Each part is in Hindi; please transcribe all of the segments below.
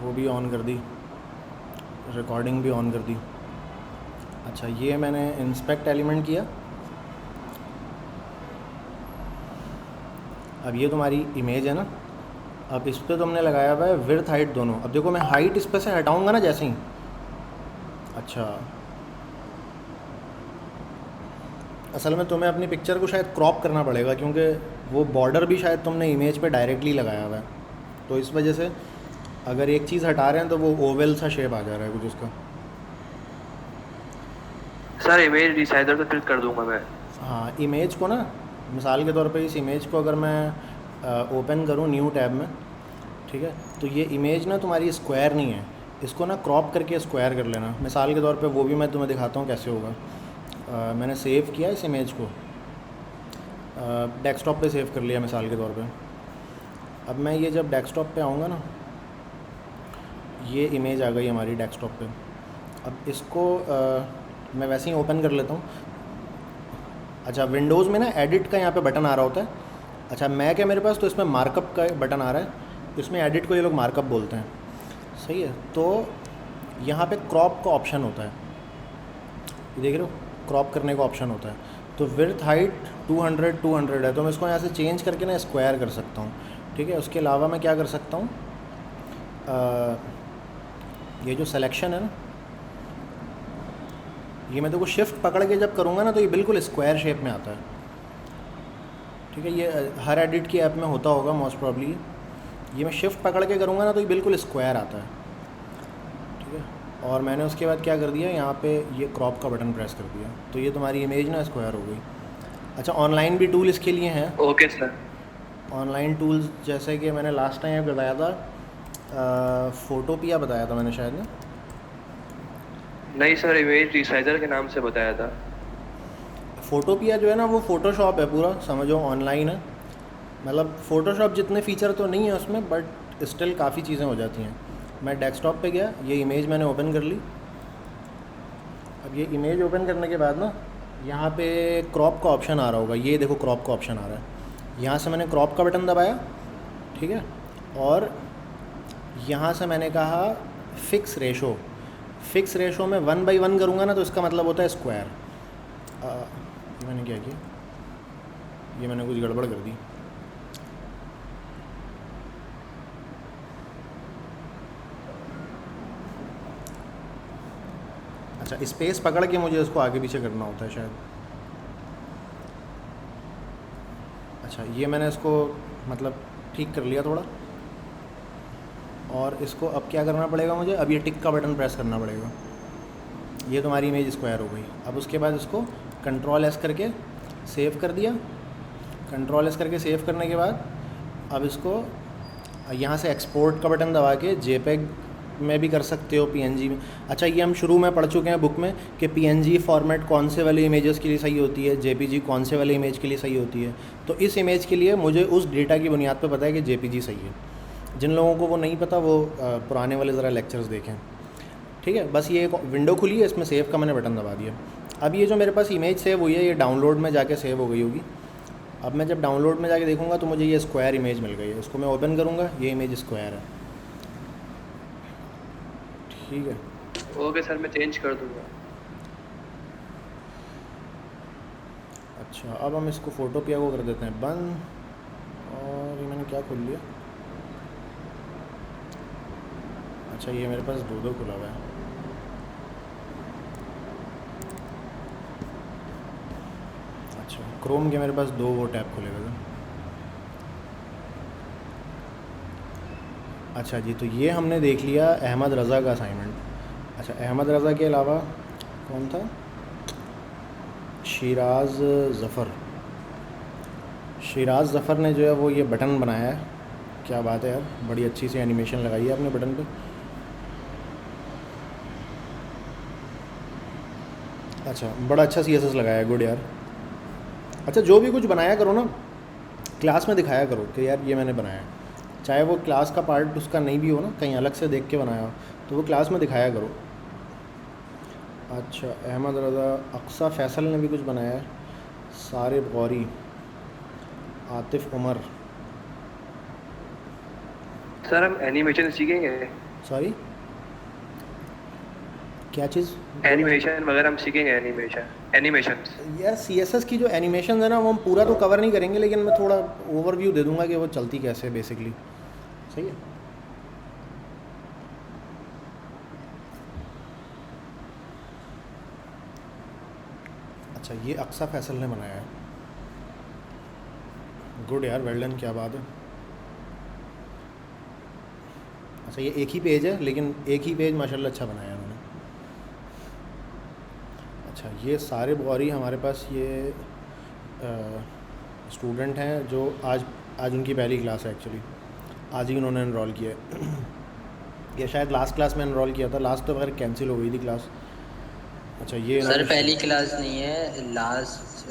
वो भी ऑन कर दी, रिकॉर्डिंग भी ऑन कर दी। अच्छा, ये मैंने इंस्पेक्ट एलिमेंट किया। अब ये तुम्हारी इमेज है ना, अब इस पर तुमने लगाया हुआ है विड्थ हाइट दोनों। अब देखो मैं हाइट इस पर से हटाऊंगा ना जैसे ही। अच्छा, असल में तुम्हें अपनी पिक्चर को शायद क्रॉप करना पड़ेगा, क्योंकि वो बॉर्डर भी शायद तुमने इमेज पे डायरेक्टली लगाया हुआ है, तो इस वजह से अगर एक चीज़ हटा रहे हैं तो वो ओवल सा शेप आ जा रहा है कुछ उसका। सर इमेज रिसाइजर से फिर कर दूंगा मैं। हाँ, इमेज को ना, मिसाल के तौर पे इस इमेज को अगर मैं ओपन करूँ न्यू टैब में, ठीक है, तो ये इमेज ना तुम्हारी स्क्वायर नहीं है, इसको ना क्रॉप करके स्क्वायर कर लेना मिसाल के तौर पे। वो भी मैं तुम्हें दिखाता हूँ कैसे होगा। मैंने सेव किया इस इमेज को, डेस्कटॉप पे सेव कर लिया मिसाल के तौर पे। अब मैं ये जब डेस्कटॉप पे आऊँगा ना, ये इमेज आ गई हमारी डेस्कटॉप पे। अब इसको मैं वैसे ही ओपन कर लेता हूँ। अच्छा, विंडोज़ में ना एडिट का यहाँ पे बटन आ रहा होता है। अच्छा, मैक है मेरे पास, तो इसमें मार्कअप का बटन आ रहा है, इसमें एडिट को ये लोग मार्कअप बोलते हैं, सही है। तो यहाँ पे क्रॉप का ऑप्शन होता है, ये देख रहे हो, क्रॉप करने का ऑप्शन होता है। तो विड्थ हाइट 200 है, तो मैं इसको यहाँ से चेंज करके ना स्क्वायर कर सकता हूँ, ठीक है। उसके अलावा मैं क्या कर सकता हूँ, ये जो सिलेक्शन है ना, ये मैं देखो शिफ्ट पकड़ के जब करूँगा ना तो ये बिल्कुल स्क्वायर शेप में आता है, ठीक है। ये हर एडिट की ऐप में होता होगा मोस्ट प्रॉब्ली। ये मैं शिफ्ट पकड़ के करूँगा ना तो ये बिल्कुल स्क्वायर आता है, ठीक है। और मैंने उसके बाद क्या कर दिया, यहाँ पे ये क्रॉप का बटन प्रेस कर दिया, तो ये तुम्हारी इमेज ना स्क्वायर हो गई। अच्छा, ऑनलाइन भी टूल इसके लिए हैं। Okay sir. ऑनलाइन टूल्स जैसे कि मैंने लास्ट टाइम बताया था, फ़ोटोपिया बताया था मैंने शायद ना। नहीं सर, इमेज रिसाइजर के नाम से बताया था। फ़ोटोपिया जो है ना वो फ़ोटोशॉप है पूरा, समझो ऑनलाइन है। मतलब फ़ोटोशॉप जितने फ़ीचर तो नहीं है उसमें, बट स्टिल काफ़ी चीज़ें हो जाती हैं। मैं डेस्कटॉप पे गया, ये इमेज मैंने ओपन कर ली। अब ये इमेज ओपन करने के बाद ना यहाँ पे क्रॉप का ऑप्शन आ रहा होगा, ये देखो क्रॉप का ऑप्शन आ रहा है। यहाँ से मैंने क्रॉप का बटन दबाया, ठीक है। और यहाँ से मैंने कहा फ़िक्स रेशो। फ़िक्स रेशो में 1/1 करूँगा ना तो इसका मतलब होता है स्क्वायर। ये मैंने क्या किया, ये मैंने कुछ गड़बड़ कर दी। अच्छा, स्पेस पकड़ के मुझे इसको आगे पीछे करना होता है शायद। अच्छा, ये मैंने इसको मतलब ठीक कर लिया थोड़ा। और इसको अब क्या करना पड़ेगा मुझे, अब ये टिक का बटन प्रेस करना पड़ेगा। ये तुम्हारी इमेज स्क्वायर हो गई। अब उसके बाद इसको कंट्रोल एस करके सेव कर दिया। कंट्रोल एस करके सेव करने के बाद अब इसको यहाँ से एक्सपोर्ट का बटन दबा के जेपेग में भी कर सकते हो, पीएनजी में। अच्छा, ये हम शुरू में पढ़ चुके हैं बुक में कि पीएनजी फॉर्मेट कौन से वाले इमेजेस के लिए सही होती है, जेपीजी कौन से वाले इमेज के लिए सही होती है। तो इस इमेज के लिए मुझे उस डेटा की बुनियाद पर पता है कि जेपीजी सही है। जिन लोगों को वो नहीं पता वो पुराने वाले ज़रा लेक्चर्स देखें, ठीक है। बस ये एक विंडो खुली है, इसमें सेव का मैंने बटन दबा दिया। अब ये जो मेरे पास इमेज सेव हुई है ये डाउनलोड में जाके सेव हो गई होगी। अब मैं जब डाउनलोड में जाके देखूंगा तो मुझे ये स्क्वायर इमेज मिल गई है। इसको मैं ओपन करूंगा, ये इमेज स्क्वायर है, ठीक है। ओके सर, मैं चेंज कर दूंगा। अच्छा, अब हम इसको फ़ोटोपिया को कर देते हैं बंद। और ये मैंने क्या खोल लिया, अच्छा ये मेरे पास दो दो खुला हुआ है। अच्छा, क्रोम के मेरे पास दो वो टैब खुले हुए थे। अच्छा जी, तो ये हमने देख लिया अहमद रज़ा का असाइनमेंट। अच्छा, अहमद रज़ा के अलावा कौन था, शिराज ज़फ़र। शिराज ज़फ़र ने जो है वो ये बटन बनाया है। क्या बात है यार, बड़ी अच्छी सी एनिमेशन लगाई है आपने बटन पे। अच्छा, बड़ा अच्छा CSS लगाया है, गुड यार। अच्छा, जो भी कुछ बनाया करो ना क्लास में दिखाया करो कि यार ये मैंने बनाया है, चाहे वो क्लास का पार्ट उसका नहीं भी हो ना, कहीं अलग से देख के बनाया हो तो वो क्लास में दिखाया करो। अच्छा, अहमद रज़ा, अक्सा फैसल ने भी कुछ बनाया है, सारिब गौरी, आतिफ़ उमर। सर हम एनिमेशन सीखेंगे, सॉरी, क्या चीज़? एनिमेशन वगैरह हम सीखेंगे, एनिमेशन। यार CSS की जो एनिमेशन है ना, वो हम पूरा तो कवर नहीं करेंगे, लेकिन मैं थोड़ा ओवरव्यू दे दूंगा कि वो चलती कैसे है बेसिकली। सही है। अच्छा, ये अक्सा फैसल ने बनाया है। गुड यार, वेल डन, क्या बात है। अच्छा, ये एक ही पेज है, लेकिन एक ही पेज माशाल्लाह अच्छा बनाया है उन्होंने। अच्छा, ये सारे बौरी हमारे पास ये स्टूडेंट हैं जो आज आज उनकी पहली क्लास है एक्चुअली। आज ही उन्होंने इनरोल किया है। ये शायद लास्ट क्लास में इनरोल किया था, लास्ट तो वगैरह कैंसिल हो गई थी क्लास। अच्छा, ये सर इन्होंने पहली क्लास नहीं है, लास्ट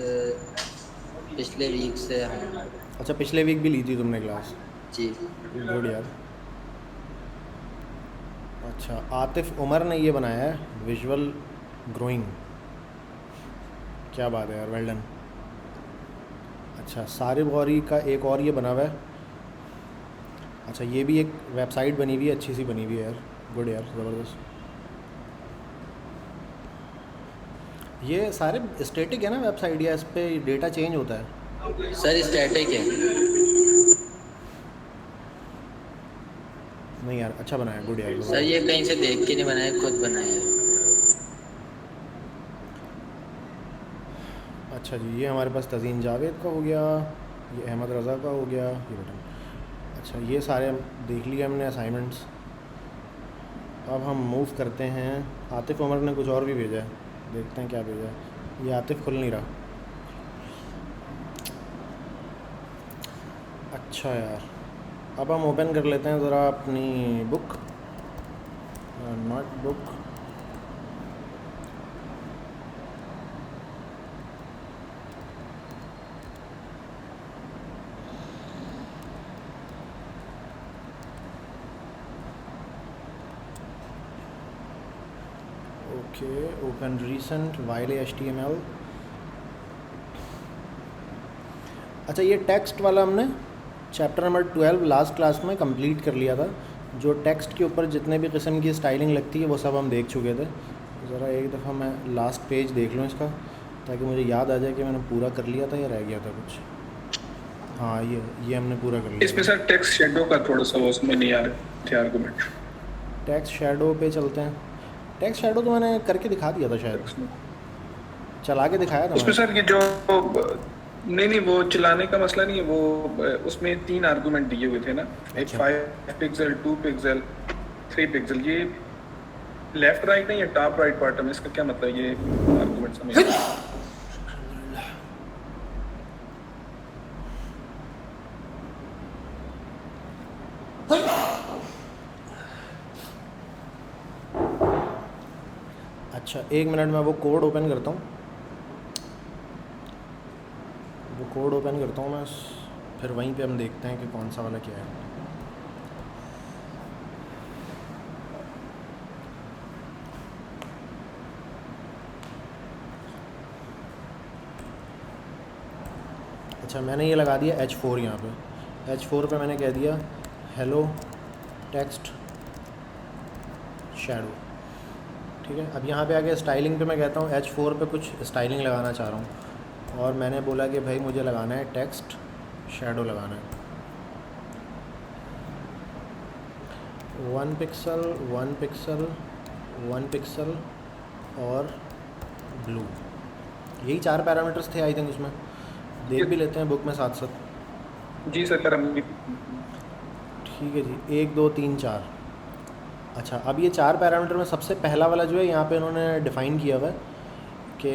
पिछले वीक से हम। अच्छा, पिछले वीक भी ली थी तुमने क्लास? जी। गुड यार। अच्छा, आतिफ उमर ने ये बनाया है विजुअल ग्रोइंग, क्या बात है यार, वेल डन। अच्छा, सारे गौरी का एक और ये बना हुआ है। अच्छा, ये भी एक वेबसाइट बनी हुई है, अच्छी सी बनी हुई है यार। गुड यार, ज़बरदस्त। ये सारे स्टैटिक है ना वेबसाइट, या इस पर डेटा चेंज होता है? सर स्टैटिक है। नहीं यार, अच्छा बनाया, गुड यार, सर ये ज़बरदस्त। कहीं से देख के नहीं बनाया, खुद बनाया है। अच्छा जी, ये हमारे पास तज़ीन जावेद का हो गया, ये अहमद रज़ा का हो गया, ये बटन। अच्छा, ये सारे देख लिए हमने असाइनमेंट्स। अब हम मूव करते हैं। आतिफ उमर ने कुछ और भी भेजा है, देखते हैं क्या भेजा है। ये आतिफ खुल नहीं रहा। अच्छा यार, अब हम ओपन कर लेते हैं ज़रा अपनी book, notebook. Okay, open recent while HTML। अच्छा, ये टेक्स्ट वाला हमने चैप्टर नंबर 12 लास्ट क्लास में कंप्लीट कर लिया था। जो टेक्स्ट के ऊपर जितने भी किस्म की स्टाइलिंग लगती है वो सब हम देख चुके थे। ज़रा एक दफ़ा मैं लास्ट पेज देख लूँ इसका, ताकि मुझे याद आ जाए कि मैंने पूरा कर लिया था या रह गया था कुछ। हाँ, ये हमने पूरा कर लिया। इसमें सर टेक्स्ट शेडो का थोड़ा सा उसमें नहीं आ रहे थे आर्गुमेंट। टेक्स्ट शैडो पे चलते हैं। टेक्स्ट शैडो तो मैंने करके दिखा दिया था शायद, चला के दिखाया था उसमें मैंने। सर ये जो नहीं वो चलाने का मसला नहीं है, वो उसमें 3 आर्गुमेंट दिए हुए थे ना, एक अच्छा। 5 पिक्सल, 2 पिक्सल, 3 पिक्सल। ये लेफ्ट राइट है या टॉप राइट बॉटम, इसका क्या मतलब? ये आर्गुमेंट समझ नहीं आया। अच्छा, एक मिनट में वो कोड ओपन करता हूँ, वो कोड ओपन करता हूँ मैं, फिर वहीं पे हम देखते हैं कि कौन सा वाला क्या है। अच्छा, मैंने ये लगा दिया H4 यहाँ पे। H4 पे मैंने कह दिया हेलो टेक्स्ट शैडो। ठीक है, अब यहाँ पे आके स्टाइलिंग पे मैं कहता हूँ H4 पे कुछ स्टाइलिंग लगाना चाह रहा हूँ, और मैंने बोला कि भाई मुझे लगाना है टेक्स्ट शैडो लगाना है। 1 पिक्सल 1 पिक्सल 1 पिक्सल और ब्लू, यही 4 पैरामीटर्स थे आई थिंक उसमें। देख भी लेते हैं बुक में साथ साथ। जी सर, ठीक है जी, 1 2 3 4। अच्छा, अब ये 4 पैरामीटर में सबसे पहला वाला जो है यहाँ पे इन्होंने डिफ़ाइन किया हुआ है कि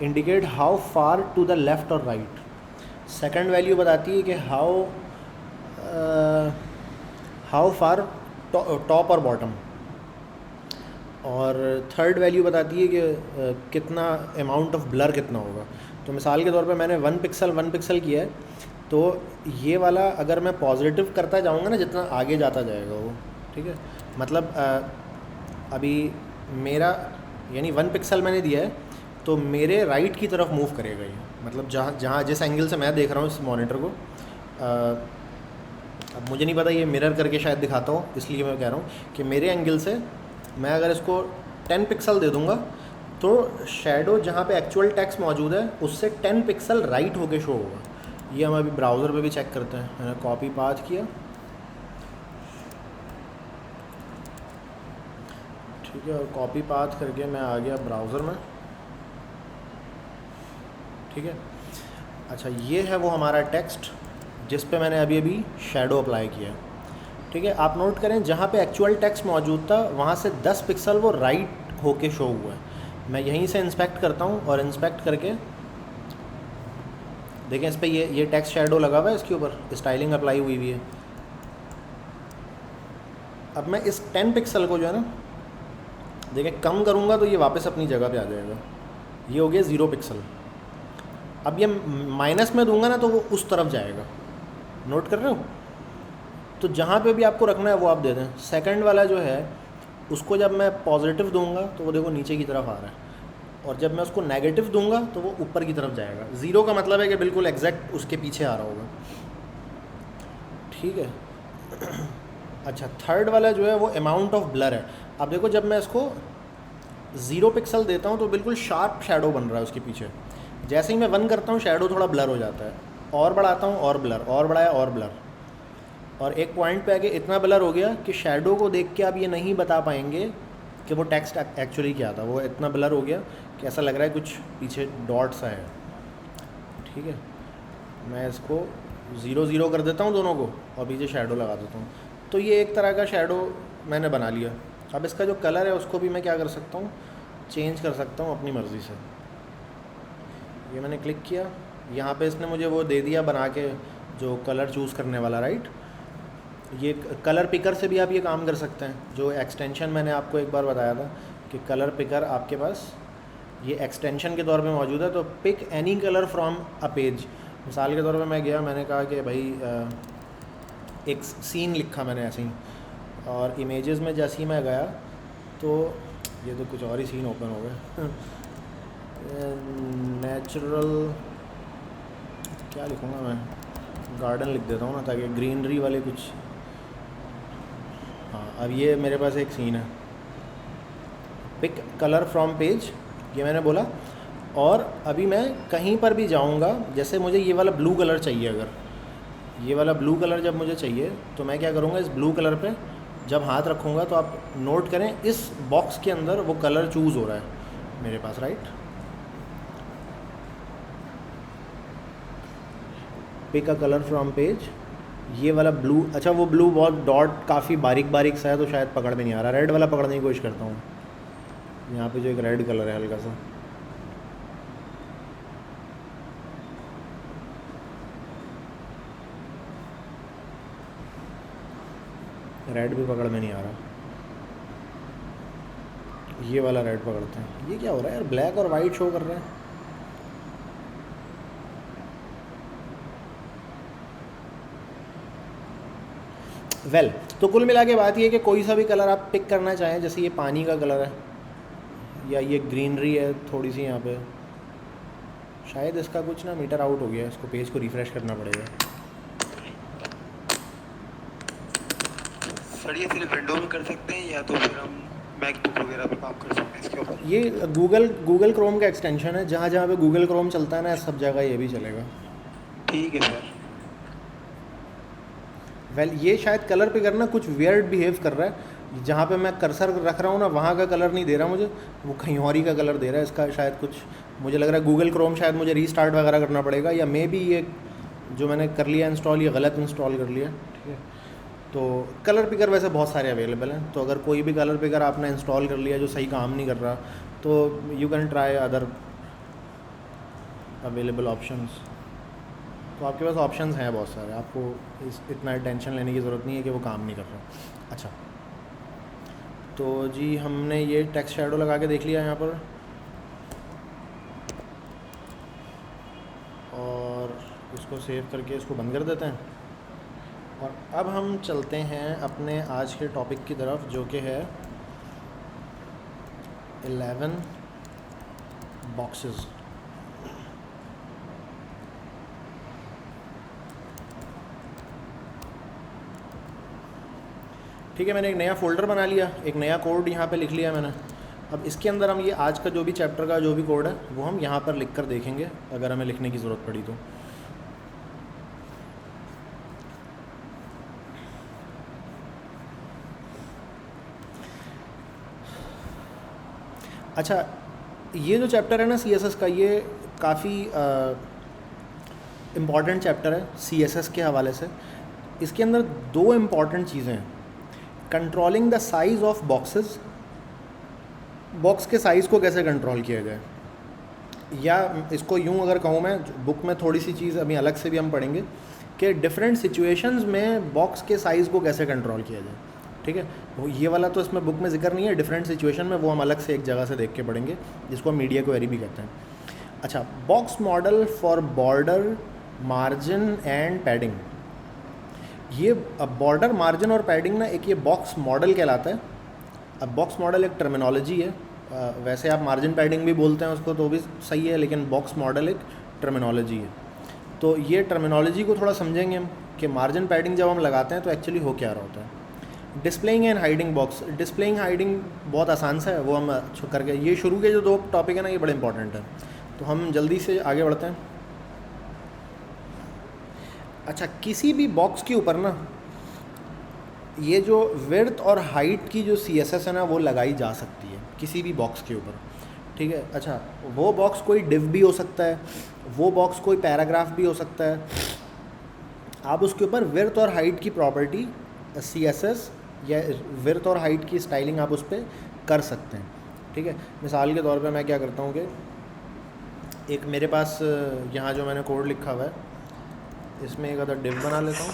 indicate how far to the left और राइट। सेकंड वैल्यू बताती है कि हाउ फार टॉप और बॉटम, और थर्ड वैल्यू बताती है कि कितना अमाउंट ऑफ ब्लर कितना होगा। तो मिसाल के तौर पे मैंने 1 पिक्सल किया है, तो ये वाला अगर मैं पॉजिटिव करता जाऊँगा ना, जितना आगे जाता जाएगा वो, ठीक है, मतलब अभी मेरा यानी 1 पिक्सल मैंने दिया है, तो मेरे राइट की तरफ मूव करेगा ये। मतलब जहाँ जहाँ जिस एंगल से मैं देख रहा हूँ इस मॉनिटर को, अब मुझे नहीं पता ये मिरर करके शायद दिखाता हूँ, इसलिए मैं कह रहा हूँ कि मेरे एंगल से मैं अगर इसको 10 पिक्सल दे दूँगा तो शेडो जहाँ पे एक्चुअल टेक्स्ट मौजूद है उससे 10 पिक्सल राइट होके शो होगा। ये हम अभी ब्राउज़र पे भी चेक करते हैं। मैंने कॉपी पाथ किया, ठीक है, और कॉपी पाथ करके मैं आ गया ब्राउज़र में, ठीक है। अच्छा, ये है वो हमारा टेक्स्ट जिस पे मैंने अभी अभी शेडो अप्लाई किया है, ठीक है। आप नोट करें जहाँ पे एक्चुअल टेक्स्ट मौजूद था वहाँ से 10 पिक्सल वो राइट होके शो हुआ है। मैं यहीं से इंस्पेक्ट करता हूँ और इंस्पेक्ट करके देखें इस पर ये टेक्स्ट शेडो लगा हुआ है, इसके ऊपर स्टाइलिंग अप्लाई हुई हुई है। अब मैं इस 10 पिक्सल को जो है ना, देखें कम करूँगा तो ये वापस अपनी जगह पे आ जाएगा। ये हो गया 0 पिक्सल। अब ये माइनस में दूंगा ना तो वो उस तरफ जाएगा, नोट कर रहे हो। तो जहाँ पे भी आपको रखना है वो आप दे दें। सेकंड वाला जो है उसको जब मैं पॉजिटिव दूंगा तो वो देखो नीचे की तरफ आ रहा है, और जब मैं उसको नेगेटिव दूंगा तो वो ऊपर की तरफ जाएगा। 0 का मतलब है कि बिल्कुल एग्जैक्ट उसके पीछे आ रहा होगा, ठीक है। अच्छा, थर्ड वाला जो है वो अमाउंट ऑफ ब्लर है। अब देखो जब मैं इसको 0 पिक्सल देता हूँ तो बिल्कुल शार्प शेडो बन रहा है उसके पीछे। जैसे ही मैं 1 करता हूँ शेडो थोड़ा ब्लर हो जाता है, और बढ़ाता हूँ और ब्लर, और बढ़ाया और ब्लर, और एक पॉइंट पे आके इतना ब्लर हो गया कि शेडो को देख के आप ये नहीं बता पाएंगे कि वो टेक्स्ट एक्चुअली क्या था। वो इतना ब्लर हो गया कि ऐसा लग रहा है कुछ पीछे डॉट सा है, ठीक है। मैं इसको 0 कर देता हूँ दोनों को और पीछे शेडो लगा देता हूँ। तो ये एक तरह का शेडो मैंने बना लिया। अब इसका जो कलर है उसको भी मैं क्या कर सकता हूँ, चेंज कर सकता हूँ अपनी मर्ज़ी से। ये मैंने क्लिक किया, यहाँ पे इसने मुझे वो दे दिया बना के जो कलर चूज़ करने वाला, राइट। ये कलर पिकर से भी आप ये काम कर सकते हैं। जो एक्सटेंशन मैंने आपको एक बार बताया था कि कलर पिकर आपके पास ये एक्सटेंशन के तौर पे मौजूद है। तो pick any colour from a page. मिसाल के तौर पे मैं गया, मैंने कहा कि भाई एक सीन लिखा मैंने ऐसे ही, और इमेजेस में जैसे ही मैं गया तो ये तो कुछ और ही सीन ओपन हो गया। नेचुरल क्या लिखूँगा मैं, गार्डन लिख देता हूँ ना, ताकि ग्रीनरी वाले कुछ। हाँ, अब ये मेरे पास एक सीन है, पिक कलर फ्रॉम पेज, ये मैंने बोला। और अभी मैं कहीं पर भी जाऊँगा, जैसे मुझे ये वाला ब्लू कलर चाहिए, अगर ये वाला ब्लू कलर जब मुझे चाहिए तो मैं क्या करूँगा, इस ब्लू कलर पे जब हाथ रखूँगा तो आप नोट करें इस बॉक्स के अंदर वो कलर चूज़ हो रहा है मेरे पास, right. Pick a colour from page, ये वाला ब्लू। अच्छा, वो ब्लू बहुत डॉट काफ़ी बारीक बारीक सा है तो शायद पकड़ में नहीं आ रहा। रेड वाला पकड़ने की कोशिश करता हूँ। यहाँ पे जो एक रेड कलर है हल्का सा, रेड भी पकड़ में नहीं आ रहा। ये वाला रेड पकड़ते हैं। ये क्या हो रहा है यार, ब्लैक और वाइट शो कर रहा है। वेल तो कुल मिला के बात ये है कि कोई सा भी कलर आप पिक करना चाहें, जैसे ये पानी का कलर है या ये ग्रीनरी है थोड़ी सी यहाँ पे, शायद इसका कुछ ना मीटर आउट हो गया है, इसको पेज को रिफ़्रेश करना पड़ेगा। सर ये सिर्फ विंडो में कर सकते हैं या तो फिर हम मैकबुक वगैरह पे काम कर सकते हैं इसके ऊपर? ये गूगल क्रोम का एक्सटेंशन है, जहाँ जहाँ पे गूगल क्रोम चलता है ना सब जगह ये भी चलेगा। ठीक है सर। वेल ये शायद कलर पे करना कुछ वियर्ड बिहेव कर रहा है। जहाँ पे मैं कर्सर रख रहा हूँ ना वहाँ का कलर नहीं दे रहा मुझे, वो कहीं और ही का कलर दे रहा है। इसका शायद कुछ मुझे लग रहा है गूगल क्रोम शायद मुझे रीस्टार्ट वगैरह करना पड़ेगा, या मे बी ये जो मैंने कर लिया इंस्टॉल ये गलत इंस्टॉल कर लिया, ठीक है। तो कलर पिकर वैसे बहुत सारे अवेलेबल हैं, तो अगर कोई भी कलर पिकर आपने इंस्टॉल कर लिया जो सही काम नहीं कर रहा तो you can try other available options. तो आपके पास ऑप्शंस हैं बहुत सारे, आपको इतना टेंशन लेने की ज़रूरत नहीं है कि वो काम नहीं कर रहा। अच्छा, तो जी हमने ये टेक्स्ट शैडो लगा के देख लिया यहाँ पर, और इसको सेव करके इसको बंद कर देते हैं। और अब हम चलते हैं अपने आज के टॉपिक की तरफ, जो कि है 11 बॉक्सेस। ठीक है, मैंने एक नया फ़ोल्डर बना लिया, एक नया कोड यहाँ पे लिख लिया मैंने। अब इसके अंदर हम ये आज का जो भी चैप्टर का जो भी कोड है वो हम यहाँ पर लिख कर देखेंगे अगर हमें लिखने की ज़रूरत पड़ी तो। अच्छा, ये जो चैप्टर है ना CSS का, ये काफ़ी इम्पॉर्टेंट चैप्टर है CSS के हवाले से। इसके अंदर दो इम्पॉर्टेंट चीज़ें हैं, controlling the size of boxes, box के साइज़ को कैसे कंट्रोल किया जाए, या इसको यूँ अगर कहूँ मैं, बुक में थोड़ी सी चीज़ अभी अलग से भी हम पढ़ेंगे कि डिफरेंट सिचुएशंस में बॉक्स के साइज़ को कैसे कंट्रोल किया जाए। ठीक है, वो ये वाला तो इसमें बुक में जिक्र नहीं है, डिफरेंट सिचुएशन में वो हम अलग से एक जगह से देख के पढ़ेंगे, जिसको हम मीडिया क्वेरी भी कहते हैं। अच्छा, box model for border, margin and padding. ये अब बॉर्डर, मार्जिन और पैडिंग ना एक ये बॉक्स मॉडल कहलाता है। अब बॉक्स मॉडल एक टर्मिनोलॉजी है, वैसे आप मार्जिन पैडिंग भी बोलते हैं उसको तो भी सही है, लेकिन बॉक्स मॉडल एक टर्मिनोलॉजी है। तो ये टर्मिनोलॉजी को थोड़ा समझेंगे हम कि मार्जिन पैडिंग जब हम लगाते हैं तो एक्चुअली हो क्या रहा होता है। Displaying and hiding box, displaying hiding बहुत आसान सा है, वो हम करके, ये शुरू के जो दो टॉपिक है ना ये बड़े इंपॉर्टेंट है, तो हम जल्दी से आगे बढ़ते हैं। अच्छा, किसी भी बॉक्स के ऊपर ना ये जो विड्थ और हाइट की जो CSS है ना वो लगाई जा सकती है किसी भी बॉक्स के ऊपर। ठीक है, अच्छा, वो बॉक्स कोई डिव भी हो सकता है, वो बॉक्स कोई पैराग्राफ भी हो सकता है। आप उसके ऊपर विड्थ और हाइट की प्रॉपर्टी CSS या विड्थ और हाइट की स्टाइलिंग आप उस पर कर सकते हैं। ठीक है, मिसाल के तौर पे मैं क्या करता हूँ कि एक मेरे पास यहाँ जो मैंने कोड लिखा हुआ है, इसमें एक अदर डिव बना लेता हूँ।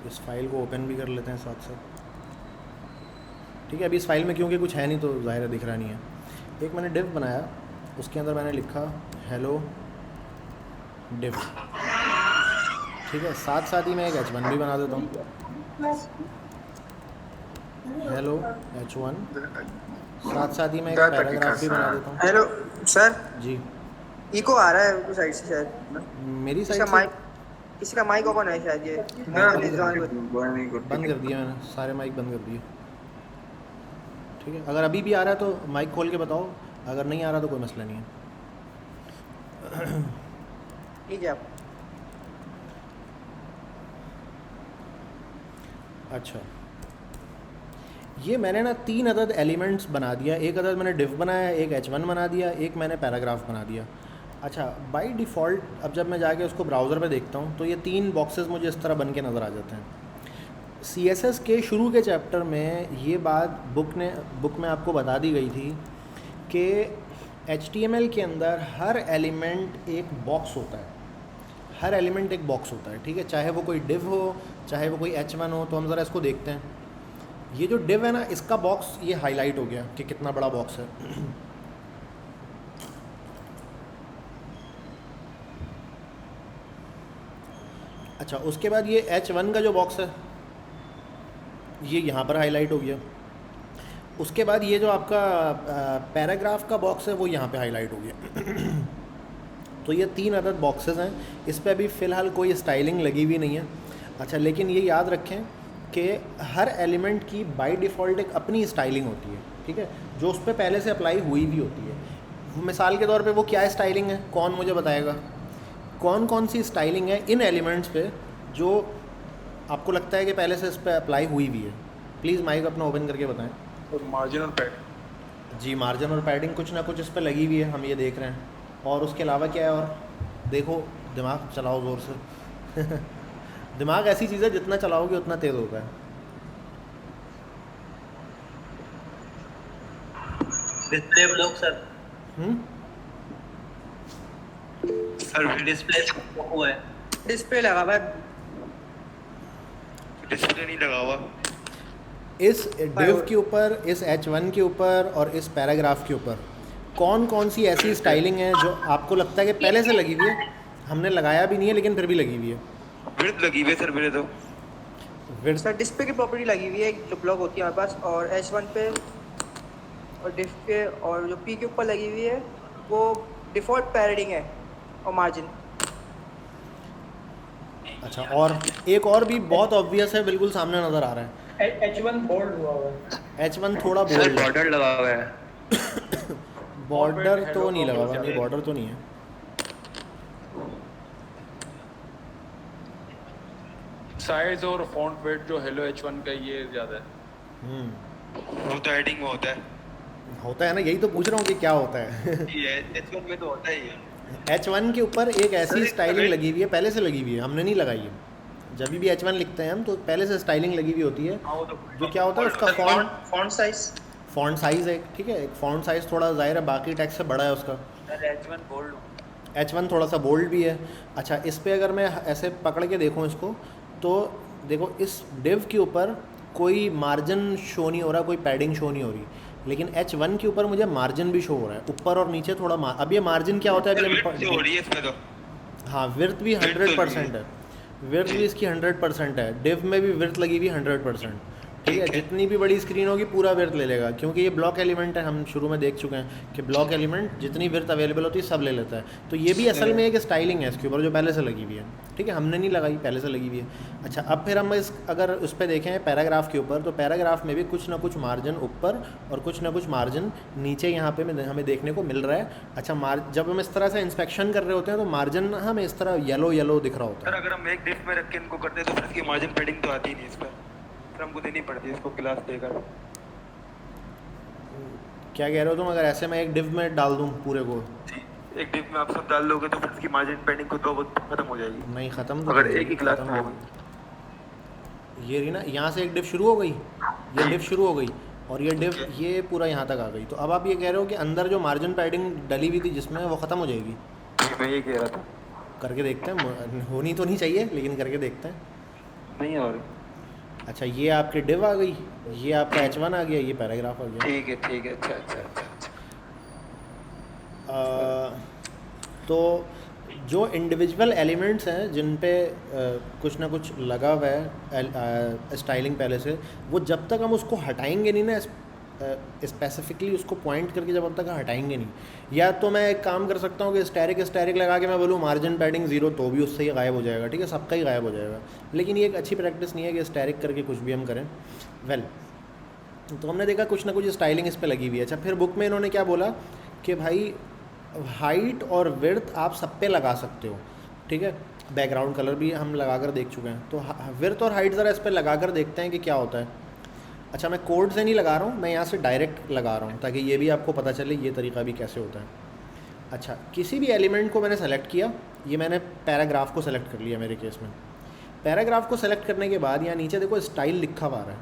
इस फाइल को ओपन भी कर लेते हैं साथ साथ। ठीक है, अभी इस फाइल में क्योंकि कुछ है नहीं तो ज़ाहिर है दिख रहा नहीं है। एक मैंने डिव बनाया, उसके अंदर मैंने लिखा हेलो डिव। ठीक है, साथ साथ ही मैं एक H1 भी बना देता हूँ, हेलो H1। साथ साथ ही मैं एक पैराग्राफ भी बना देता हूँ। हेलो सर, जी, इको आ रहा है साइड से शायद। मेरी साइड इसका से माइक, इसका माइक ओपन है शायद, ये बंद कर दिया मैंने, सारे माइक बंद कर दिए। ठीक है, अगर अभी भी आ रहा है तो माइक खोल के बताओ, अगर नहीं आ रहा तो कोई मसला नहीं है। ठीक है। अच्छा, ये मैंने ना 3 अदद एलिमेंट्स बना दिया, एक अदद मैंने डिव बनाया, एक H1 बना दिया, एक मैंने पैराग्राफ बना दिया। अच्छा, बाय डिफ़ॉल्ट अब जब मैं जाके उसको ब्राउज़र पे देखता हूँ तो ये 3 बॉक्सेस मुझे इस तरह बन के नज़र आ जाते हैं। CSS के शुरू के चैप्टर में ये बात बुक में आपको बता दी गई थी कि HTML के अंदर हर एलिमेंट एक बॉक्स होता है, हर एलिमेंट एक बॉक्स होता है। ठीक है, चाहे वो कोई डिव हो, चाहे वो कोई H1 हो। तो हम ज़रा इसको देखते हैं। ये जो डिव है ना, इसका बॉक्स ये हाईलाइट हो गया कि कितना बड़ा बॉक्स है। अच्छा, उसके बाद ये H1 का जो बॉक्स है ये यहाँ पर हाईलाइट हो गया। उसके बाद ये जो आपका पैराग्राफ का बॉक्स है वो यहाँ पे हाईलाइट हो गया। तो ये 3 अदद बॉक्सेस हैं, इस पर अभी फ़िलहाल कोई स्टाइलिंग लगी हुई नहीं है। अच्छा, लेकिन ये याद रखें कि हर एलिमेंट की बाय डिफ़ॉल्ट एक अपनी स्टाइलिंग होती है। ठीक है, जो उस पर पहले से अप्लाई हुई भी होती है। मिसाल के तौर पे वो क्या स्टाइलिंग है, कौन मुझे बताएगा कौन कौन सी स्टाइलिंग है इन एलिमेंट्स पे जो आपको लगता है कि पहले से इस पर अप्लाई हुई भी है? प्लीज़ माइक अपना ओपन करके बताएं। और मार्जिन और पैड। जी, मार्जिन और पैडिंग कुछ ना कुछ इस पर लगी हुई है, हम ये देख रहे हैं। और उसके अलावा क्या है? और देखो, दिमाग चलाओ ज़ोर से। दिमाग ऐसी चीज़ है जितना चलाओगे उतना तेज़ होता है। Display block sir. Sir display हुआ है। डिस्प्ले लगा हुआ है। डिस्प्ले नहीं लगा हुआ। इस डिव के ऊपर, इस H1 के ऊपर और इस पैराग्राफ के ऊपर कौन कौन सी ऐसी स्टाइलिंग है जो आपको लगता है कि पहले से लगी हुई है, हमने लगाया भी नहीं है लेकिन फिर भी लगी हुई है? विड्थ लगी हुई है सर मेरे तो। विड्थ सर डिस्प्ले की प्रॉपर्टी लगी हुई है जो ब्लॉक होती है हमारे पास, और H1 पे और डिफ पे, और जो P के ऊपर लगी हुई है वो डिफ़ॉल्ट पैरेडिंग है और मार्जिन। अच्छा, और एक और भी बहुत ऑब्वियस है, बिल्कुल सामने नज़र आ रहा है, H1 बोल्ड हुआ हुआ है। H1 थोड़ा सर बोल्ड है। बॉर्डर लगा हुआ है। बॉर्डर तो नहीं लगा हुआ, नहीं बॉर्डर तो नहीं है। साइज और फॉन्ट वेट जो हेलो H1 का ये ज़्यादा है। वो तो हेडिंग में होता है। होता है ना, यही तो पूछ रहा हूँ कि क्या होता है। ये H1 में तो होता ही है। H1 के ऊपर एक ऐसी स्टाइलिंग लगी हुई है, पहले से लगी हुई है, हमने नहीं लगाई है। जब भी H1 लिखते हैं हम तो पहले से स्टाइलिंग लगी हुई होती है, जो क्या होता है उसका फॉन्ट साइज, फॉन्ट साइज़ है, ठीक है, एक फॉन्ट साइज़ थोड़ा ज़ाहिर है बाकी टेक्स्ट से बड़ा है उसका। H1 बोल्ड H1 थोड़ा सा बोल्ड भी है। अच्छा, इस पे अगर मैं ऐसे पकड़ के देखूँ इसको, तो देखो इस डिव के ऊपर कोई मार्जिन शो नहीं हो रहा, कोई पैडिंग शो नहीं हो रही, लेकिन H1 के ऊपर मुझे मार्जिन भी शो हो रहा है, ऊपर और नीचे थोड़ा अब ये मार्जिन क्या होता है अभी हो हम रही है इसमें तो। हाँ, विर्थ भी Width तो 100% है, विर्थ भी इसकी 100% है, डिव में भी विर्थ लगी हुई 100%, ठीक है। जितनी भी बड़ी स्क्रीन होगी पूरा विर्थ ले लेगा, क्योंकि ये ब्लॉक एलिमेंट है, हम शुरू में देख चुके हैं कि ब्लॉक एलिमेंट जितनी विर्थ अवेलेबल होती है सब ले लेता है। तो ये भी असल में एक स्टाइलिंग है इसके ऊपर जो पहले से लगी हुई है, ठीक है, हमने नहीं लगाई, पहले से लगी हुई है। अच्छा, अब फिर हम इस अगर उस पर देखें पैराग्राफ के ऊपर, तो पैराग्राफ में भी कुछ ना कुछ मार्जिन ऊपर और कुछ ना कुछ मार्जिन नीचे यहाँ पे हमें देखने को मिल रहा है। अच्छा, जब हम इस तरह से इंस्पेक्शन कर रहे होते हैं तो मार्जिन हमें इस तरह येलो येलो दिख रहा होता सर अच्छा। है। अगर हम एक डिफ में रख के इनको करते हैं तो फिर इसकी मार्जिन पेडिंग तो आती ही नहीं इस पर, फिर हमको देनी पड़ती है इसको क्लास देकर। क्या कह रहे हो तुम? अगर ऐसे मैं एक डिव में डाल दूँ पूरे को? जी, एक डिफ में आप सब डाल लोगे तो फिर इसकी मार्जिन पेडिंग को तो वो खत्म हो जाएगी। नहीं, ख़त्म तो अगर नहीं एक ही होगी, क्लास खत्म में हो होगी। गई। ये रही ना, यहाँ से एक डिव शुरू हो गई, ये डिव शुरू हो गई और ये डिव ये पूरा यहाँ तक आ गई। तो अब आप ये कह रहे हो कि अंदर जो मार्जिन पैडिंग डली हुई थी जिसमें, वो ख़त्म हो जाएगी? मैं ये कह रहा था। करके देखते हैं, होनी तो नहीं चाहिए लेकिन करके देखते हैं। नहीं और अच्छा, ये आपके डिव आ गई, ये आपका H1 आ गया, ये पैराग्राफ आ गया। ठीक है, अच्छा अच्छा अच्छा अच्छा। तो जो इंडिविजुअल एलिमेंट्स हैं जिन पे कुछ ना कुछ लगा हुआ है स्टाइलिंग पहले से, वो जब तक हम उसको हटाएंगे नहीं ना, स्पेसिफिकली उसको पॉइंट करके जब तक हटाएंगे नहीं, या तो मैं एक काम कर सकता हूँ कि स्टैरिक लगा के मैं बोलूँ मार्जिन पैडिंग 0, तो भी उससे ही गायब हो जाएगा, ठीक है, सबका ही गायब हो जाएगा। लेकिन ये एक अच्छी प्रैक्टिस नहीं है कि स्टैरिक करके कुछ भी हम करें। तो हमने देखा कुछ ना कुछ स्टाइलिंग इस पे लगी हुई है। अच्छा, फिर बुक में इन्होंने क्या बोला कि भाई हाइट और विड्थ आप सब पे लगा सकते हो, ठीक है, बैकग्राउंड कलर भी हम लगा कर देख चुके हैं। तो विड्थ और हाइट ज़रा इस पर लगा कर देखते हैं कि क्या होता है। अच्छा, मैं कोड से नहीं लगा रहा हूँ, मैं यहाँ से डायरेक्ट लगा रहा हूँ ताकि ये भी आपको पता चले ये तरीका भी कैसे होता है। अच्छा, किसी भी एलिमेंट को मैंने सेलेक्ट किया, ये मैंने पैराग्राफ को सेलेक्ट कर लिया मेरे केस में। पैराग्राफ को सेलेक्ट करने के बाद यहाँ नीचे देखो स्टाइल लिखा हुआ है,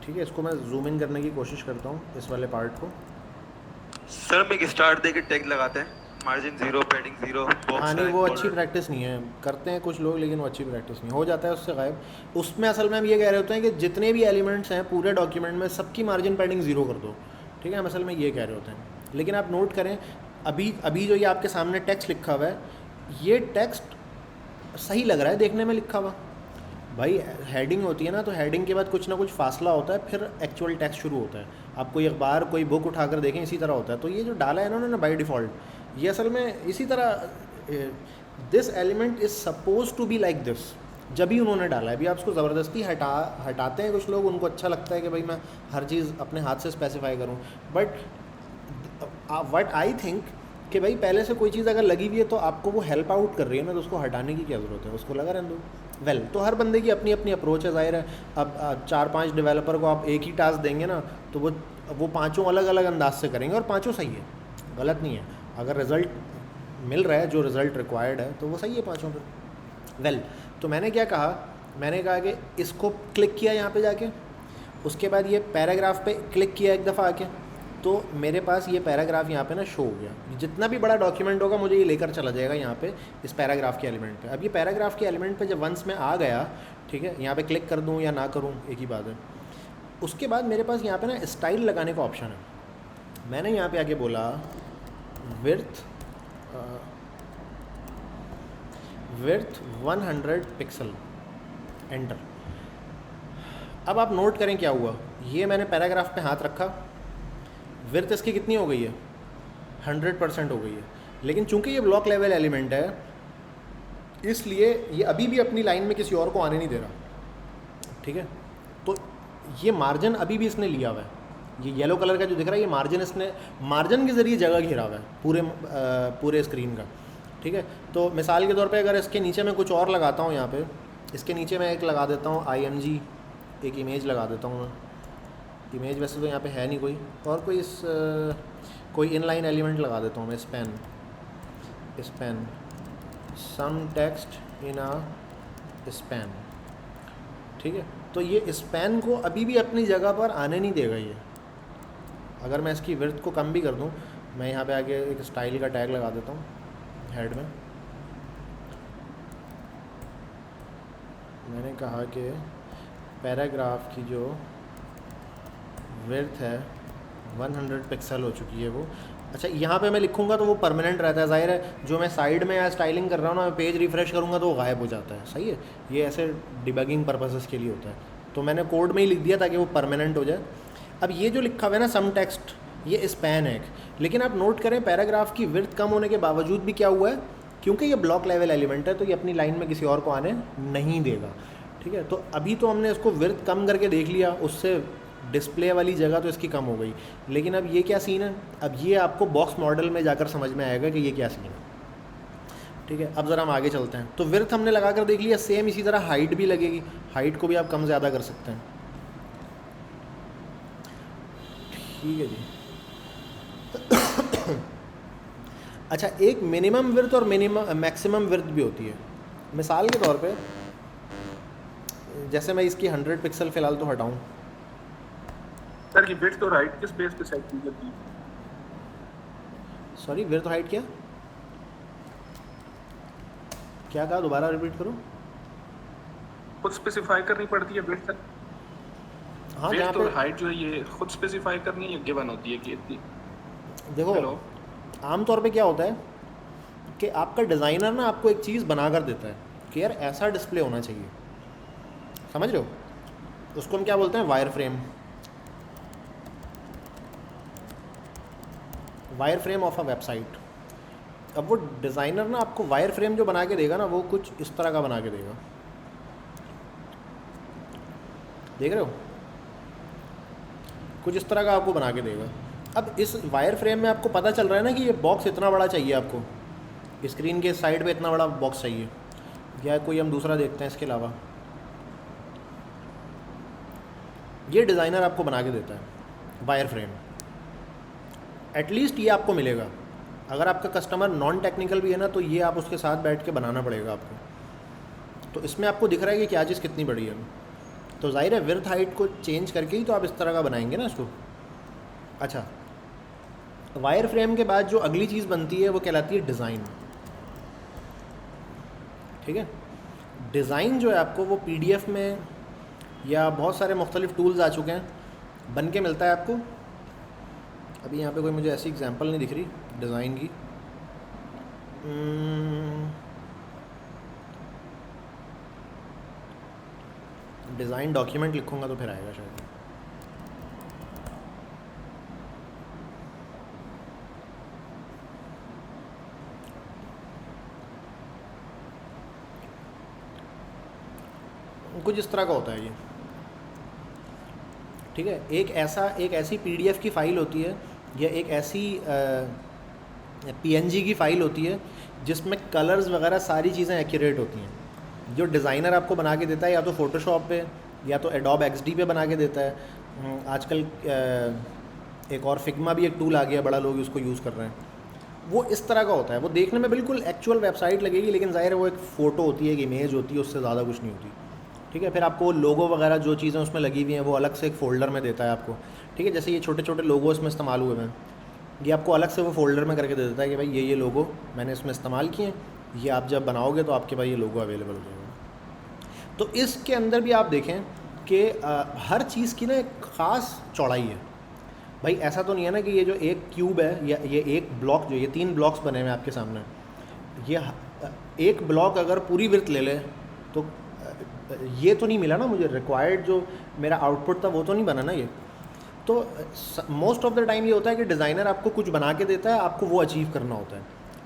ठीक है, इसको मैं जूम इन करने की कोशिश करता हूँ इस वाले पार्ट को। सर हम एक स्टार्ट दे के टैग लगाते हैं, मार्जिन 0, पैडिंग 0, बॉक्स। हाँ नहीं, वो अच्छी प्रैक्टिस नहीं है, करते हैं कुछ लोग लेकिन वो अच्छी प्रैक्टिस नहीं, हो जाता है उससे गायब। उसमें असल में हम ये कह रहे होते हैं कि जितने भी एलिमेंट्स हैं पूरे डॉक्यूमेंट में सबकी मार्जिन पैडिंग 0 कर दो, ठीक है, हम असल में ये कह रहे होते हैं। लेकिन आप नोट करें, अभी जो ये आपके सामने टेक्स्ट लिखा हुआ है, ये टेक्स्ट सही लग रहा है देखने में लिखा हुआ। भाई हेडिंग होती है ना, तो हेडिंग के बाद कुछ ना कुछ फासला होता है, फिर एक्चुअल टेक्स्ट शुरू होता है। आप कोई अखबार कोई बुक उठाकर देखें, इसी तरह होता है। तो ये जो डाला है इन्होंने बाय डिफ़ॉल्ट, ये असल में इसी तरह, this element is suppose to be like this, जब ही उन्होंने डाला है। अभी आप उसको ज़बरदस्ती हटाते हैं कुछ लोग, उनको अच्छा लगता है कि भाई मैं हर चीज़ अपने हाथ से स्पेसिफाई करूँ, बट व्हाट आई थिंक कि भाई पहले से कोई चीज़ अगर लगी हुई है तो आपको वो हेल्प आउट कर रही है ना, तो उसको हटाने की क्या ज़रूरत है, उसको लगा रहने दो। तो हर बंदे की अपनी अपनी अप्रोच है, जाहिर है। अब 4-5 डेवलपर को आप एक ही टास्क देंगे ना, तो वो पाँचों अलग अलग अंदाज से करेंगे और पाँचों सही है, गलत नहीं है। अगर रिज़ल्ट मिल रहा है जो रिज़ल्ट रिक्वायर्ड है तो वो सही है पाँचों पर। तो मैंने क्या कहा, मैंने कहा कि इसको क्लिक किया यहाँ पे जाके, उसके बाद ये पैराग्राफ पे क्लिक किया एक दफ़ा आके, तो मेरे पास ये पैराग्राफ यहाँ पे ना शो हो गया। जितना भी बड़ा डॉक्यूमेंट होगा मुझे ये लेकर चला जाएगा यहाँ पे इस पैराग्राफ के एलिमेंट पे। अब ये पैराग्राफ के एलिमेंट पे जब वंस में आ गया, ठीक है, यहाँ पे क्लिक कर दूँ या ना करूँ एक ही बात है, उसके बाद मेरे पास यहाँ पे ना स्टाइल लगाने का ऑप्शन है। मैंने यहाँ पे आके बोला विड्थ 100 पिक्सल, एंटर। अब आप नोट करें क्या हुआ, ये मैंने पैराग्राफ पे हाथ रखा, विड्थ इसकी कितनी हो गई है, 100% हो गई है। लेकिन चूंकि ये ब्लॉक लेवल एलिमेंट है, इसलिए ये अभी भी अपनी लाइन में किसी और को आने नहीं दे रहा, ठीक है। तो ये मार्जिन अभी भी इसने लिया हुआ है, ये येलो कलर का जो दिख रहा है ये मार्जिन, इसने मार्जिन के ज़रिए जगह घेरा हुआ है पूरे स्क्रीन का, ठीक है। तो मिसाल के तौर पे अगर इसके नीचे मैं कुछ और लगाता हूँ, यहाँ पे इसके नीचे मैं एक लगा देता हूँ IMG, एक इमेज लगा देता हूँ मैं। इमेज वैसे तो यहाँ पे है नहीं कोई, और कोई इनलाइन एलिमेंट लगा देता हूँ मैं, span some text in a span, ठीक है। तो ये स्पैन को अभी भी अपनी जगह पर आने नहीं देगा ये। अगर मैं इसकी विड्थ को कम भी कर दूं, मैं यहाँ पे आगे एक स्टाइल का टैग लगा देता हूँ हेड में। मैंने कहा कि पैराग्राफ की जो विड्थ है 100 पिक्सल हो चुकी है वो। अच्छा, यहाँ पे मैं लिखूँगा तो वो परमानेंट रहता है, जाहिर है। जो मैं साइड में या स्टाइलिंग कर रहा हूँ ना, मैं पेज रिफ़्रेश करूँगा तो वो गायब हो जाता है, सही है। ये ऐसे डिबगिंग पर्पसेस के लिए होता है, तो मैंने कोड में ही लिख दिया ताकि वो परमानेंट हो जाए। अब ये जो लिखा हुआ है ना सम टेक्स्ट, ये स्पैन है, लेकिन आप नोट करें पैराग्राफ की विड्थ कम होने के बावजूद भी क्या हुआ है, क्योंकि ये ब्लॉक लेवल एलिमेंट है तो ये अपनी लाइन में किसी और को आने नहीं देगा, ठीक है। तो अभी तो हमने इसको विड्थ कम करके देख लिया, उससे डिस्प्ले वाली जगह तो इसकी कम हो गई, लेकिन अब ये क्या सीन है, अब ये आपको बॉक्स मॉडल में जाकर समझ में आएगा कि ये क्या सीन है, ठीक है। अब ज़रा हम आगे चलते हैं। तो विड्थ हमने लगा कर देख लिया, सेम इसी तरह हाइट भी लगेगी, हाइट को भी आप कम ज़्यादा कर सकते हैं, ठीक है जी। अच्छा, एक मिनिमम विड्थ और मैक्सिमम विड्थ भी होती है। मिसाल के तौर पे जैसे मैं इसकी 100 पिक्सल फ़िलहाल तो हटाऊँ, सर ये विड्थ और हाइट किस बेस पे सेट की जाती है? सॉरी, विड्थ हाइट क्या कहा, दोबारा रिपीट करो। खुद स्पेसिफाई करनी पड़ती है विड्थ? हाँ, जहाँ विड्थ और पे हाइट जो है ये खुद स्पेसिफाई करनी है, गिवन होती है कि इतनी? देखो, आमतौर पे क्या होता है कि आपका डिज़ाइनर ना आपको एक चीज़ बना कर देता है कि यार ऐसा डिस्प्ले होना चाहिए, समझ रहे हो। उसको हम क्या बोलते हैं, wire frame of a website. अब वो डिज़ाइनर ना आपको वायर फ्रेम जो बना के देगा ना, वो कुछ इस तरह का बना के देगा, देख रहे हो, कुछ इस तरह का आपको बना के देगा। अब इस वायर फ्रेम में आपको पता चल रहा है ना कि ये बॉक्स इतना बड़ा चाहिए आपको, स्क्रीन के साइड पे इतना बड़ा बॉक्स चाहिए, या कोई हम दूसरा देखते हैं इसके अलावा। ये डिज़ाइनर आपको बना के देता है वायर फ्रेम, एटलीस्ट ये आपको मिलेगा। अगर आपका कस्टमर नॉन टेक्निकल भी है ना, तो ये आप उसके साथ बैठ के बनाना पड़ेगा आपको। तो इसमें आपको दिख रहा है कि क्या चीज़ कितनी बड़ी है, तो जाहिर है विड्थ हाइट को चेंज करके ही तो आप इस तरह का बनाएंगे ना इसको। अच्छा, वायर फ्रेम के बाद जो अगली चीज़ बनती है वो कहलाती है डिज़ाइन, ठीक है। डिज़ाइन जो है आपको वो PDF में या बहुत सारे मुख्तलिफ टूल्स आ चुके हैं, बन के मिलता है आपको। अभी यहाँ पे कोई मुझे ऐसी एग्जांपल नहीं दिख रही डिज़ाइन की। डिज़ाइन डॉक्यूमेंट लिखूँगा तो फिर आएगा शायद। कुछ इस तरह का होता है ये, ठीक है। एक ऐसी PDF की फ़ाइल होती है या एक ऐसी PNG की फ़ाइल होती है जिसमें कलर्स वगैरह सारी चीज़ें एक्यूरेट होती हैं, जो डिज़ाइनर आपको बना के देता है, या तो फ़ोटोशॉप पे या तो एडोब XD पे बना के देता है। आजकल एक और फिग्मा भी एक टूल आ गया, बड़ा लोग उसको यूज़ कर रहे हैं। वो इस तरह का होता है, वो देखने में बिल्कुल एक्चुअल वेबसाइट लगेगी, लेकिन ज़ाहिर है वो एक फ़ोटो होती है, एक इमेज होती है, उससे ज़्यादा कुछ नहीं होती, ठीक है। फिर आपको लोगो वगैरह जो चीज़ें उसमें लगी हुई हैं वो अलग से एक फ़ोल्डर में देता है आपको, ठीक है। जैसे ये छोटे छोटे लोगो इसमें इस्तेमाल हुए हैं, ये आपको अलग से वो फ़ोल्डर में करके दे देता है कि भाई ये लोगो मैंने इसमें इस्तेमाल किए हैं, ये आप जब बनाओगे तो आपके पास ये लोगो अवेलेबल हो जाएगा। तो इसके अंदर भी आप देखें कि हर चीज़ की ना एक ख़ास चौड़ाई है। भाई ऐसा तो नहीं है ना कि ये जो एक क्यूब है या ये एक ब्लॉक, जो ये 3 ब्लॉक्स बने हुए हैं आपके सामने, ये एक ब्लॉक अगर पूरी विड्थ ले ले तो ये तो नहीं मिला ना मुझे, रिक्वायर्ड जो मेरा आउटपुट था वो तो नहीं बना ना ये। तो मोस्ट ऑफ द टाइम ये होता है कि डिज़ाइनर आपको कुछ बना के देता है, आपको वो अचीव करना होता है,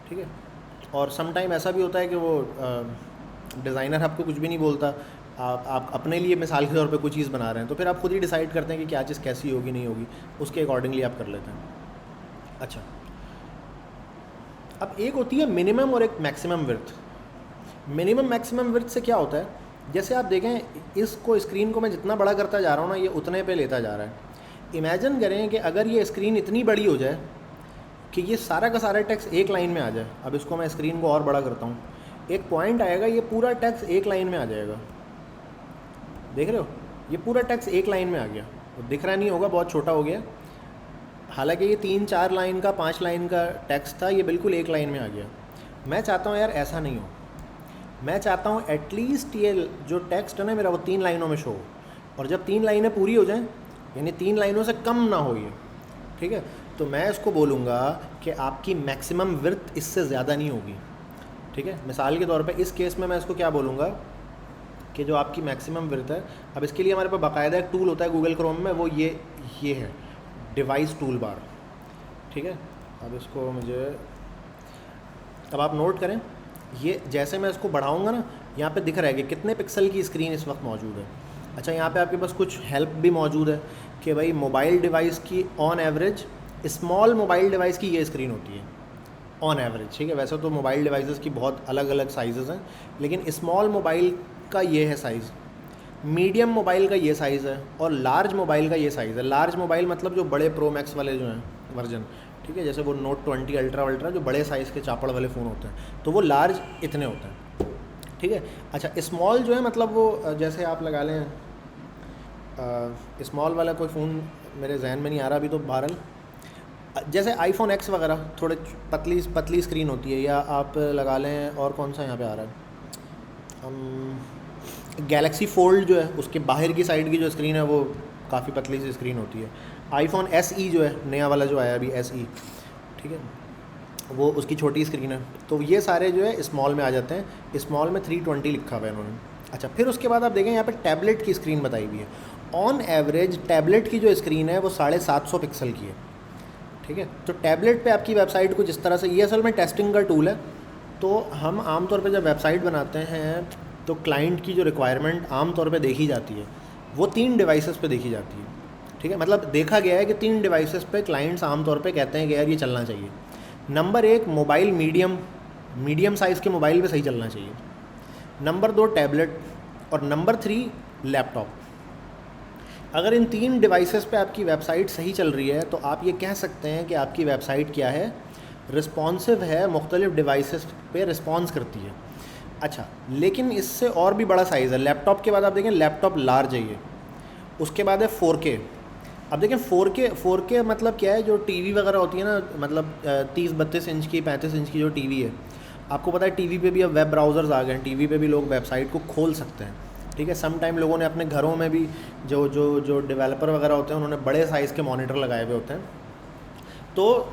ठीक है। और सम टाइम ऐसा भी होता है कि वो डिज़ाइनर आपको कुछ भी नहीं बोलता, आप अपने लिए मिसाल के तौर पे कोई चीज़ बना रहे हैं, तो फिर आप खुद ही डिसाइड करते हैं कि क्या चीज़ कैसी होगी नहीं होगी, उसके अकॉर्डिंगली आप कर लेते हैं। अच्छा, अब एक होती है मिनिमम और एक maximum width. Minimum maximum width से क्या होता है, जैसे आप देखें इसको, स्क्रीन को मैं जितना बड़ा करता जा रहा हूँ ना, ये उतने पे लेता जा रहा है। इमेजिन करें कि अगर ये स्क्रीन इतनी बड़ी हो जाए कि ये सारा का सारा टेक्स्ट एक लाइन में आ जाए। अब इसको मैं स्क्रीन को और बड़ा करता हूँ, एक पॉइंट आएगा, ये पूरा टेक्स्ट एक लाइन में आ जाएगा। देख रहे हो, ये पूरा टेक्स्ट एक लाइन में आ गया, दिख रहा नहीं होगा, बहुत छोटा हो गया। हालांकि ये 3-4 लाइन का 5 लाइन का टेक्स्ट था, ये बिल्कुल एक लाइन में आ गया। मैं चाहता हूँ यार ऐसा नहीं हो, मैं चाहता हूँ एटलीस्ट ये जो टेक्स्ट है ना मेरा, वो 3 लाइनों में शो हो। और जब 3 लाइनें पूरी हो जाएं, यानी 3 लाइनों से कम ना हो ये, ठीक है, तो मैं इसको बोलूँगा कि आपकी मैक्सिमम विड्थ इससे ज़्यादा नहीं होगी, ठीक है। मिसाल के तौर पे इस केस में मैं इसको क्या बोलूँगा कि जो आपकी मैक्सिमम विड्थ है, अब इसके लिए हमारे पास बाकायदा एक टूल होता है गूगल क्रोम में, वो ये है डिवाइस टूल बार, ठीक है। अब इसको मुझे, अब आप नोट करें, ये जैसे मैं इसको बढ़ाऊँगा ना, यहाँ पे दिख रहा है कि कितने पिक्सल की स्क्रीन इस वक्त मौजूद है। अच्छा, यहाँ पे आपके पास कुछ हेल्प भी मौजूद है कि भाई मोबाइल डिवाइस की on average, small mobile device की ये स्क्रीन होती है ऑन एवरेज, ठीक है। वैसे तो मोबाइल डिवाइसेस की बहुत अलग अलग साइज़ हैं, लेकिन स्मॉल मोबाइल का ये है साइज़, मीडियम मोबाइल का ये साइज़ है, और लार्ज मोबाइल का ये साइज़ है। लार्ज मोबाइल मतलब जो बड़े प्रो मैक्स वाले जो हैं वर्जन, ठीक है, जैसे वो नोट 20 अल्ट्रा जो बड़े साइज़ के चापड़ वाले फ़ोन होते हैं, तो वो लार्ज इतने होते हैं, ठीक है। अच्छा, स्मॉल जो है मतलब वो जैसे आप लगा लें, स्मॉल वाला कोई फ़ोन मेरे जहन में नहीं आ रहा अभी, तो बहरहाल जैसे आईफोन X वगैरह थोड़े पतली स्क्रीन होती है, या आप लगा लें, और कौन सा यहाँ पे आ रहा है, गैलेक्सी फोल्ड जो है, उसके बाहर की साइड की जो स्क्रीन है वो काफ़ी पतली सी स्क्रीन होती है। आईफोन SE जो है, नया वाला जो आया अभी SE, ठीक है, वो उसकी छोटी स्क्रीन है। तो ये सारे जो है स्मॉल में आ जाते हैं, स्मॉल में 320 लिखा हुआ है इन्होंने। अच्छा, फिर उसके बाद आप देखें यहाँ पे टैबलेट की स्क्रीन बताई हुई है। ऑन एवरेज टैबलेट की जो स्क्रीन है वो 750 पिक्सल की है, ठीक है। तो टैबलेट पे आपकी वेबसाइट कुछ इस तरह से, ये असल में टेस्टिंग का टूल है। तो हम आमतौर पे जब वेबसाइट बनाते हैं तो क्लाइंट की जो रिक्वायरमेंट आमतौर पे देखी जाती है वो 3 डिवाइसेस पे देखी जाती है, ठीक है। मतलब देखा गया है कि 3 डिवाइसेस पे क्लाइंट्स आमतौर पे कहते हैं कि यार ये चलना चाहिए। नंबर 1 मोबाइल मीडियम साइज़ के मोबाइल पे सही चलना चाहिए, नंबर 2 टैबलेट, और नंबर 3 लैपटॉप। अगर इन 3 डिवाइसेस पे आपकी वेबसाइट सही चल रही है तो आप ये कह सकते हैं कि आपकी वेबसाइट क्या है, रिस्पॉन्सिव है, मुख्तलिफ डिवाइसेस पे रिस्पॉन्स करती है। अच्छा, लेकिन इससे और भी बड़ा साइज़ है। लैपटॉप के बाद आप देखें, लैपटॉप लार्ज है ये, उसके बाद है 4K। अब देखें 4K मतलब क्या है, जो टीवी वगैरह होती है ना, मतलब 30-32 इंच की 35 इंच की जो टीवी है, आपको पता है टीवी पे भी अब वेब ब्राउज़र्स आ गए हैं, टीवी पे भी लोग वेबसाइट को खोल सकते हैं, ठीक है। सम टाइम लोगों ने अपने घरों में भी जो डेवलपर वगैरह होते हैं उन्होंने बड़े साइज़ के मॉनिटर लगाए हुए होते हैं। तो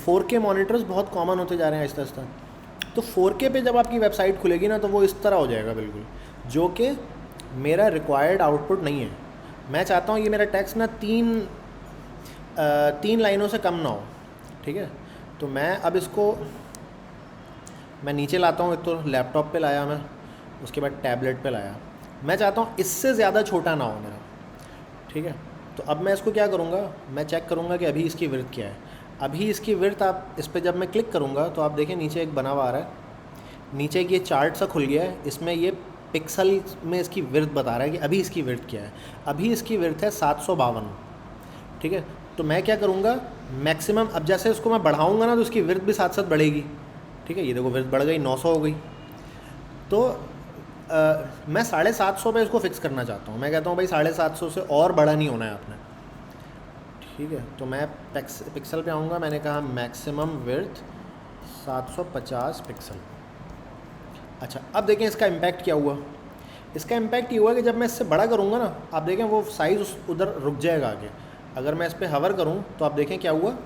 4K मॉनिटर्स बहुत कॉमन होते जा रहे हैं आहिस्ता आहिस्ता। तो 4K पे जब आपकी वेबसाइट खुलेगी ना, तो वो इस तरह हो जाएगा बिल्कुल, जो कि मेरा रिक्वायर्ड आउटपुट नहीं है। मैं चाहता हूँ ये मेरा टेक्स्ट ना 3 लाइनों से कम ना हो, ठीक है। तो मैं अब इसको मैं नीचे लाता हूँ, एक तो लैपटॉप पे लाया मैं, उसके बाद टैबलेट पे लाया। मैं चाहता हूँ इससे ज़्यादा छोटा ना हो मेरा, ठीक है। तो अब मैं इसको क्या करूँगा, मैं चेक करूँगा कि अभी इसकी विड्थ क्या है। अभी इसकी विड्थ, आप इस पर जब मैं क्लिक करूँगा तो आप देखें नीचे एक बना हुआ आ रहा है, नीचे एक ये चार्ट सा खुल गया है, इसमें ये पिक्सल में इसकी विड्थ बता रहा है कि अभी इसकी विड्थ क्या है। अभी इसकी विड्थ है 752, ठीक है। तो मैं क्या करूँगा, मैक्सिमम, अब जैसे इसको मैं बढ़ाऊँगा ना तो इसकी विड्थ भी साथ साथ बढ़ेगी, ठीक है। ये देखो विड्थ बढ़ गई, 900 हो गई। तो मैं 750 पे इसको फिक्स करना चाहता हूँ। मैं कहता हूँ भाई 750 से और बड़ा नहीं होना है आपने, ठीक है। तो मैं पिक्सल पे आऊँगा, मैंने कहा मैक्सिमम विड्थ 750 पिक्सल। अच्छा, अब देखें इसका इम्पैक्ट क्या हुआ। इसका इम्पैक्ट ये हुआ कि जब मैं इससे बड़ा करूँगा ना, आप देखें वो साइज़ उधर रुक जाएगा आगे। अगर मैं इस पर हवर करूँ तो आप देखें क्या हुआ,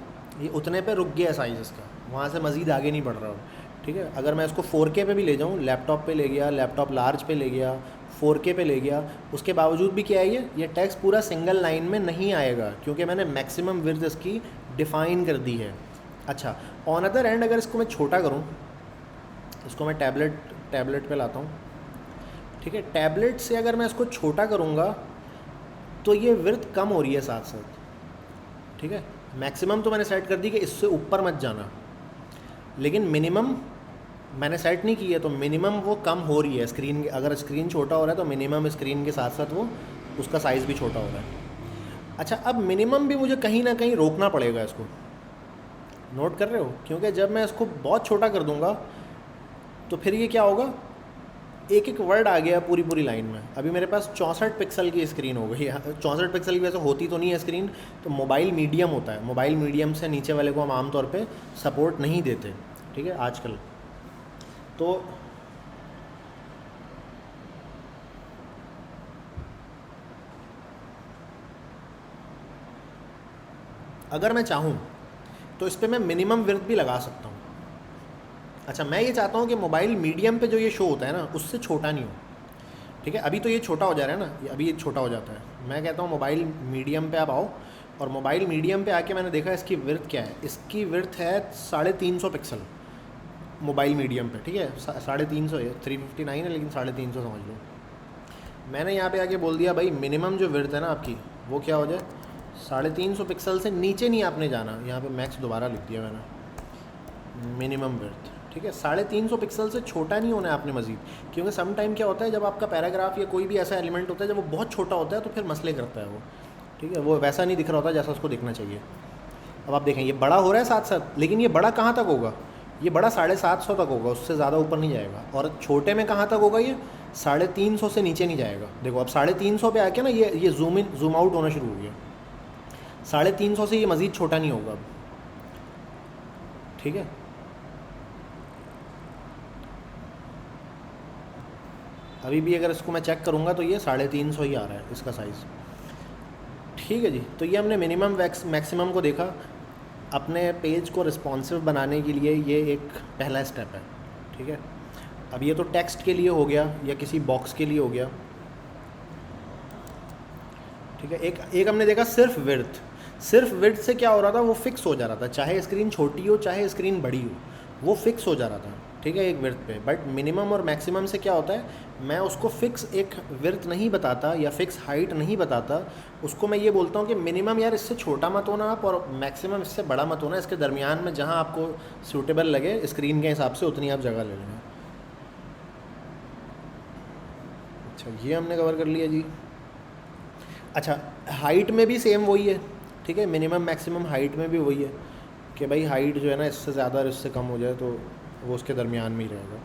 ये उतने पे रुक गया साइज़ इसका, वहाँ से मज़ीद आगे नहीं बढ़ रहा हो। ठीक है, अगर मैं इसको 4K पे भी ले जाऊँ, लैपटॉप पे ले गया, लैपटॉप लार्ज पे ले गया, 4K पे ले गया, उसके बावजूद भी क्या है, ये टेक्स्ट पूरा सिंगल लाइन में नहीं आएगा, क्योंकि मैंने मैक्सिमम विड्थ इसकी डिफ़ाइन कर दी है। अच्छा, ऑन अदर एंड अगर इसको मैं छोटा करूँ, इसको मैं टैबलेट पे लाता हूँ। ठीक है, टैबलेट से अगर मैं इसको छोटा करूँगा तो ये विड्थ कम हो रही है साथ साथ। ठीक है, मैक्सिमम तो मैंने सेट कर दी कि इससे ऊपर मत जाना, लेकिन मिनिमम मैंने सेट नहीं की है, तो मिनिमम वो कम हो रही है स्क्रीन। अगर स्क्रीन छोटा हो रहा है तो मिनिमम स्क्रीन के साथ साथ वो उसका साइज़ भी छोटा हो रहा है। अच्छा, अब मिनिमम भी मुझे कहीं ना कहीं रोकना पड़ेगा इसको, नोट कर रहे हो, क्योंकि जब मैं इसको बहुत छोटा कर दूंगा तो फिर ये क्या होगा, एक एक वर्ड आ गया पूरी लाइन में। अभी मेरे पास 64 पिक्सल की स्क्रीन हो गई। 64 पिक्सल की वैसे होती तो नहीं है स्क्रीन, तो मोबाइल मीडियम होता है, मोबाइल मीडियम से नीचे वाले को हम आमतौर पे सपोर्ट नहीं देते। ठीक है, आजकल तो अगर मैं चाहूँ तो इस पर मैं मिनिमम विड्थ भी लगा सकता हूँ। अच्छा, मैं ये चाहता हूँ कि मोबाइल मीडियम पे जो ये शो होता है ना, उससे छोटा नहीं हो। ठीक है, अभी तो ये छोटा हो जा रहा है ना, अभी ये छोटा हो जाता है। मैं कहता हूँ मोबाइल मीडियम पे आप आओ, और मोबाइल मीडियम पे आके मैंने देखा इसकी विड्थ क्या है, इसकी विड्थ है 350 पिक्सल मोबाइल मीडियम पे। ठीक है, 350 है, 359 है, लेकिन 350 समझ लो। मैंने यहाँ पे आके बोल दिया भाई मिनिमम जो विड्थ है ना आपकी, वो क्या हो जाए, 350 पिक्सल से नीचे नहीं आपने जाना। यहाँ पे मैक्स दोबारा लिख दिया मैंने, मिनिमम विड्थ। ठीक है, 350 पिक्सल से छोटा नहीं होना है आपने मज़ीद, क्योंकि सम टाइम क्या होता है, जब आपका पैराग्राफ या कोई भी ऐसा एलिमेंट होता है जब वो बहुत छोटा होता है तो फिर मसले करता है वो। ठीक है, वो वैसा नहीं दिख रहा होता जैसा उसको दिखना चाहिए। अब आप देखें ये बड़ा हो रहा है साथ साथ, लेकिन ये बड़ा कहाँ तक होगा, ये बड़ा 750 तक होगा, उससे ज़्यादा ऊपर नहीं जाएगा। और छोटे में कहाँ तक होगा, ये 350 से नीचे नहीं जाएगा। देखो अब 350 पे आके ना ये जूम इन जूम आउट होना शुरू हो गया। 350 से ये मज़ीद छोटा नहीं होगा अब। ठीक है, अभी भी अगर इसको मैं चेक करूँगा तो ये 350 ही आ रहा है इसका साइज़। ठीक है जी, तो ये हमने मिनिमम मैक्सिमम को देखा। अपने पेज को रिस्पॉन्सिव बनाने के लिए ये एक पहला स्टेप है। ठीक है, अब ये तो टेक्स्ट के लिए हो गया या किसी बॉक्स के लिए हो गया। ठीक है, एक हमने देखा सिर्फ विड्थ। सिर्फ विड्थ से क्या हो रहा था, वो फिक्स हो जा रहा था, चाहे स्क्रीन छोटी हो चाहे स्क्रीन बड़ी हो, वो फिक्स हो जा रहा था। ठीक है, एक विड्थ पे। बट मिनिमम और मैक्सिमम से क्या होता है, मैं उसको फिक्स एक विड्थ नहीं बताता या फिक्स हाइट नहीं बताता, उसको मैं ये बोलता हूँ कि मिनिमम यार इससे छोटा मत होना आप, और मैक्सिमम इससे बड़ा मत होना, इसके दरमियान में जहाँ आपको सूटेबल लगे स्क्रीन के हिसाब से उतनी आप जगह ले लेना। अच्छा, ये हमने कवर कर लिया जी। अच्छा, हाइट में भी सेम वही है। ठीक है, मिनिमम मैक्सिमम हाइट में भी वही है कि भाई हाइट जो है ना इससे ज़्यादा और इससे कम हो जाए तो वो उसके दरमियान में ही रहेगा।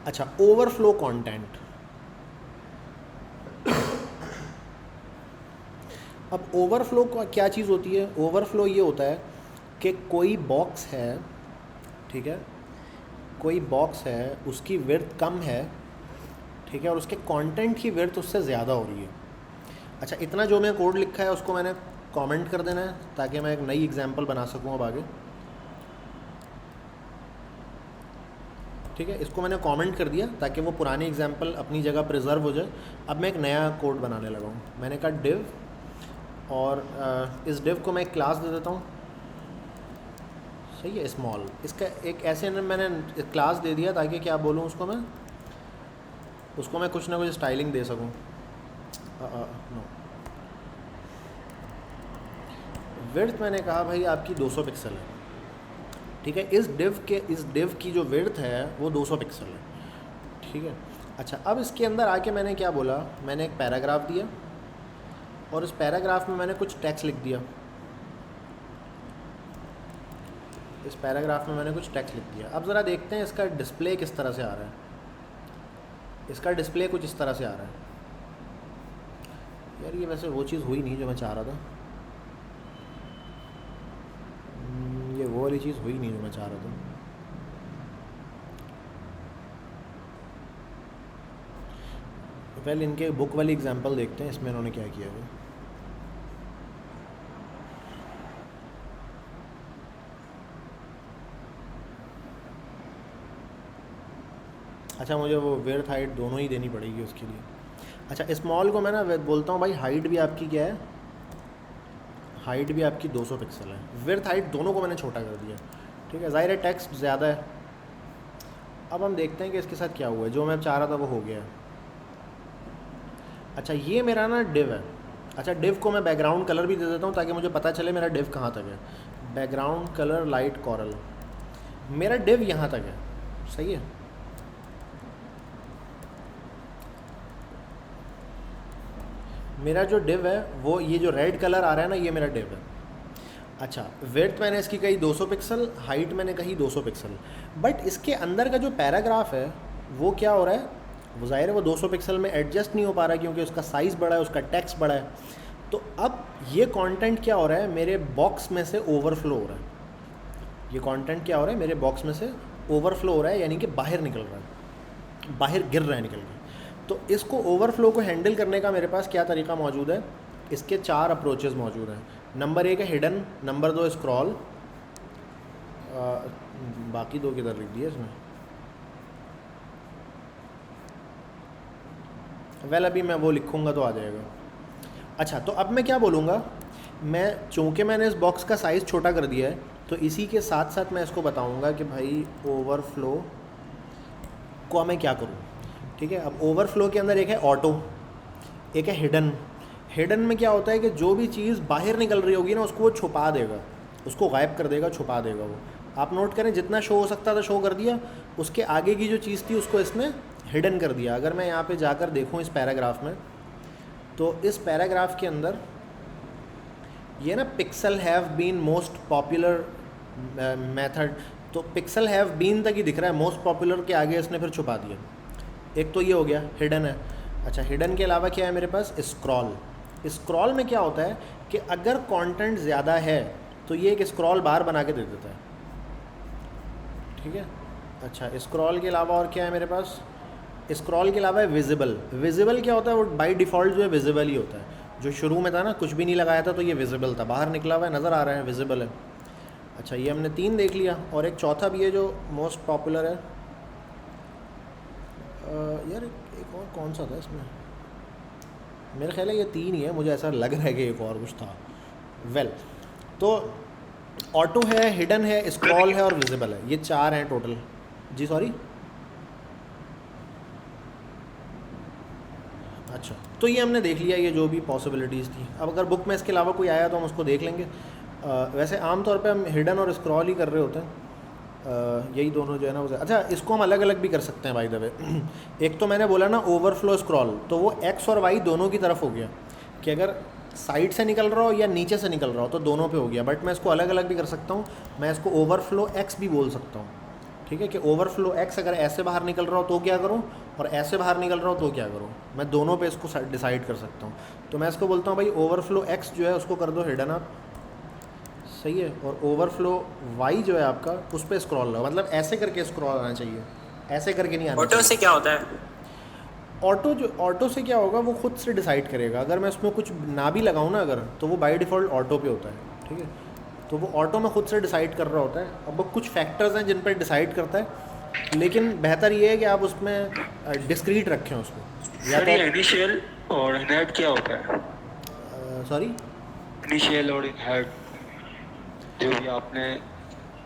अच्छा, ओवरफ्लो कंटेंट। अब ओवरफ्लो का क्या चीज़ होती है, ओवरफ्लो ये होता है कि कोई बॉक्स है, ठीक है, कोई बॉक्स है, उसकी विड्थ कम है, ठीक है, और उसके कंटेंट की विड्थ उससे ज़्यादा हो रही है। अच्छा, इतना जो मैं कोड लिखा है उसको मैंने कमेंट कर देना है ताकि मैं एक नई एग्जांपल बना सकूँ अब आगे। ठीक है, इसको मैंने कमेंट कर दिया ताकि वो पुरानी एग्जांपल अपनी जगह प्रिजर्व हो जाए। अब मैं एक नया कोड बनाने लगा हूँ। मैंने कहा डिव, और इस डिव को मैं एक क्लास दे देता हूँ, सही है, स्मॉल। इसका एक ऐसे मैंने क्लास दे दिया ताकि क्या बोलूँ उसको मैं कुछ ना कुछ स्टाइलिंग दे सकूँ। नो, विड्थ मैंने कहा भाई आपकी 200 पिक्सल है। ठीक है, इस डिव की जो विड्थ है वो 200 पिक्सल है। ठीक है, अच्छा, अब इसके अंदर आके मैंने क्या बोला, मैंने एक पैराग्राफ दिया और इस पैराग्राफ में मैंने कुछ टेक्स्ट लिख दिया। इस पैराग्राफ में मैंने कुछ टेक्स्ट लिख दिया। अब ज़रा देखते हैं इसका डिस्प्ले किस तरह से आ रहा है। इसका डिस्प्ले कुछ इस तरह से आ रहा है। यार ये वैसे वो चीज़ हुई नहीं जो मैं चाह रहा था, ये वो वाली चीज़ हुई नहीं जो मैं चाह रहा था। वेल इनके बुक वाली एग्जांपल देखते हैं, इसमें इन्होंने क्या किया है। अच्छा मुझे वो विड्थ हाइट दोनों ही देनी पड़ेगी उसके लिए। अच्छा स्मॉल को मैं ना बोलता हूँ भाई हाइट भी आपकी क्या है, हाइट भी आपकी 200 पिक्सल है, विड्थ हाइट दोनों को मैंने छोटा कर दिया, ठीक है। ज़ाहिर है टेक्स्ट ज़्यादा है। अब हम देखते हैं कि इसके साथ क्या हुआ है, जो मैं चाह रहा था वो हो गया है। अच्छा ये मेरा ना डिव है। अच्छा डिव को मैं बैकग्राउंड कलर भी दे देता हूँ ताकि मुझे पता चले मेरा डिव कहाँ तक है। बैकग्राउंड कलर लाइट कॉरल, मेरा डिव यहाँ तक है, सही है। मेरा जो डिव है वो ये जो रेड कलर आ रहा है ना, ये मेरा डिव है। अच्छा विड्थ मैंने इसकी कही 200 पिक्सल, हाइट मैंने कही 200 पिक्सल, बट इसके अंदर का जो पैराग्राफ है वो क्या हो रहा है, वो ज़ाहिर है वो 200 पिक्सल में एडजस्ट नहीं हो पा रहा क्योंकि उसका साइज़ बड़ा है, उसका टेक्स्ट बड़ा है। तो अब ये कंटेंट क्या हो रहा है, मेरे बॉक्स में से ओवरफ्लो हो रहा है। ये कंटेंट क्या हो रहा है, मेरे बॉक्स में से ओवरफ्लो हो रहा है, यानी कि बाहर निकल रहा है, बाहर गिर रहा है निकल के। तो इसको ओवरफ्लो को हैंडल करने का मेरे पास क्या तरीका मौजूद है, इसके 4 अप्रोचेस मौजूद हैं। नंबर 1 है हिडन, नंबर 2 स्क्रॉल, बाकी 2 किधर लिख दिए इसमें, वेल अभी मैं वो लिखूँगा तो आ जाएगा। अच्छा तो अब मैं क्या बोलूँगा, मैं चूँकि मैंने इस बॉक्स का साइज़ छोटा कर दिया है तो इसी के साथ साथ मैं इसको बताऊँगा कि भाई ओवरफ्लो को मैं क्या करूँ, ठीक है। अब ओवरफ्लो के अंदर एक है ऑटो, एक है हिडन। हिडन में क्या होता है कि जो भी चीज़ बाहर निकल रही होगी ना उसको वो छुपा देगा, उसको गायब कर देगा, छुपा देगा वो। आप नोट करें जितना शो हो सकता था शो कर दिया, उसके आगे की जो चीज़ थी उसको इसने हिडन कर दिया। अगर मैं यहाँ पे जाकर देखूँ इस पैराग्राफ में, तो इस पैराग्राफ के अंदर ये ना pixel have been most popular method, तो पिक्सल हैव बीन तक ही दिख रहा है, मोस्ट पॉपुलर के आगे इसने फिर छुपा दिया। एक तो ये हो गया हिडन है। अच्छा हिडन के अलावा क्या है मेरे पास, स्क्रॉल। स्क्रॉल में क्या होता है कि अगर कंटेंट ज़्यादा है तो ये एक स्क्रॉल बार बना के दे देता है, ठीक है। अच्छा स्क्रॉल के अलावा और क्या है मेरे पास, स्क्रॉल के अलावा है विजिबल। विजिबल क्या होता है, वो बाय डिफ़ॉल्ट जो है विजिबल ही होता है। जो शुरू में था ना, कुछ भी नहीं लगाया था तो ये विजिबल था, बाहर निकला हुआ है, नज़र आ रहा है, विजिबल है। अच्छा ये हमने 3 देख लिया, और एक चौथा भी है जो मोस्ट पॉपुलर है। यार एक और कौन सा था इसमें, मेरा ख्याल है ये 3 ही है, मुझे ऐसा लग रहा है कि एक और कुछ था। वेल तो ऑटो है, हिडन है, स्क्रॉल है और विजिबल है, ये 4 हैं टोटल। जी सॉरी, अच्छा तो ये हमने देख लिया, ये जो भी पॉसिबिलिटीज़ थी। अब अगर बुक में इसके अलावा कोई आया तो हम उसको देख लेंगे। वैसे आमतौर पे हम हिडन और स्क्रॉल ही कर रहे होते हैं, यही दोनों जो है ना वो। अच्छा इसको हम अलग अलग भी कर सकते हैं बाय द वे। एक तो मैंने बोला ना ओवरफ्लो स्क्रॉल, तो वो एक्स और वाई दोनों की तरफ हो गया कि अगर साइड से निकल रहा हो या नीचे से निकल रहा हो तो दोनों पे हो गया। बट मैं इसको अलग अलग भी कर सकता हूँ, मैं इसको ओवरफ्लो एक्स भी बोल सकता हूँ, ठीक है। कि ओवरफ्लो एक्स अगर ऐसे बाहर निकल रहा हो तो क्या करूँ, और ऐसे बाहर निकल रहा हो तो क्या करूँ, मैं दोनों पे इसको डिसाइड कर सकता हूँ। तो मैं इसको बोलता हूँ भाई ओवरफ्लो एक्स जो है उसको कर दो हिडन आप, सही है। और ओवरफ्लो वाई जो है आपका उस पर स्क्रॉल लगाओ, मतलब ऐसे करके स्क्रॉल आना चाहिए, ऐसे करके नहीं आना। ऑटो से क्या होता है, ऑटो से क्या होगा, वो खुद से डिसाइड करेगा। अगर मैं उसमें कुछ ना भी लगाऊँ ना अगर, तो वो बाय डिफ़ॉल्ट ऑटो पे होता है, ठीक है। तो वो ऑटो में खुद से डिसाइड कर रहा होता है। अब वो कुछ फैक्टर्स हैं जिन पर डिसाइड करता है, लेकिन बेहतर ये है कि आप उसमें डिस्क्रीट रखें उसको। या तो इनिशियल और इनहेड क्या होता है, सॉरी इनिशियल और इनहेड जो भी आपने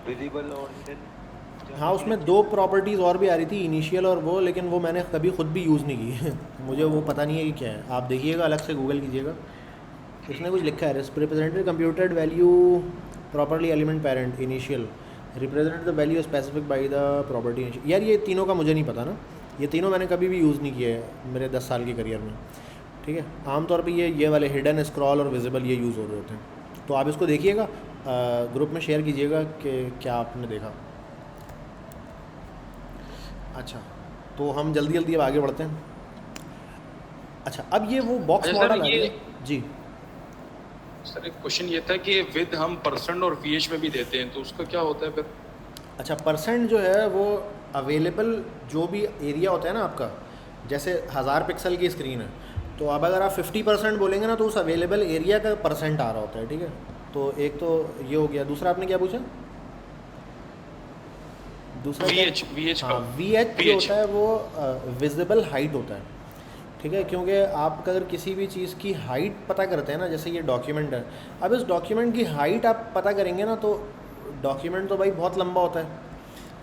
विजिबल और हिडन, हाँ उसमें 2 प्रॉपर्टीज़ और भी आ रही थी, इनिशियल और वो, लेकिन वो मैंने कभी खुद भी यूज़ नहीं की मुझे वो पता नहीं है कि क्या है, आप देखिएगा अलग से गूगल कीजिएगा। इसने कुछ लिखा है, represented computed value properly element parent initial represent the value specific by the property. यार ये तीनों का मुझे नहीं पता ना, ये तीनों मैंने कभी भी यूज़ नहीं किए है मेरे 10 साल के करियर में, ठीक है। आमतौर पे ये वाले हिडन, स्क्रॉल और विजिबल ये यूज़ हो रहे होते हैं। तो आप इसको देखिएगा, ग्रुप में शेयर कीजिएगा कि क्या आपने देखा। अच्छा तो हम जल्दी जल्दी अब आगे बढ़ते हैं। अच्छा अब ये वो बॉक्स मॉडल है जी। सर एक क्वेश्चन ये था कि विद हम परसेंट और VH में भी देते हैं, तो उसका क्या होता है फिर? अच्छा परसेंट जो है वो अवेलेबल जो भी एरिया होता है ना आपका, जैसे 1000 पिक्सल की स्क्रीन है, तो अब अगर आप 50% बोलेंगे ना तो उस अवेलेबल एरिया का परसेंट आ रहा होता है, ठीक है। तो एक तो ये हो गया, दूसरा आपने क्या पूछा? दूसरा VH हाँ, VH जो होता है वो विजिबल हाइट होता है, ठीक है। क्योंकि आप अगर किसी भी चीज़ की हाइट पता करते हैं ना, जैसे ये डॉक्यूमेंट है, अब इस डॉक्यूमेंट की हाइट आप पता करेंगे ना, तो डॉक्यूमेंट तो भाई बहुत लंबा होता है,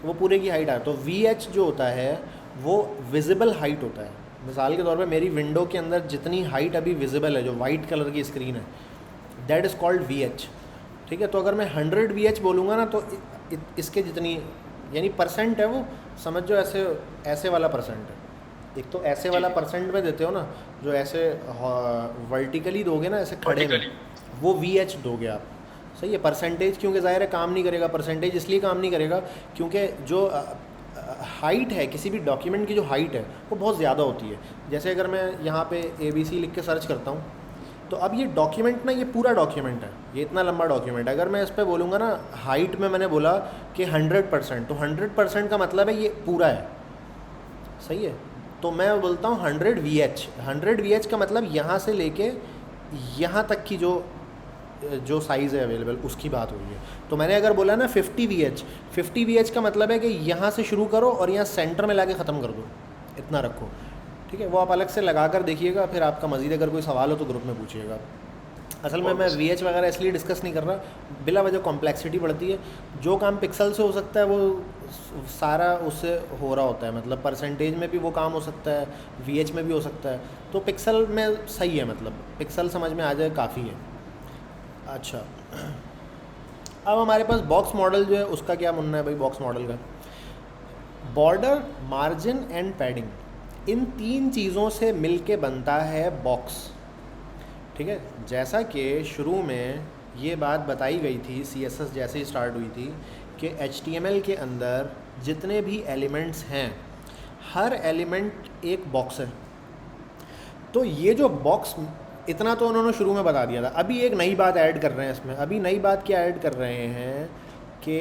वो पूरे की हाइट है। तो VH जो होता है वो विजिबल हाइट होता है। मिसाल के तौर पे मेरी विंडो के अंदर जितनी हाइट अभी विजिबल है, जो वाइट कलर की स्क्रीन है, दैट इज़ कॉल्ड VH, ठीक है। तो अगर मैं 100 VH बोलूँगा ना, तो इसके जितनी यानी परसेंट है, वो समझ जो ऐसे वाला परसेंट है। एक तो ऐसे वाला परसेंट में देते हो ना, जो ऐसे वर्टिकली दोगे ना, ऐसे खड़े में, वो VH दोगे आप, सही है। परसेंटेज क्योंकि ज़ाहिर है काम नहीं करेगा, परसेंटेज इसलिए काम नहीं करेगा क्योंकि जो हाइट है किसी भी डॉक्यूमेंट की, जो हाइट है वो बहुत ज़्यादा होती है। जैसे अगर मैं यहाँ पे ABC लिख के सर्च करता हूँ, तो अब ये डॉक्यूमेंट ना, ये पूरा डॉक्यूमेंट है, ये इतना लंबा डॉक्यूमेंट है। अगर मैं इस पर बोलूँगा ना हाइट में, मैंने बोला कि 100%, तो 100% का मतलब है ये पूरा है, सही है। तो मैं बोलता हूँ 100 VH। 100 VH का मतलब यहाँ से लेके यहाँ तक की जो साइज़ है अवेलेबल, उसकी बात हो रही है। तो मैंने अगर बोला ना 50 VH, 50 VH का मतलब है कि यहाँ से शुरू करो और यहाँ सेंटर में लाके ख़त्म कर दो, इतना रखो, ठीक है। वो आप अलग से लगा कर देखिएगा, फिर आपका मज़ीद अगर कोई सवाल हो तो ग्रुप में पूछिएगा। असल में मैं VH वगैरह इसलिए डिस्कस नहीं कर रहा, बिला वजह कॉम्प्लेक्सिटी बढ़ती है। जो काम पिक्सल से हो सकता है वो सारा उससे हो रहा होता है, मतलब परसेंटेज में भी वो काम हो सकता है, VH में भी हो सकता है। तो पिक्सल में सही है, मतलब पिक्सल समझ में आ जाए काफ़ी है। अच्छा, अब हमारे पास बॉक्स मॉडल जो है, उसका क्या मानना है भाई बॉक्स मॉडल का? बॉर्डर, मार्जिन एंड पैडिंग, इन 3 चीज़ों से मिलके बनता है बॉक्स, ठीक है। जैसा कि शुरू में ये बात बताई गई थी, CSS जैसे ही स्टार्ट हुई थी, कि HTML के अंदर जितने भी एलिमेंट्स हैं, हर एलिमेंट एक बॉक्स है। तो ये जो बॉक्स, इतना तो उन्होंने शुरू में बता दिया था। अभी एक नई बात ऐड कर रहे हैं इसमें। अभी नई बात क्या ऐड कर रहे हैं कि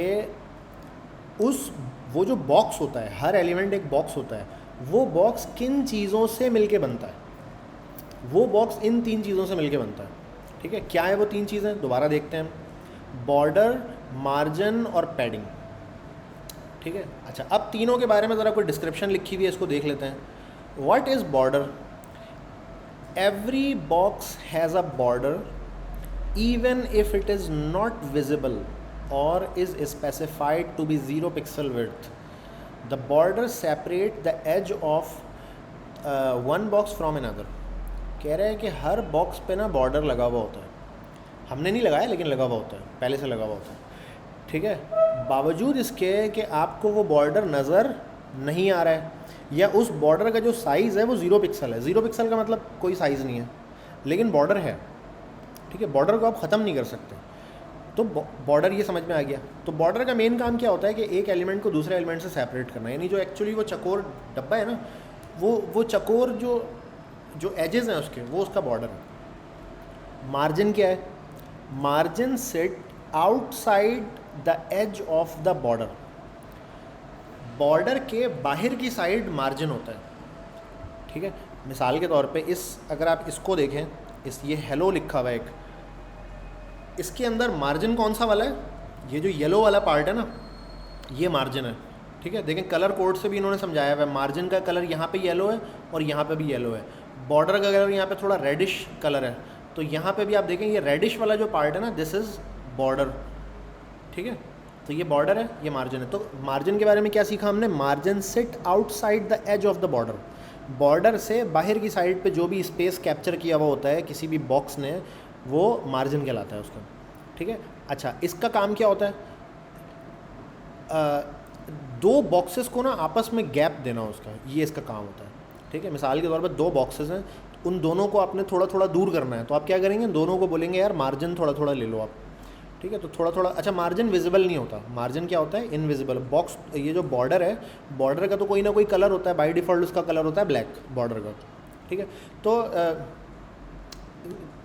वो जो बॉक्स होता है, हर एलिमेंट एक बॉक्स होता है, वो बॉक्स किन चीज़ों से मिलके बनता है? वो बॉक्स इन 3 चीज़ों से मिलके बनता है, ठीक है। क्या है वो 3 चीज़ें? दोबारा देखते हैं हम। बॉर्डर, मार्जिन और पैडिंग, ठीक है। अच्छा, अब तीनों के बारे में ज़रा कोई डिस्क्रिप्शन लिखी हुई है, इसको देख लेते हैं। What is border? Every box has a border even if it is not visible or is specified to be 0 pixel width. The border separate the edge of one box from another. कह रहे हैं कि हर बॉक्स पे ना बॉर्डर लगा हुआ होता है। हमने नहीं लगाया, लेकिन लगा हुआ होता है, पहले से लगा हुआ होता है, ठीक है। बावजूद इसके कि आपको वो बॉर्डर नज़र नहीं आ रहा है, या उस बॉर्डर का जो साइज़ है वो 0 पिक्सल है। 0 पिक्सल का मतलब कोई साइज़ नहीं है, लेकिन बॉर्डर है, ठीक है। बॉर्डर को आप ख़त्म नहीं कर सकते। तो बॉर्डर ये समझ में आ गया। तो बॉर्डर का मेन काम क्या होता है कि एक एलिमेंट को दूसरे एलिमेंट से सेपरेट करना, यानी जो एक्चुअली वो चकोर डब्बा है ना, वो चकोर जो एजेस हैं उसके, वो उसका बॉर्डर है। मार्जिन क्या है? Margin sit outside the edge of the border. Border के बाहर की साइड मार्जिन होता है, ठीक है। मिसाल के तौर पे अगर आप इसको देखें, ये हेलो लिखा हुआ है एक, इसके अंदर मार्जिन कौन सा वाला है? ये जो येलो वाला पार्ट है ना, ये मार्जिन है, ठीक है। देखें कलर कोड से भी इन्होंने समझाया हुआ है, मार्जिन का कलर यहाँ पे येलो है और यहाँ पे भी येलो है। बॉर्डर का कलर यहाँ पे थोड़ा रेडिश कलर है, तो यहाँ पे भी आप देखें ये रेडिश वाला जो पार्ट है ना, दिस इज़ बॉर्डर, ठीक है। तो ये बॉर्डर है, ये मार्जिन है। तो मार्जिन के बारे में क्या सीखा हमने? Margin sit outside the edge of the border. Border से बाहर की साइड पे जो भी स्पेस कैप्चर किया हुआ होता है किसी भी बॉक्स ने, वो मार्जिन कहलाता है उसका, ठीक है। अच्छा, इसका काम क्या होता है? 2 बॉक्सेस को ना आपस में गैप देना उसका, ये इसका काम होता है, ठीक है। मिसाल के तौर पर 2 बॉक्सेस हैं, उन दोनों को आपने थोड़ा थोड़ा दूर करना है, तो आप क्या करेंगे? दोनों को बोलेंगे यार मार्जिन थोड़ा थोड़ा ले लो आप, ठीक है। तो थोड़ा थोड़ा, अच्छा मार्जिन विजिबल नहीं होता, मार्जिन क्या होता है? इनविजिबल। बॉक्स, ये जो बॉर्डर है, बॉर्डर का तो कोई ना कोई कलर होता है, बाय डिफ़ॉल्ट उसका कलर होता है ब्लैक बॉर्डर का, ठीक है। तो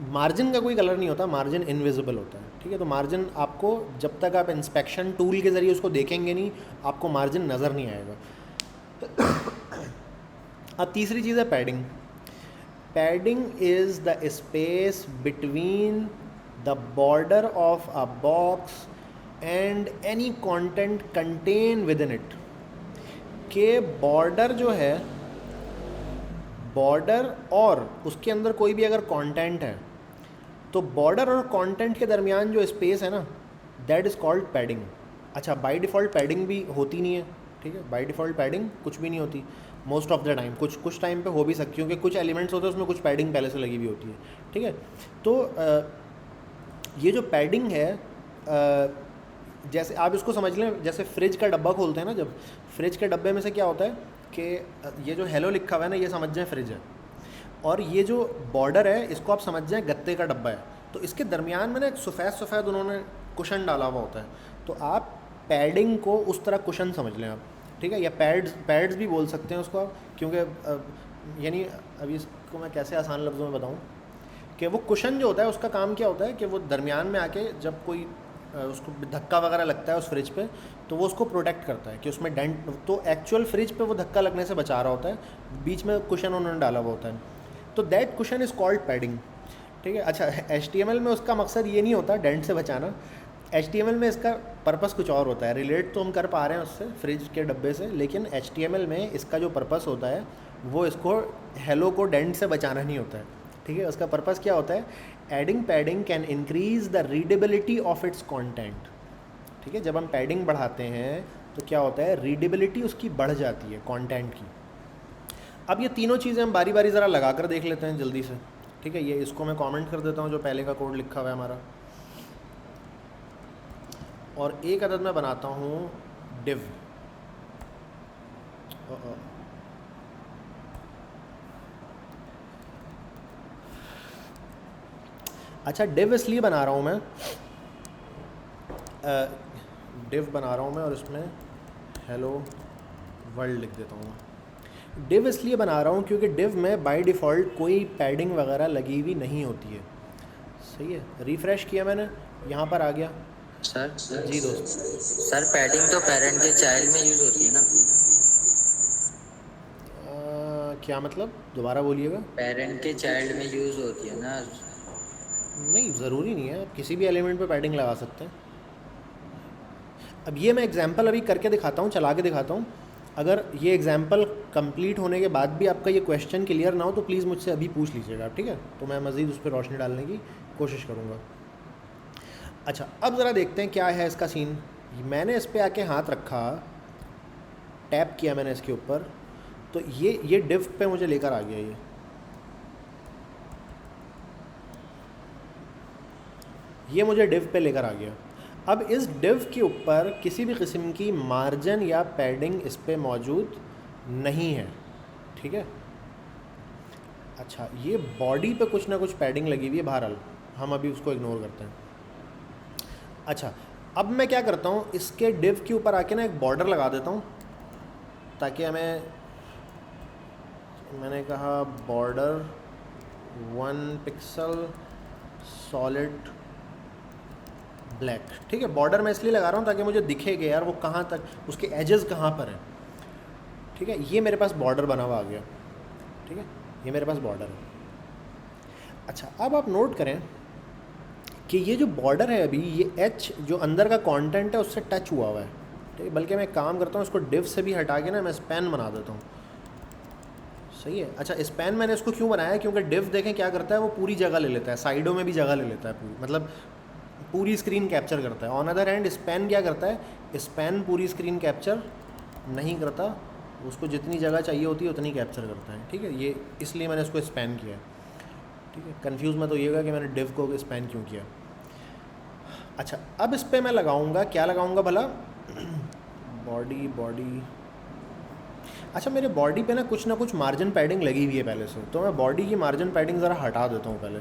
मार्जिन का कोई कलर नहीं होता, मार्जिन इनविजिबल होता है, ठीक है। तो मार्जिन आपको, जब तक आप इंस्पेक्शन टूल के ज़रिए उसको देखेंगे नहीं, आपको मार्जिन नज़र नहीं आएगा। अब तीसरी चीज़ है padding. Padding is the space between the border of a box and any content contain with in it. के बॉर्डर जो है, बॉर्डर और उसके अंदर कोई भी अगर कंटेंट है तो बॉर्डर और कंटेंट के दरमियान जो स्पेस है ना, दैट इज़ कॉल्ड पैडिंग। अच्छा, बाय डिफ़ॉल्ट पैडिंग भी होती नहीं है, ठीक है, बाय डिफ़ॉल्ट पैडिंग कुछ भी नहीं होती मोस्ट ऑफ द टाइम। कुछ टाइम पे हो भी सकती है, क्योंकि कुछ एलिमेंट्स होते हैं उसमें कुछ पैडिंग पहले से लगी हुई होती है, ठीक है। तो ये जो पैडिंग है, जैसे आप इसको समझ लें, जैसे फ्रिज का डब्बा खोलते हैं ना, जब फ्रिज के डब्बे में से क्या होता है कि ये जो हेलो लिखा हुआ है ना, ये समझ जाए फ्रिज है, और ये जो बॉर्डर है इसको आप समझ जाएं गत्ते का डब्बा है। तो इसके दरमियान में ना एक सफ़ेद उन्होंने कुशन डाला हुआ होता है, तो आप पैडिंग को उस तरह कुशन समझ लें आप, ठीक है, या पैड्स भी बोल सकते हैं उसको आप, क्योंकि यानी अभी इसको मैं कैसे आसान लफ्ज़ों में बताऊं कि वो कुशन जो होता है उसका काम क्या होता है कि वो दरमियान में आके जब कोई उसको धक्का वगैरह लगता है उस फ्रिज पे, तो वो उसको प्रोटेक्ट करता है कि उसमें डेंट, तो एक्चुअल फ्रिज पे वो धक्का लगने से बचा रहा होता है, बीच में कुशन उन्होंने डाला हुआ होता है, तो that cushion is called padding, ठीक है। अच्छा, HTML में उसका मकसद ये नहीं होता डेंट से बचाना, HTML में इसका पर्पस कुछ और होता है। रिलेट तो हम कर पा रहे हैं उससे, फ्रिज के डब्बे से, लेकिन HTML में इसका जो पर्पस होता है वो इसको हेलो को डेंट से बचाना नहीं होता है, ठीक है। उसका पर्पस क्या होता है, adding padding can increase the readability of its content, ठीक है। जब हम पैडिंग बढ़ाते हैं तो क्या होता है, रीडेबिलिटी उसकी बढ़ जाती है कंटेंट की। अब ये तीनों चीज़ें हम बारी बारी ज़रा लगा कर देख लेते हैं जल्दी से, ठीक है। ये इसको मैं कमेंट कर देता हूँ जो पहले का कोड लिखा हुआ है हमारा, और एक अदद मैं बनाता हूँ div। अच्छा, div इसलिए बना रहा हूँ मैं, div बना रहा हूँ मैं और इसमें हेलो वर्ल्ड लिख देता हूँ। div इसलिए बना रहा हूँ क्योंकि div में बाय डिफ़ॉल्ट कोई पैडिंग वगैरह लगी हुई नहीं होती है, सही है। रिफ़्रेश किया मैंने, यहाँ पर आ गया। सर जी दोस्त। सर पैडिंग तो पेरेंट के चाइल्ड में यूज़ होती है ना? क्या मतलब, दोबारा बोलिएगा। पेरेंट के चाइल्ड में यूज़ होती है ना? नहीं, ज़रूरी नहीं है, आप किसी भी एलिमेंट पे पैडिंग लगा सकते हैं। अब ये मैं एग्जांपल अभी करके दिखाता हूँ, चला के दिखाता हूँ। अगर ये एग्जांपल कंप्लीट होने के बाद भी आपका ये क्वेश्चन क्लियर ना हो तो प्लीज़ मुझसे अभी पूछ लीजिएगा आप, ठीक है, तो मैं मज़ीद उस पर रोशनी डालने की कोशिश करूँगा। अच्छा, अब ज़रा देखते हैं क्या है इसका सीन। मैंने इस पर आके हाथ रखा, टैप किया मैंने इसके ऊपर, तो ये डिव पे मुझे लेकर आ गया। ये मुझे डिव पे लेकर आ गया। अब इस डिव के ऊपर किसी भी किस्म की मार्जिन या पैडिंग इस पे मौजूद नहीं है, ठीक है। अच्छा, ये बॉडी पे कुछ ना कुछ पैडिंग लगी हुई है, बहरहाल हम अभी उसको इग्नोर करते हैं। अच्छा, अब मैं क्या करता हूँ, इसके डिव के ऊपर आके ना एक बॉर्डर लगा देता हूँ, ताकि हमें, मैंने कहा बॉर्डर 1 पिक्सल सॉलिड ब्लैक, ठीक है। बॉर्डर मैं इसलिए लगा रहा हूँ ताकि मुझे दिखेगा यार वो कहाँ तक, उसके एजेस कहाँ पर हैं, ठीक है। ये मेरे पास बॉर्डर बना हुआ आ गया, ठीक है, ये मेरे पास बॉर्डर है। अच्छा, अब आप नोट करें कि ये जो बॉर्डर है अभी, ये एच जो अंदर का कंटेंट है उससे टच हुआ हुआ है, ठीक है। बल्कि मैं एक काम करता हूँ, इसको डिव से भी हटा के ना मैं स्पैन बना देता हूँ, सही है। अच्छा, स्पैन मैंने इसको क्यों बनाया है, क्योंकि डिव देखें क्या करता है, वो पूरी जगह ले लेता है, साइडों में भी जगह ले लेता है पूरी, मतलब पूरी स्क्रीन कैप्चर करता है। ऑन अदर हैंड स्पैन क्या करता है, स्पैन पूरी स्क्रीन कैप्चर नहीं करता, उसको जितनी जगह चाहिए होती है उतनी कैप्चर करता है, ठीक है। ये इसलिए मैंने इसको स्पैन किया है, ठीक है। कंफ्यूज मत होइएगा कि मैंने डिव को स्पैन क्यों किया। अच्छा, अब इस पर मैं लगाऊंगा, क्या लगाऊंगा भला, बॉडी। अच्छा, मेरे बॉडी पे ना कुछ मार्जिन पैडिंग लगी हुई है पहले से, तो मैं बॉडी की मार्जिन पैडिंग ज़रा हटा देता हूँ पहले।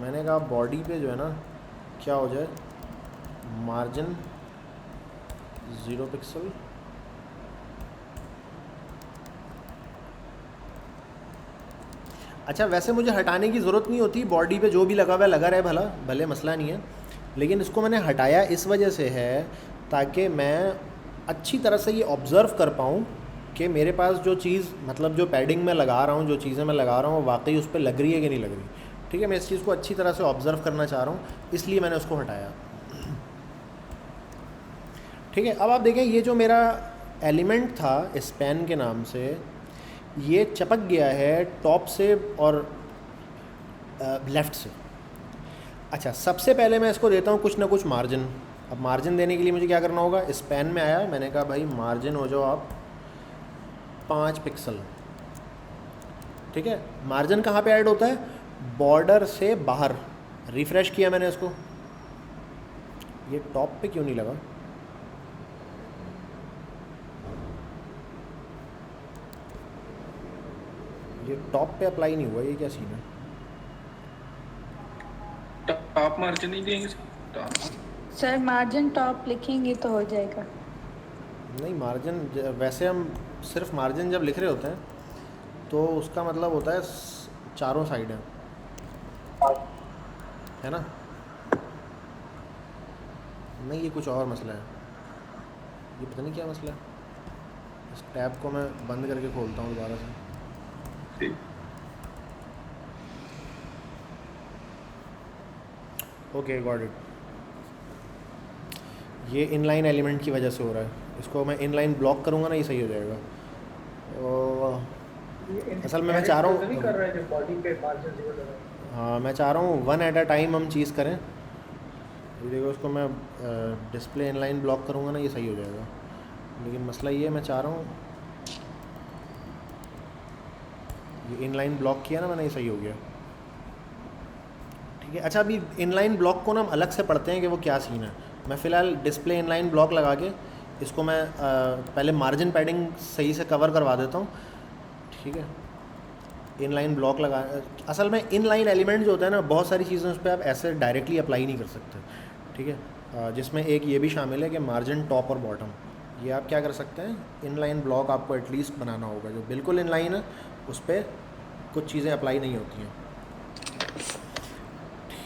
मैंने कहा बॉडी पे जो है ना क्या हो जाए, मार्जिन 0 पिक्सल, अच्छा वैसे मुझे हटाने की ज़रूरत नहीं होती, बॉडी पे जो भी लगा हुआ है लगा रहे भले मसला नहीं है, लेकिन इसको मैंने हटाया इस वजह से है ताकि मैं अच्छी तरह से ये ऑब्ज़र्व कर पाऊँ कि मेरे पास जो चीज़ मतलब जो पैडिंग में लगा रहा हूँ, जो चीज़ें मैं लगा रहा हूँ, वो वाकई उस पर लग रही है कि नहीं लग रही। ठीक है, मैं इस चीज़ को अच्छी तरह से ऑब्ज़र्व करना चाह रहा हूँ, इसलिए मैंने उसको हटाया। ठीक है, अब आप देखें ये जो मेरा एलिमेंट था स्पैन के नाम से, ये चपक गया है टॉप से और लेफ़्ट से। अच्छा, सबसे पहले मैं इसको देता हूँ कुछ ना कुछ मार्जिन। अब मार्जिन देने के लिए मुझे क्या करना होगा, स्पैन में आया, मैंने कहा भाई मार्जिन हो जाओ आप 5 पिक्सल। ठीक है, मार्जिन कहाँ पे ऐड होता है, बॉर्डर से बाहर। रिफ़्रेश किया मैंने इसको, ये टॉप पे क्यों नहीं लगा, ये टॉप पे अप्लाई नहीं हुआ, ये क्या सीन है। टॉप मार्जिन नहीं देंगे टॉप। सर मार्जिन टॉप लिखेंगे तो हो जाएगा। नहीं, मार्जिन वैसे हम सिर्फ मार्जिन जब लिख रहे होते हैं तो उसका मतलब होता है चारों साइड है ना। नहीं, ये कुछ और मसला है, ये पता नहीं क्या मसला है। इस टैब को मैं बंद करके खोलता हूँ दोबारा से। Okay, got it. ये इनलाइन एलिमेंट की वजह से हो रहा है, इसको मैं इनलाइन ब्लॉक करूँगा ना, ये सही हो जाएगा। असल में मैं चाह रहा नहीं हूँ, कर रहा है जो बॉडी पे मार्जिन 0 लगा है। हाँ मैं चाह रहा हूँ 1 एट अ टाइम हम चीज़ करें। ये देखो, इसको मैं डिस्प्ले इनलाइन ब्लॉक करूँगा ना, ये सही हो जाएगा। लेकिन मसला ये है, मैं चाह रहा हूँ ये इनलाइन ब्लॉक किया ना मैंने, ये सही हो गया। ठीक है, अच्छा अभी इनलाइन ब्लॉक को ना हम अलग से पढ़ते हैं कि वो क्या सीन है। मैं फ़िलहाल डिस्प्ले इनलाइन ब्लॉक लगा के इसको मैं पहले मार्जिन पैडिंग सही से कवर करवा देता हूँ। ठीक है, इनलाइन ब्लॉक लगा, असल में इनलाइन एलिमेंट जो होता है ना, बहुत सारी चीज़ें उस पर आप ऐसे डायरेक्टली अप्लाई नहीं कर सकते। ठीक है, जिसमें एक ये भी शामिल है कि मार्जिन टॉप और बॉटम, ये आप क्या कर सकते हैं, इनलाइन ब्लॉक आपको एटलीस्ट बनाना होगा। जो बिल्कुल इनलाइन है उस पर कुछ चीज़ें अप्लाई नहीं होती हैं।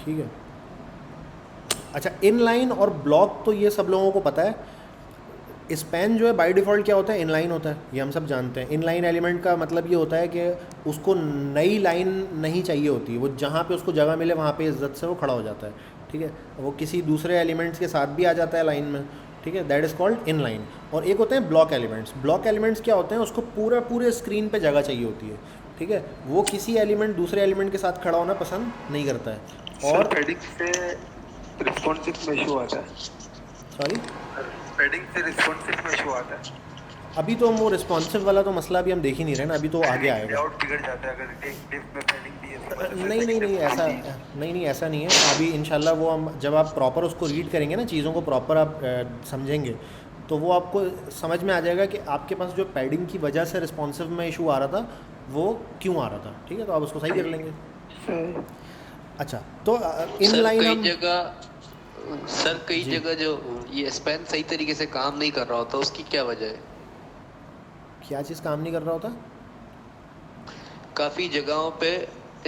ठीक है, अच्छा इनलाइन और ब्लॉक तो ये सब लोगों को पता है। स्पैन जो है बाय डिफ़ॉल्ट क्या होता है, इनलाइन होता है, ये हम सब जानते हैं। इनलाइन एलिमेंट का मतलब ये होता है कि उसको नई लाइन नहीं चाहिए होती, वो जहाँ पे उसको जगह मिले वहाँ पे इज्जत से वो खड़ा हो जाता है। ठीक है, वो किसी दूसरे एलिमेंट्स के साथ भी आ जाता है लाइन में। ठीक है, दैट इज़ कॉल्ड इनलाइन। और एक होते हैं ब्लॉक एलिमेंट्स। ब्लॉक एलिमेंट्स क्या होते हैं, उसको पूरे स्क्रीन पर जगह चाहिए होती है। ठीक है, वो किसी एलिमेंट दूसरे एलिमेंट के साथ खड़ा होना पसंद नहीं करता है। और पैडिंग से रिस्पॉन्सिव में इशू आता है। सॉरी, पैडिंग से रिस्पॉन्सिव में इशू आता है। अभी तो वो रिस्पॉन्सिव वाला तो मसला अभी हम देख ही नहीं रहे ना, अभी तो आगे आएगा। लेआउट बिगड़ जाता है अगर एक डिफ में पैडिंग दी है। नहीं ऐसा नहीं है। अभी इंशाल्लाह वो हम जब आप प्रॉपर उसको रीड करेंगे ना, चीज़ों को प्रॉपर आप समझेंगे, तो वो आपको समझ में आ जाएगा कि आपके पास जो पैडिंग की वजह से रिस्पॉन्सिव में इशू आ रहा था वो क्यों आ रहा था। ठीक है, तो आप उसको सही कर लेंगे। अच्छा, तो इनलाइन हम कई जगह जो ये स्पैन सही तरीके से काम नहीं कर रहा होता, उसकी क्या वजह है? क्या चीज़ काम नहीं कर रहा होता? काफ़ी जगहों पे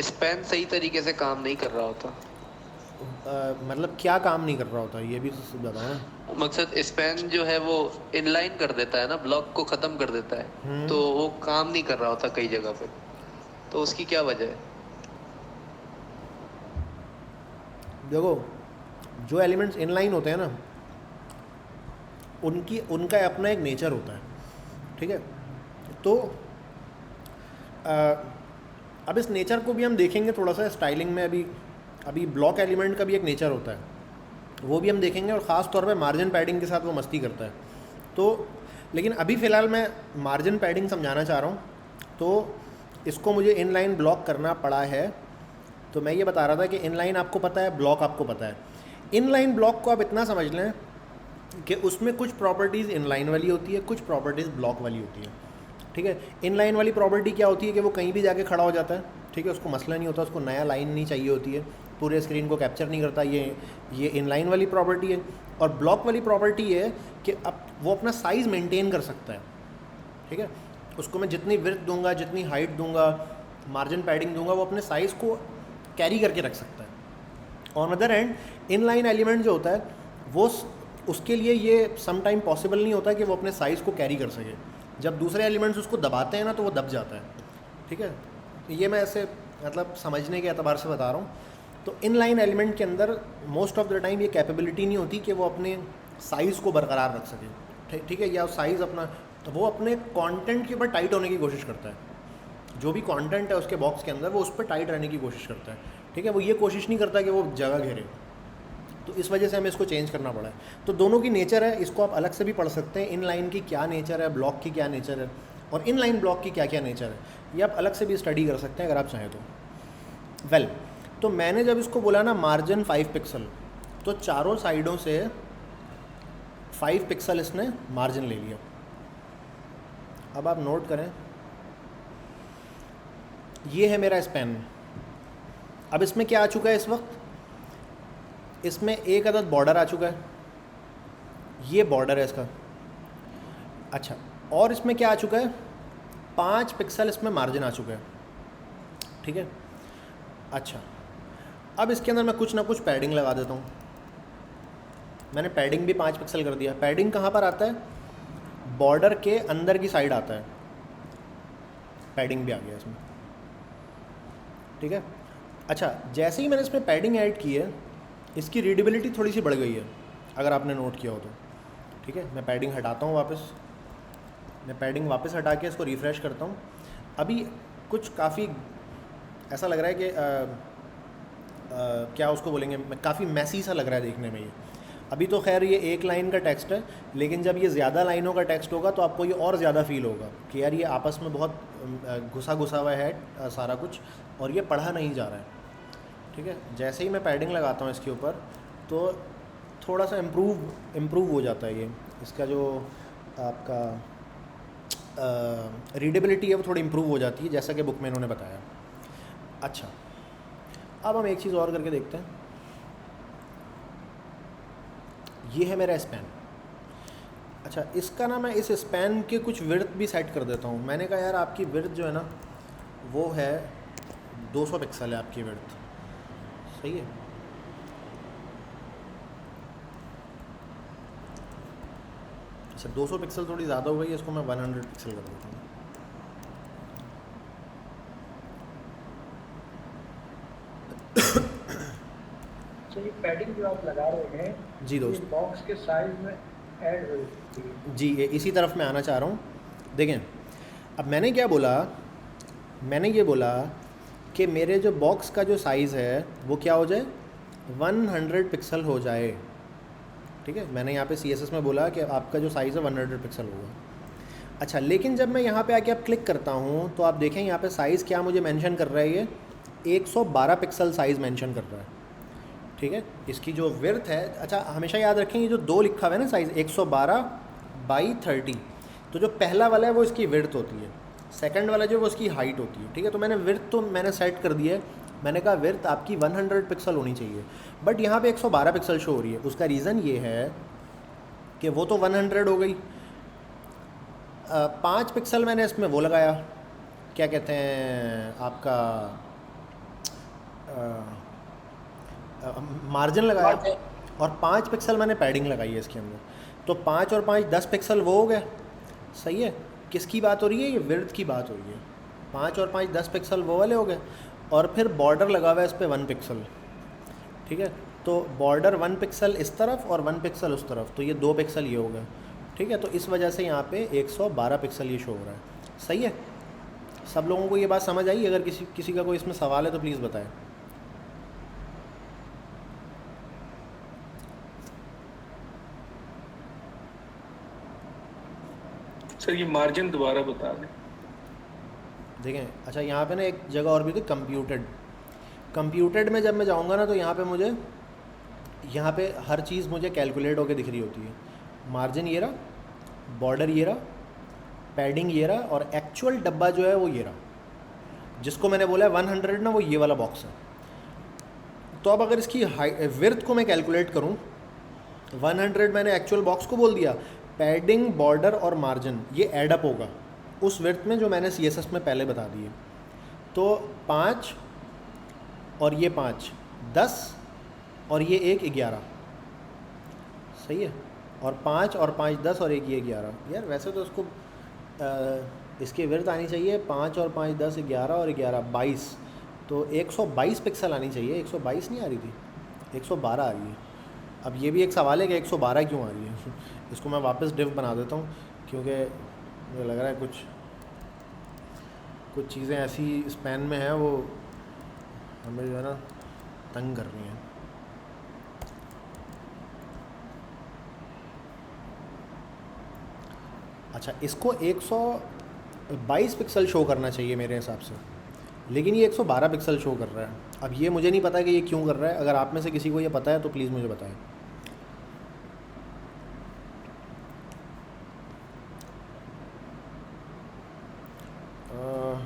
स्पैन सही तरीके से काम नहीं कर रहा होता। मतलब क्या काम नहीं कर रहा होता, ये भी बताओ ना। मकसद स्पैन जो है वो इनलाइन कर देता है ना, ब्लॉक को ख़त्म कर देता है, तो वो काम नहीं कर रहा होता कई जगह पे, तो उसकी क्या वजह है? देखो, जो एलिमेंट्स इनलाइन होते हैं ना, उनका अपना एक नेचर होता है। ठीक है, तो अब इस नेचर को भी हम देखेंगे थोड़ा सा स्टाइलिंग में। अभी ब्लॉक एलिमेंट का भी एक नेचर होता है, वो भी हम देखेंगे, और ख़ास तौर पे मार्जिन पैडिंग के साथ वो मस्ती करता है। तो लेकिन अभी फ़िलहाल मैं मार्जिन पैडिंग समझाना चाह रहा हूँ, तो इसको मुझे इनलाइन ब्लॉक करना पड़ा है। तो मैं ये बता रहा था कि इनलाइन आपको पता है, ब्लॉक आपको पता है। इनलाइन ब्लॉक को आप इतना समझ लें कि उसमें कुछ प्रॉपर्टीज़ इनलाइन वाली होती है, कुछ प्रॉपर्टीज़ ब्लॉक वाली होती है। ठीक है, इनलाइन वाली प्रॉपर्टी क्या होती है कि वो कहीं भी जाके खड़ा हो जाता है। ठीक है, उसको मसला नहीं होता, उसको नया लाइन नहीं चाहिए होती है, पूरे स्क्रीन को कैप्चर नहीं करता। ये इनलाइन वाली प्रॉपर्टी है। और ब्लॉक वाली प्रॉपर्टी है कि अब वो अपना साइज़ मेंटेन कर सकता है। ठीक है, उसको मैं जितनी विड्थ दूंगा, जितनी हाइट दूंगा, मार्जिन पैडिंग दूंगा, वो अपने साइज़ को कैरी करके रख सकता है। On other and inline element जो होता है वो उसके लिए ये सम टाइम पॉसिबल नहीं होता कि वो अपने साइज़ को कैरी कर सके। जब दूसरे एलिमेंट्स उसको दबाते हैं ना तो वो दब जाता है, ठीक है। ये मैं ऐसे मतलब समझने के एतबार से बता रहा हूँ। तो इन लाइन एलिमेंट के अंदर मोस्ट ऑफ द टाइम ये कैपेबिलिटी नहीं होती कि वो अपने साइज़ को बरकरार रख सके, ठीक है, या साइज़ अपना, तो वो अपने कंटेंट के ऊपर टाइट होने की कोशिश करता है। जो भी कंटेंट है उसके बॉक्स के अंदर वो उस पर टाइट रहने की कोशिश करता है, ठीक है। वो ये कोशिश नहीं करता कि वो जगह घेरे। तो इस वजह से हमें इसको चेंज करना पड़ा है। तो दोनों की नेचर है, इसको आप अलग से भी पढ़ सकते हैं, इन लाइन की क्या नेचर है, ब्लॉक की क्या नेचर है, और इन लाइन ब्लॉक की क्या क्या नेचर है, ये आप अलग से भी स्टडी कर सकते हैं अगर आप चाहें तो। वेल, तो मैंने जब इसको बोला ना मार्जिन 5 पिक्सल, तो चारों साइडों से 5 पिक्सल इसने मार्जिन ले लिया। अब आप नोट करें, ये है मेरा स्पैन। अब इसमें क्या आ चुका है इस वक्त, इसमें एक अदद बॉर्डर आ चुका है, ये बॉर्डर है इसका। अच्छा, और इसमें क्या आ चुका है, 5 पिक्सल इसमें मार्जिन आ चुका है, ठीक है। अच्छा, अब इसके अंदर मैं कुछ ना कुछ पैडिंग लगा देता हूँ। मैंने पैडिंग भी 5 पिक्सल कर दिया। पैडिंग कहाँ पर आता है, बॉर्डर के अंदर की साइड आता है, पैडिंग भी आ गया इसमें, ठीक है। अच्छा, जैसे ही मैंने इसमें पैडिंग ऐड की है, इसकी रीडेबिलिटी थोड़ी सी बढ़ गई है, अगर आपने नोट किया हो तो, ठीक है। मैं पैडिंग हटाता हूँ वापस, मैं पैडिंग वापस हटा के इसको रिफ़्रेश करता हूँ। अभी कुछ काफ़ी ऐसा लग रहा है कि क्या उसको बोलेंगे, काफ़ी मैसी सा लग रहा है देखने में ये। अभी तो खैर ये एक लाइन का टेक्स्ट है, लेकिन जब ये ज़्यादा लाइनों का टेक्स्ट होगा तो आपको ये और ज़्यादा फील होगा कि यार ये आपस में बहुत घुसा घुसा हुआ है सारा कुछ, और ये पढ़ा नहीं जा रहा है, ठीक है। जैसे ही मैं पैडिंग लगाता हूँ इसके ऊपर तो थोड़ा सा इम्प्रूव हो जाता है ये, इसका जो आपका रीडेबिलिटी है वो थोड़ी इम्प्रूव हो जाती है, जैसा कि बुक में इन्होंने बताया। अच्छा, अब हम एक चीज़ और करके देखते हैं। ये है मेरा स्पैन। अच्छा, इसका ना मैं इस स्पैन के कुछ विड्थ भी सेट कर देता हूँ। मैंने कहा यार आपकी विड्थ जो है ना वो है 200 पिक्सल है आपकी विड्थ, सही है। अच्छा, 200 पिक्सल थोड़ी ज़्यादा हो गई, इसको मैं 100 पिक्सल कर देता हूँ। तो ये पैडिंग जो आप लगा रहे हैं जी दोस्त, बॉक्स के साइज में ऐड हो जाती है। जी ये इसी तरफ मैं आना चाह रहा हूँ। देखें, अब मैंने क्या बोला, मैंने ये बोला कि मेरे जो बॉक्स का जो साइज़ है वो क्या हो जाए, 100 पिक्सल हो जाए, ठीक है। मैंने यहाँ पे CSS में बोला कि आपका जो साइज़ है 100 पिक्सल होगा। अच्छा, लेकिन जब मैं यहाँ पे आके अब क्लिक करता हूँ तो आप देखें यहाँ पे साइज़ क्या मुझे मेंशन कर रहा है, ये 112 पिक्सल साइज़ मेंशन कर रहा है, ठीक है। इसकी जो विड्थ है, अच्छा हमेशा याद रखें ये जो 2 लिखा हुआ है ना साइज़ 112/30, तो जो पहला वाला है वो इसकी विड्थ होती है, सेकंड वाला जो वो उसकी हाइट होती है, ठीक है। तो मैंने विड्थ तो मैंने सेट कर दिया है, मैंने कहा विड्थ आपकी 100 पिक्सल होनी चाहिए, बट यहाँ पे 112 पिक्सल शो हो रही है। उसका रीज़न ये है कि वो तो 100 हो गई, 5 पिक्सल मैंने इसमें वो लगाया, क्या कहते हैं आपका मार्जिन लगाया, और 5 पिक्सल मैंने पैडिंग लगाई है इसके अंदर। तो 5 और 5 10 पिक्सल वो हो गए, सही है। किसकी बात हो रही है, ये विड्थ की बात हो रही है। 5 और 5 10 पिक्सल वो वाले हो गए, और फिर बॉर्डर लगा हुआ है इस पर 1 पिक्सल, ठीक है। तो बॉर्डर 1 पिक्सल इस तरफ और 1 पिक्सल उस तरफ, तो ये 2 पिक्सल ये हो गए, ठीक है। तो इस वजह से यहाँ पे 112 पिक्सल ये शो हो रहा है, सही है। सब लोगों को ये बात समझ आई? अगर किसी का कोई इसमें सवाल है तो प्लीज़ बताएं। सर ये मार्जिन दोबारा बता दें। देखें, अच्छा यहाँ पे ना एक जगह और भी थी, कंप्यूटेड में जब मैं जाऊँगा ना तो यहाँ पे मुझे यहाँ पे हर चीज़ मुझे कैलकुलेट होके दिख रही होती है। मार्जिन ये रहा, बॉर्डर ये रहा, पैडिंग ये रहा, और एक्चुअल डब्बा जो है वो ये रहा, जिसको मैंने बोला है 100 ना, वो ये वाला बॉक्स है। तो अब अगर इसकी विड्थ को मैं कैलकुलेट करूँ, 100 मैंने एक्चुअल बॉक्स को बोल दिया, पैडिंग, बॉर्डर और मार्जिन ये एडअप होगा उस विड्थ में जो मैंने CSS में पहले बता दी है। तो 5 और ये 5 10 और ये 1 11, सही है। और 5 और 5 10 और 1 ये 11। यार वैसे तो उसको इसकी विड्थ आनी चाहिए 5 और 5 10 11 और 11 22, तो 122 पिक्सल आनी चाहिए। 122 नहीं आ रही थी, 112 आ रही है। अब ये भी एक सवाल है कि 112 क्यों आ रही है। इसको मैं वापस डिव बना देता हूँ, क्योंकि मुझे लग रहा है कुछ चीज़ें ऐसी स्पैन में हैं वो हमें जो है ना तंग कर रही हैं। अच्छा, इसको 122 पिक्सल शो करना चाहिए मेरे हिसाब से, लेकिन ये 112 पिक्सल शो कर रहा है। अब ये मुझे नहीं पता कि ये क्यों कर रहा है। अगर आप में से किसी को ये पता है तो प्लीज़ मुझे बताएं।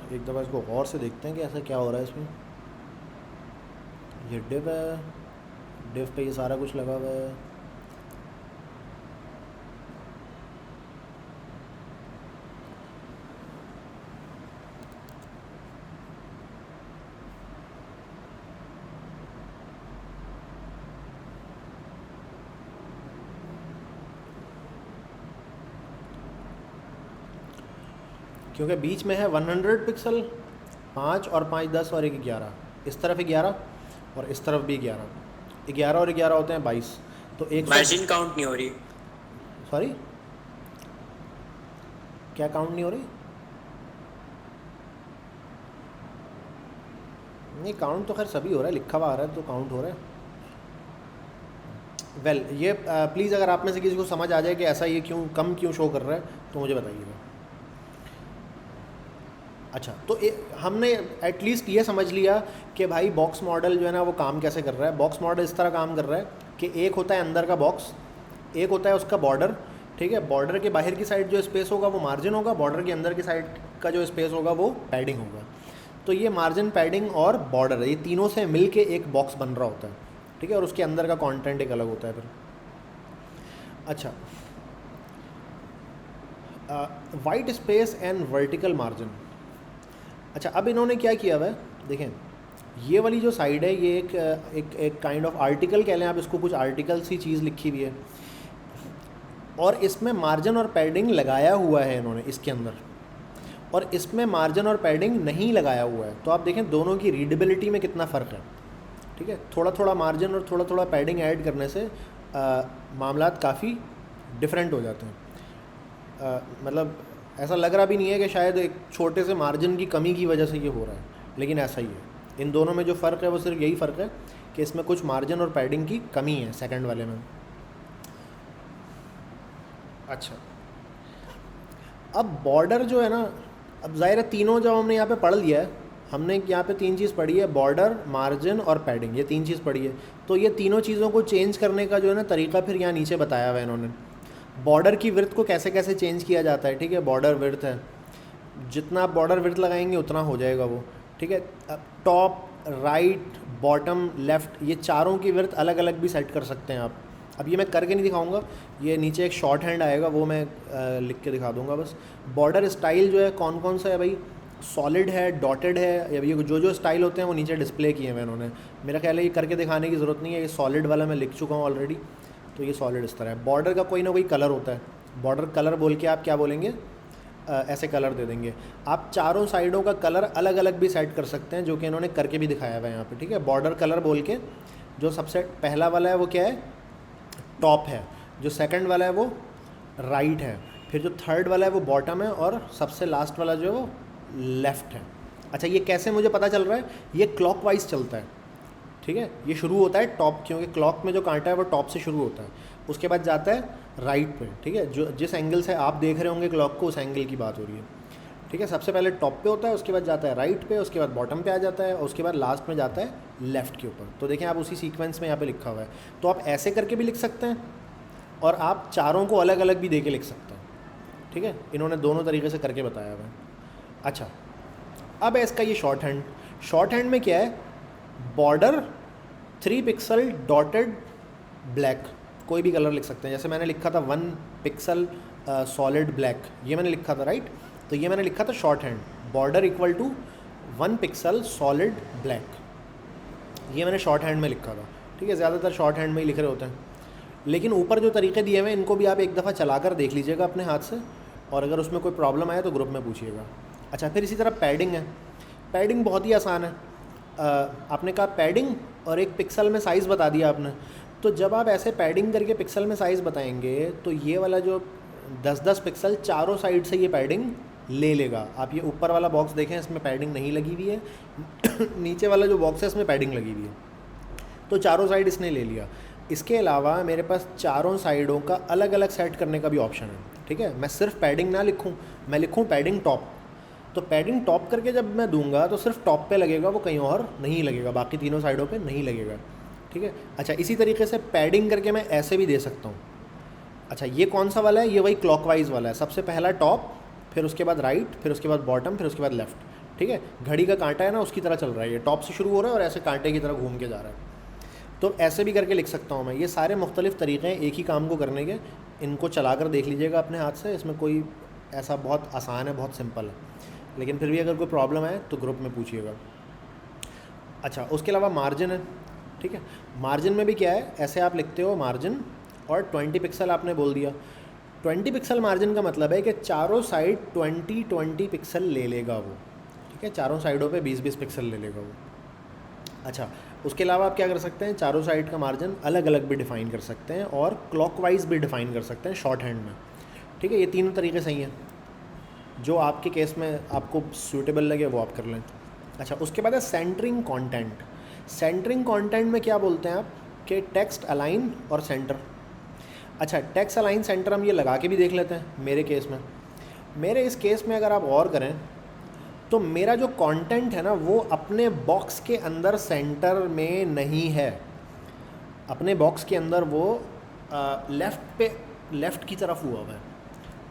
एक दफ़ा इसको गौर से देखते हैं कि ऐसा क्या हो रहा है इसमें। ये डिव है, डिव पे ये सारा कुछ लगा हुआ है। क्योंकि बीच में है 100 पिक्सल, 5 और 5 10 और 1 11, इस तरफ 11 और इस तरफ भी 11, 11 और 11 होते हैं 22। तो एक मार्जिन काउंट नहीं हो रही। सॉरी, क्या काउंट नहीं हो रही? नहीं, काउंट तो खैर सभी हो रहा है, लिखा हुआ आ रहा है तो काउंट हो रहा है। वेल ये प्लीज़ अगर आप में से किसी को समझ आ जाए कि ऐसा ये कम क्यों शो कर रहा है तो मुझे बताइएगा। अच्छा, तो हमने एटलीस्ट ये समझ लिया कि भाई बॉक्स मॉडल जो है ना वो काम कैसे कर रहा है। बॉक्स मॉडल इस तरह काम कर रहा है कि एक होता है अंदर का बॉक्स, एक होता है उसका बॉर्डर, ठीक है। बॉर्डर के बाहर की साइड जो स्पेस होगा वो मार्जिन होगा, बॉर्डर के अंदर की साइड का जो स्पेस होगा वो पैडिंग होगा। तो ये मार्जिन, पैडिंग और बॉर्डर, ये तीनों से मिल के एक बॉक्स बन रहा होता है, ठीक है। और उसके अंदर का कंटेंट एक अलग होता है फिर। अच्छा, white space and vertical margin. अच्छा, अब इन्होंने क्या किया हुआ है, देखें ये वाली जो साइड है ये एक काइंड ऑफ आर्टिकल कह लें आप इसको, कुछ आर्टिकल सी चीज़ लिखी हुई है और इसमें मार्जिन और पैडिंग लगाया हुआ है इन्होंने इसके अंदर, और इसमें मार्जिन और पैडिंग नहीं लगाया हुआ है। तो आप देखें दोनों की रीडेबिलिटी में कितना फ़र्क है, ठीक है। थोड़ा थोड़ा मार्जिन और थोड़ा थोड़ा पैडिंग ऐड करने से मामलात काफ़ी डिफरेंट हो जाते हैं। मतलब ऐसा लग रहा भी नहीं है कि शायद एक छोटे से मार्जिन की कमी की वजह से ये हो रहा है, लेकिन ऐसा ही है। इन दोनों में जो फ़र्क है वो सिर्फ यही फ़र्क है कि इसमें कुछ मार्जिन और पैडिंग की कमी है सेकंड वाले में। अच्छा, अब बॉर्डर जो है ना, अब ज़ाहिर है तीनों जब हमने यहाँ पे पढ़ लिया है, हमने यहाँ पे 3 चीज़ पढ़ी है, बॉर्डर, मार्जिन और पैडिंग, ये 3 चीज़ पढ़ी है। तो ये तीनों चीज़ों को चेंज करने का जो है ना तरीका फिर यहाँ नीचे बताया हुआ है इन्होंने। बॉर्डर की विड्थ को कैसे कैसे चेंज किया जाता है, ठीक है। बॉर्डर विड्थ है, जितना आप बॉर्डर विड्थ लगाएंगे उतना हो जाएगा वो, ठीक है। टॉप, राइट, बॉटम, लेफ़्ट, ये चारों की विड्थ अलग अलग भी सेट कर सकते हैं आप। अब ये मैं करके नहीं दिखाऊंगा, ये नीचे एक शॉर्ट हैंड आएगा वो मैं लिख के दिखा दूंगा बस। बॉर्डर स्टाइल जो है कौन कौन सा है भाई, सॉलिड है, डॉटेड है, या ये जो स्टाइल होते हैं वो नीचे डिस्प्ले किए हुए इन्होंने। मेरा ख्याल है ये करके दिखाने की ज़रूरत नहीं है, ये सॉलिड वाला मैं लिख चुका हूँ ऑलरेडी। तो ये सॉलिड इस तरह है। बॉर्डर का कोई ना कोई कलर होता है, बॉर्डर कलर बोल के आप क्या बोलेंगे, ऐसे कलर दे देंगे। आप चारों साइडों का कलर अलग अलग भी सेट कर सकते हैं, जो कि इन्होंने करके भी दिखाया हुआ है यहाँ पे, ठीक है। बॉर्डर कलर बोल के जो सबसे पहला वाला है वो क्या है, टॉप है, जो सेकंड वाला है वो राइट है, फिर जो थर्ड वाला है वो बॉटम है, और सबसे लास्ट वाला जो है वो लेफ़्ट है। अच्छा, ये कैसे मुझे पता चल रहा है, ये क्लॉकवाइज चलता है, ठीक है। ये शुरू होता है टॉप, क्योंकि क्लॉक में जो कांटा है वो टॉप से शुरू होता है, उसके बाद जाता है राइट पे, ठीक है। जो जिस एंगल से आप देख रहे होंगे क्लॉक को, उस एंगल की बात हो रही है, ठीक है। सबसे पहले टॉप पे होता है, उसके बाद जाता है राइट पे, उसके बाद बॉटम पे आ जाता है, और उसके बाद लास्ट में जाता है लेफ़्ट के ऊपर। तो देखें आप उसी सीक्वेंस में यहाँ पे लिखा हुआ है। तो आप ऐसे करके भी लिख सकते हैं और आप चारों को अलग अलग भी दे के लिख सकते हैं, ठीक है। इन्होंने दोनों तरीके से करके बताया हुआ है। अच्छा, अब है इसका ये शॉर्ट हैंड। शॉर्ट हैंड में क्या है, बॉर्डर 3 पिक्सल डॉटेड ब्लैक, कोई भी कलर लिख सकते हैं। जैसे मैंने लिखा था 1 पिक्सल सॉलिड ब्लैक, ये मैंने लिखा था, राइट। तो ये मैंने लिखा था shorthand, border equal to 1 pixel solid black, ये मैंने शॉर्ट हैंड में लिखा था, ठीक है। ज़्यादातर शॉर्ट हैंड में ही लिख रहे होते हैं, लेकिन ऊपर जो तरीके दिए हुए हैं इनको भी आप एक दफ़ा चला कर देख लीजिएगा अपने हाथ से, और अगर उसमें कोई प्रॉब्लम आए तो ग्रुप में पूछिएगा। अच्छा, फिर इसी तरह पैडिंग है। पैडिंग बहुत ही आसान है। आपने कहा पैडिंग और एक पिक्सल में साइज़ बता दिया आपने, तो जब आप ऐसे पैडिंग करके पिक्सल में साइज़ बताएंगे तो ये वाला जो 10-10 पिक्सल चारों साइड से ये पैडिंग ले लेगा। आप ये ऊपर वाला बॉक्स देखें, इसमें पैडिंग नहीं लगी हुई है नीचे वाला जो बॉक्स है इसमें पैडिंग लगी हुई है, तो चारों साइड इसने ले लिया। इसके अलावा मेरे पास चारों साइडों का अलग अलग सेट करने का भी ऑप्शन है, ठीक है। मैं सिर्फ पैडिंग ना लिखूँ, मैं लिखूँ पैडिंग टॉप, तो पैडिंग टॉप करके जब मैं दूंगा तो सिर्फ टॉप पे लगेगा, वो कहीं और नहीं लगेगा, बाकी तीनों साइडों पे नहीं लगेगा, ठीक है। अच्छा, इसी तरीके से पैडिंग करके मैं ऐसे भी दे सकता हूँ। अच्छा, ये कौन सा वाला है? ये वही क्लॉकवाइज वाला है। सबसे पहला टॉप, फिर उसके बाद राइट, फिर उसके बाद बॉटम, फिर उसके बाद लेफ़्ट, ठीक है। घड़ी का कांटा है ना, उसकी तरह चल रहा है, ये टॉप से शुरू हो रहा है और ऐसे कांटे की तरह घूम के जा रहा है। तो ऐसे भी करके लिख सकता हूँ मैं। ये सारे मुख्तलिफ़ तरीक़े हैं एक ही काम को करने के, इनको चला कर देख लीजिएगा अपने हाथ से। इसमें कोई ऐसा बहुत आसान है, बहुत सिंपल है, लेकिन फिर भी अगर कोई प्रॉब्लम है तो ग्रुप में पूछिएगा। अच्छा, उसके अलावा मार्जिन है, ठीक है। मार्जिन में भी क्या है, ऐसे आप लिखते हो मार्जिन और 20 पिक्सल आपने बोल दिया। 20 पिक्सल मार्जिन का मतलब है कि चारों साइड 20 पिक्सल ले लेगा वो, ठीक है। चारों साइडों पे 20-20 पिक्सल ले लेगा वो। अच्छा, उसके अलावा आप क्या कर सकते हैं, चारों साइड का मार्जिन अलग अलग भी डिफ़ाइन कर सकते हैं और क्लॉकवाइज भी डिफ़ाइन कर सकते हैं शॉर्ट हैंड में, ठीक है। ये तीनों तरीके सही हैं, जो आपके केस में आपको सूटेबल लगे वो आप कर लें। अच्छा, उसके बाद है सेंटरिंग कंटेंट। सेंटरिंग कंटेंट में क्या बोलते हैं आप कि टेक्स्ट अलाइन और सेंटर। अच्छा, टेक्स्ट अलाइन सेंटर हम ये लगा के भी देख लेते हैं मेरे केस में। मेरे इस केस में अगर आप और करें तो मेरा जो कंटेंट है ना वो अपने बॉक्स के अंदर सेंटर में नहीं है, अपने बॉक्स के अंदर वो लेफ़्ट की तरफ हुआ है।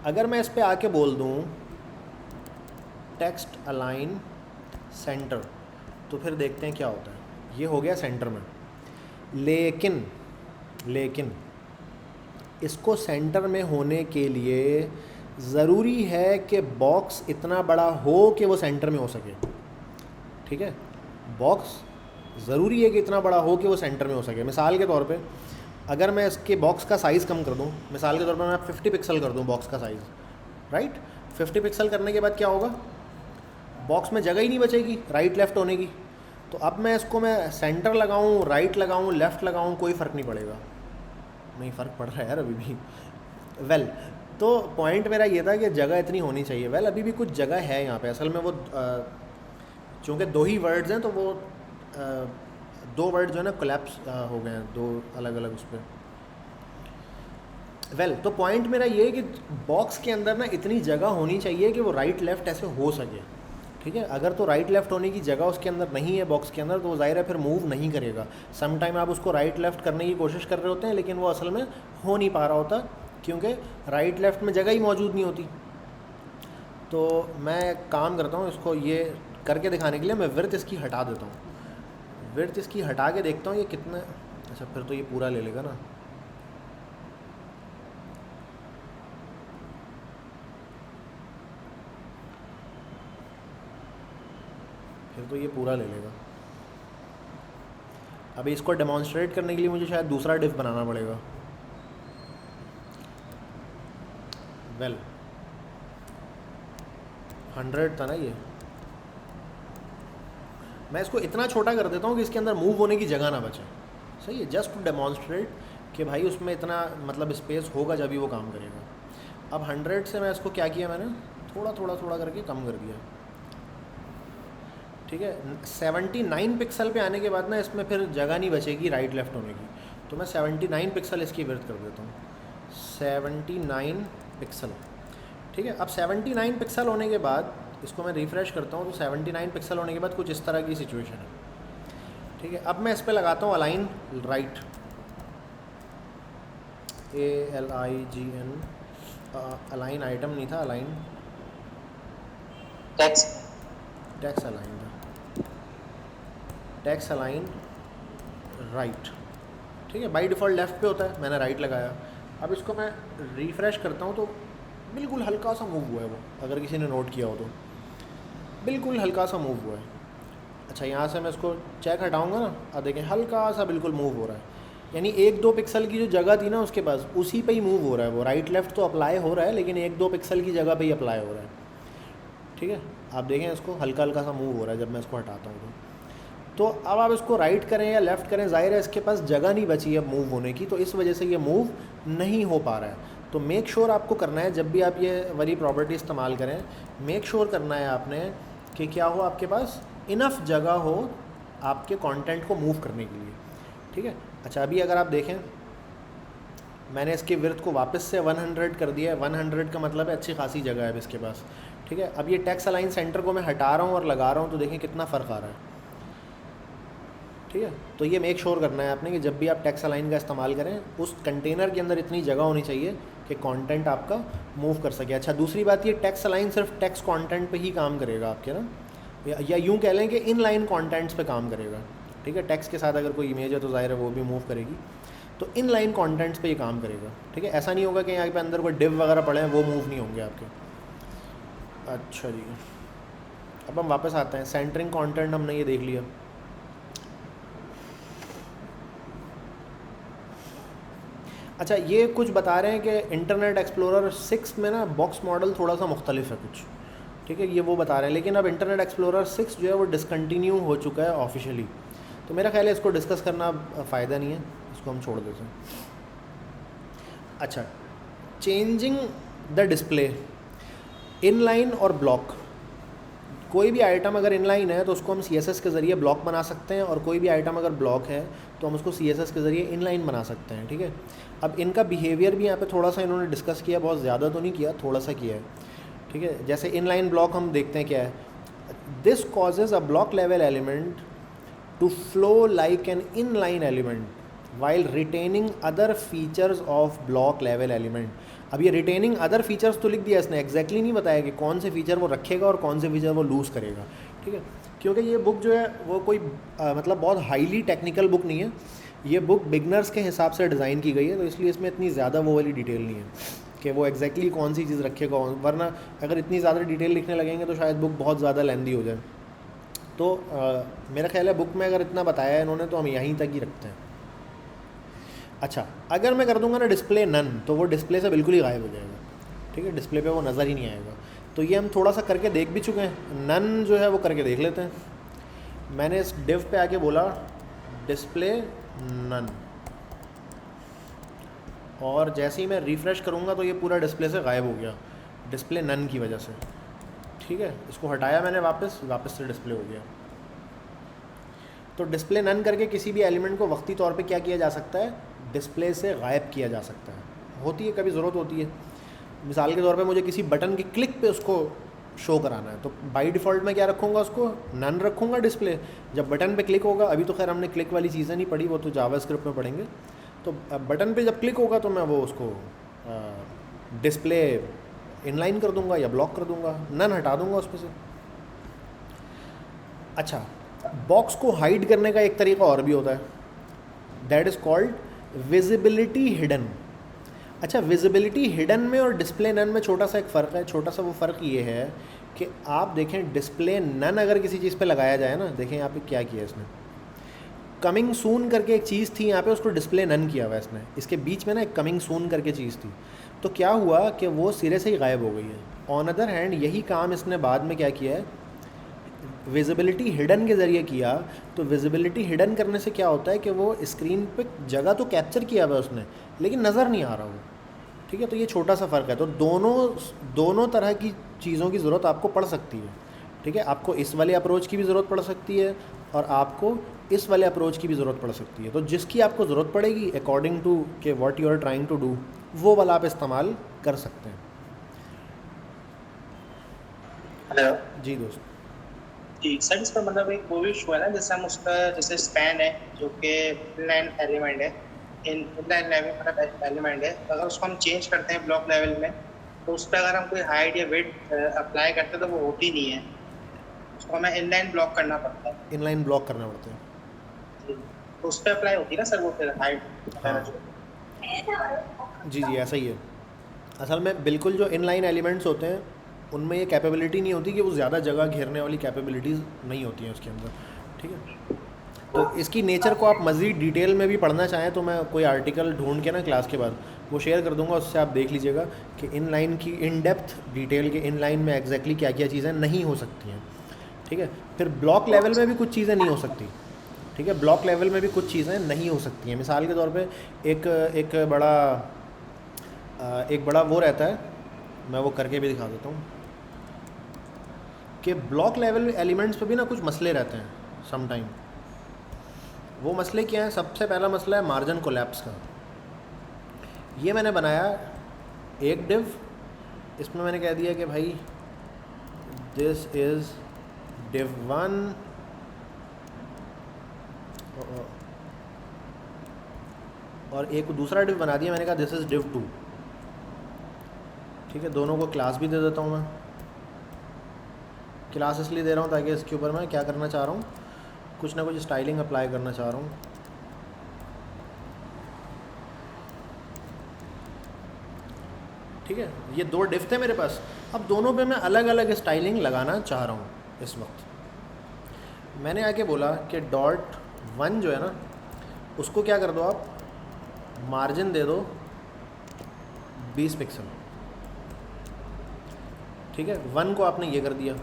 अगर मैं इस पे आके बोल दूँ टेक्स्ट अलाइन सेंटर, तो फिर देखते हैं क्या होता है। ये हो गया सेंटर में, लेकिन इसको सेंटर में होने के लिए ज़रूरी है कि बॉक्स इतना बड़ा हो कि वो सेंटर में हो सके, ठीक है। बॉक्स ज़रूरी है कि इतना बड़ा हो कि वो सेंटर में हो सके। मिसाल के तौर पे अगर मैं इसके बॉक्स का साइज़ कम कर दूं, मिसाल के तौर पे मैं 50 पिक्सल कर दूं बॉक्स का साइज़, राइट। 50 पिक्सल करने के बाद क्या होगा, बॉक्स में जगह ही नहीं बचेगी राइट लेफ़्ट होने की। तो अब मैं इसको मैं सेंटर लगाऊं, राइट लगाऊं, लेफ़्ट लगाऊं, कोई फ़र्क नहीं पड़ेगा। नहीं, फ़र्क पड़ रहा है यार अभी भी। तो पॉइंट मेरा ये था कि जगह इतनी होनी चाहिए। अभी भी कुछ जगह है यहाँ पे। असल में वो चूँकि 2 ही वर्ड्स हैं तो वो 2 वर्ड जो है ना कोलैप्स हो गए हैं, 2 अलग अलग उस पर। तो पॉइंट मेरा ये है कि बॉक्स के अंदर ना इतनी जगह होनी चाहिए कि वो राइट लेफ़्ट ऐसे हो सके, ठीक है। अगर तो राइट लेफ़्ट होने की जगह उसके अंदर नहीं है बॉक्स के अंदर, तो वो ज़ाहिर है फिर मूव नहीं करेगा। सम टाइम आप उसको राइट लेफ़्ट करने की कोशिश कर रहे होते हैं, लेकिन वो असल में हो नहीं पा रहा होता, क्योंकि राइट लेफ़्ट में जगह ही मौजूद नहीं होती। तो मैं काम करता हूँ, इसको ये करके दिखाने के लिए मैं विड्थ इसकी हटा देता हूँ। विड्थ इसकी हटा के देखता हूँ ये कितना। अच्छा, फिर तो ये पूरा ले लेगा ना। फिर तो ये पूरा ले लेगा। अभी इसको डेमॉन्स्ट्रेट करने के लिए मुझे शायद दूसरा डिफ बनाना पड़ेगा। 100 था ना ये। मैं इसको इतना छोटा कर देता हूँ कि इसके अंदर मूव होने की जगह ना बचे। सही है, जस्ट टू डेमॉन्स्ट्रेट कि भाई उसमें इतना मतलब स्पेस होगा जब ही वो काम करेगा। अब 100 से मैं इसको क्या किया, मैंने थोड़ा करके कम कर दिया, ठीक है। 79 पिक्सल पे आने के बाद ना इसमें फिर जगह नहीं बचेगी राइट लेफ़्ट होने की, तो मैं 79 पिक्सल इसकी विड्थ कर देता हूँ। 79 पिक्सल, ठीक है। अब 79 पिक्सल होने के बाद इसको मैं रिफ़्रेश करता हूँ, तो 79 पिक्सल होने के बाद कुछ इस तरह की सिचुएशन है, ठीक है। अब मैं इस पर लगाता हूँ align right, ALIGN, align item नहीं था, अलाइन टेक्स्ट अलाइन था, टेक्स्ट अलाइन राइट, ठीक है। बाई डिफ़ॉल्ट लेफ़्ट पे होता है, मैंने राइट लगाया। अब इसको मैं रिफ़्रेश करता हूँ तो बिल्कुल हल्का सा मूव हुआ है वो, अगर किसी ने नोट किया हो तो बिल्कुल हल्का सा मूव हुआ है। अच्छा, यहाँ से मैं इसको चेक हटाऊँगा ना, अब देखें हल्का सा बिल्कुल मूव हो रहा है। यानी 1-2 पिक्सल की जो जगह थी ना उसके पास, उसी पे ही मूव हो रहा है वो, राइट लेफ़्ट तो अप्लाई हो रहा है लेकिन 1-2 पिक्सल की जगह पे ही अप्लाई हो रहा है। ठीक है, आप देखें इसको हल्का हल्का सा मूव हो रहा है जब मैं इसको हटाता हूँ तो अब आप इसको राइट करें या लेफ़्ट करें, ज़ाहिर है इसके पास जगह नहीं बची है मूव होने की, तो इस वजह से ये मूव नहीं हो पा रहा है। तो मेक श्योर आपको करना है जब भी आप ये वाली प्रॉपर्टी इस्तेमाल करें, मेक श्योर करना है आपने कि क्या हो, आपके पास इनफ जगह हो आपके कंटेंट को मूव करने के लिए। ठीक है, अच्छा अभी अगर आप देखें मैंने इसके विड्थ को वापस से 100 कर दिया है। 100 का मतलब है अच्छी खासी जगह है अब इसके पास। ठीक है, अब ये टेक्स्ट अलाइन सेंटर को मैं हटा रहा हूँ और लगा रहा हूँ तो देखें कितना फ़र्क आ रहा है। ठीक है, तो ये मेक श्योर करना है आपने कि जब भी आप टेक्स्ट अलाइन का इस्तेमाल करें उस कंटेनर के अंदर इतनी जगह होनी चाहिए कि कंटेंट आपका मूव कर सके। अच्छा दूसरी बात, ये टेक्स्ट अलाइन सिर्फ टेक्स्ट कंटेंट पे ही काम करेगा आपके ना, या यूँ कह लें कि इन लाइन कंटेंट्स पे काम करेगा। ठीक है, टेक्स्ट के साथ अगर कोई इमेज है तो ज़ाहिर है वो भी मूव करेगी, तो इन लाइन कंटेंट्स पे ये काम करेगा। ठीक है, ऐसा नहीं होगा कि यहाँ पे अंदर कोई डिव वगैरह पड़े हैं वो मूव नहीं होंगे आपके। अच्छा जी, अब हम वापस आते हैं, सेंटरिंग कंटेंट हमने ये देख लिया। अच्छा ये कुछ बता रहे हैं कि इंटरनेट एक्सप्लोरर 6 में ना बॉक्स मॉडल थोड़ा सा मुख्तलिफ है कुछ। ठीक है, ये वो बता रहे हैं, लेकिन अब इंटरनेट एक्सप्लोरर 6 जो है वो डिसकंटिन्यू हो चुका है ऑफिशियली, तो मेरा ख्याल है इसको डिस्कस करना फ़ायदा नहीं है, इसको हम छोड़ देते हैं। अच्छा, चेंजिंग द डिस्प्ले इनलाइन और ब्लॉक। कोई भी आइटम अगर इनलाइन है तो उसको हम CSS के ज़रिए ब्लॉक बना सकते हैं, और कोई भी आइटम अगर ब्लॉक है तो हम उसको CSS के ज़रिए इनलाइन बना सकते हैं। ठीक है, अब इनका बिहेवियर भी यहाँ पे थोड़ा सा इन्होंने डिस्कस किया, बहुत ज़्यादा तो नहीं किया, थोड़ा सा किया है। ठीक है, जैसे इनलाइन ब्लॉक हम देखते हैं क्या है, this causes a block level element to flow like an inline element while retaining other features of block level element. अब ये रिटेनिंग अदर फीचर्स तो लिख दिया इसने, एग्जैक्टली नहीं बताया कि कौन से फीचर वो रखेगा और कौन से फीचर वो लूज़ करेगा। ठीक है, क्योंकि ये बुक जो है वो कोई मतलब बहुत हाईली टेक्निकल बुक नहीं है, ये बुक बिगनर्स के हिसाब से डिज़ाइन की गई है, तो इसलिए इसमें इतनी ज़्यादा वो वाली डिटेल नहीं है कि वो एग्जैक्टली कौन सी चीज़ रखेगा, वरना अगर इतनी ज़्यादा डिटेल लिखने लगेंगे तो शायद बुक बहुत ज़्यादा लेंदी हो जाए। तो मेरा ख्याल है बुक में अगर इतना बताया है इन्होंने तो हम यहीं तक ही रखते हैं। अच्छा, अगर मैं कर दूंगा ना डिस्प्ले नन, तो वो डिस्प्ले से बिल्कुल ही गायब हो जाएगा। ठीक है, डिस्प्ले पे वो नज़र ही नहीं आएगा। तो ये हम थोड़ा सा करके देख भी चुके हैं, नन जो है वो करके देख लेते हैं। मैंने इस डिव पे आके बोला डिस्प्ले नन, और जैसे ही मैं रिफ़्रेश करूँगा तो ये पूरा डिस्प्ले से गायब हो गया डिस्प्ले नन की वजह से। ठीक है, इसको हटाया मैंने वापस से डिस्प्ले हो गया। तो डिस्प्ले नन करके किसी भी एलिमेंट को वक्ती तौर पे क्या किया जा सकता है, डिस्प्ले से गायब किया जा सकता है। होती है कभी ज़रूरत होती है, मिसाल के तौर पे मुझे किसी बटन के क्लिक पे उसको शो कराना है, तो बाय डिफ़ॉल्ट मैं क्या रखूँगा, उसको नन रखूँगा डिस्प्ले। जब बटन पे क्लिक होगा, अभी तो खैर हमने क्लिक वाली चीज़ें नहीं पढ़ी, वो तो जावास्क्रिप्ट में पढ़ेंगे, तो बटन पे जब क्लिक होगा तो मैं वो उसको डिस्प्ले इनलाइन कर दूंगा या ब्लॉक कर दूंगा, नन हटा दूंगा उसमें से। अच्छा, बॉक्स को हाइड करने का एक तरीका और भी होता है, that is called visibility hidden. अच्छा, विजिबिलिटी हिडन में और डिस्प्ले नन में छोटा सा एक फ़र्क है। छोटा सा वो फ़र्क ये है कि आप देखें डिस्प्ले नन अगर किसी चीज़ पे लगाया जाए ना, देखें यहाँ पे क्या किया इसने, कमिंग सून करके एक चीज़ थी यहाँ पे, उसको डिस्प्ले नन किया हुआ इसने, इसके बीच में ना एक कमिंग सून करके चीज़ थी, तो क्या हुआ कि वो सिरे से ही गायब हो गई है। ऑन अदर हैंड यही काम इसने बाद में क्या किया है, विजिबिलिटी हिडन के ज़रिए किया। तो विजिबिलिटी हिडन करने से क्या होता है कि वो स्क्रीन पे जगह तो कैप्चर किया हुआ है उसने, लेकिन नज़र नहीं आ रहा वो। ठीक है, तो ये छोटा सा फ़र्क है। तो दोनों तरह की चीज़ों की ज़रूरत आपको पड़ सकती है। ठीक है, आपको इस वाले अप्रोच की भी ज़रूरत पड़ सकती है और आपको इस वाले अप्रोच की भी ज़रूरत पड़ सकती है। तो जिसकी आपको ज़रूरत पड़ेगी अकॉर्डिंग टू के what you are trying to do, वो वाला आप इस्तेमाल कर सकते हैं। हेलो जी दोस्त। जी सर, इसका मतलब एक वो भी इशू है ना, जैसे हम उसका जैसे स्पैन है जो कि इनलाइन एलिमेंट है, इनलाइन लेवल मतलब एलिमेंट है, अगर उसको हम चेंज करते हैं ब्लॉक लेवल में, तो उस पर अगर हम कोई हाइट या विड्थ अप्लाई करते हैं तो वो होती नहीं है, उसको हमें इनलाइन ब्लॉक करना पड़ता है। इनलाइन ब्लॉक करना पड़ता है तो उस पर अप्लाई होती है ना सर वो फिर हाइट? हाँ। जी ऐसा ही है। असल में बिल्कुल जो इनलाइन एलिमेंट्स होते हैं उनमें ये कैपेबिलिटी नहीं होती कि वो ज़्यादा जगह घेरने वाली कैपेबिलिटीज़ नहीं होती हैं उसके अंदर। ठीक है, तो इसकी नेचर को आप मज़ीद डिटेल में भी पढ़ना चाहें तो मैं कोई आर्टिकल ढूंढ के ना क्लास के बाद वो शेयर कर दूंगा, उससे आप देख लीजिएगा कि इन लाइन की इन डेप्थ डिटेल के इन लाइन में एग्जैक्टली क्या क्या चीज़ें नहीं हो सकती हैं, ठीक है। फिर ब्लॉक लेवल में भी कुछ चीज़ें नहीं हो सकती, ठीक है। ब्लॉक लेवल में भी कुछ चीज़ें नहीं हो सकती हैं। मिसाल के तौर पे एक बड़ा वो रहता है, मैं वो करके भी दिखा देता हूँ कि ब्लॉक लेवल एलिमेंट्स पे भी ना कुछ मसले रहते हैं सम टाइम। वो मसले क्या हैं? सबसे पहला मसला है मार्जिन कोलैप्स का। ये मैंने बनाया एक डिव, इसमें मैंने कह दिया कि भाई दिस इज़ डिव 1 और एक दूसरा डिव बना दिया, मैंने कहा दिस इज़ डिव 2, ठीक है। दोनों को क्लास भी दे देता हूँ मैं। क्लास इसलिए दे रहा हूँ ताकि इसके ऊपर मैं क्या करना चाह रहा हूँ, कुछ ना कुछ स्टाइलिंग अप्लाई करना चाह रहा हूँ। ठीक है, ये दो डिव थे मेरे पास, अब दोनों पे मैं अलग अलग स्टाइलिंग लगाना चाह रहा हूँ। इस वक्त मैंने आके बोला कि डॉट 1 जो है ना उसको क्या कर दो आप, मार्जिन दे दो 20 पिक्सल, ठीक है। 1 को आपने ये कर दिया।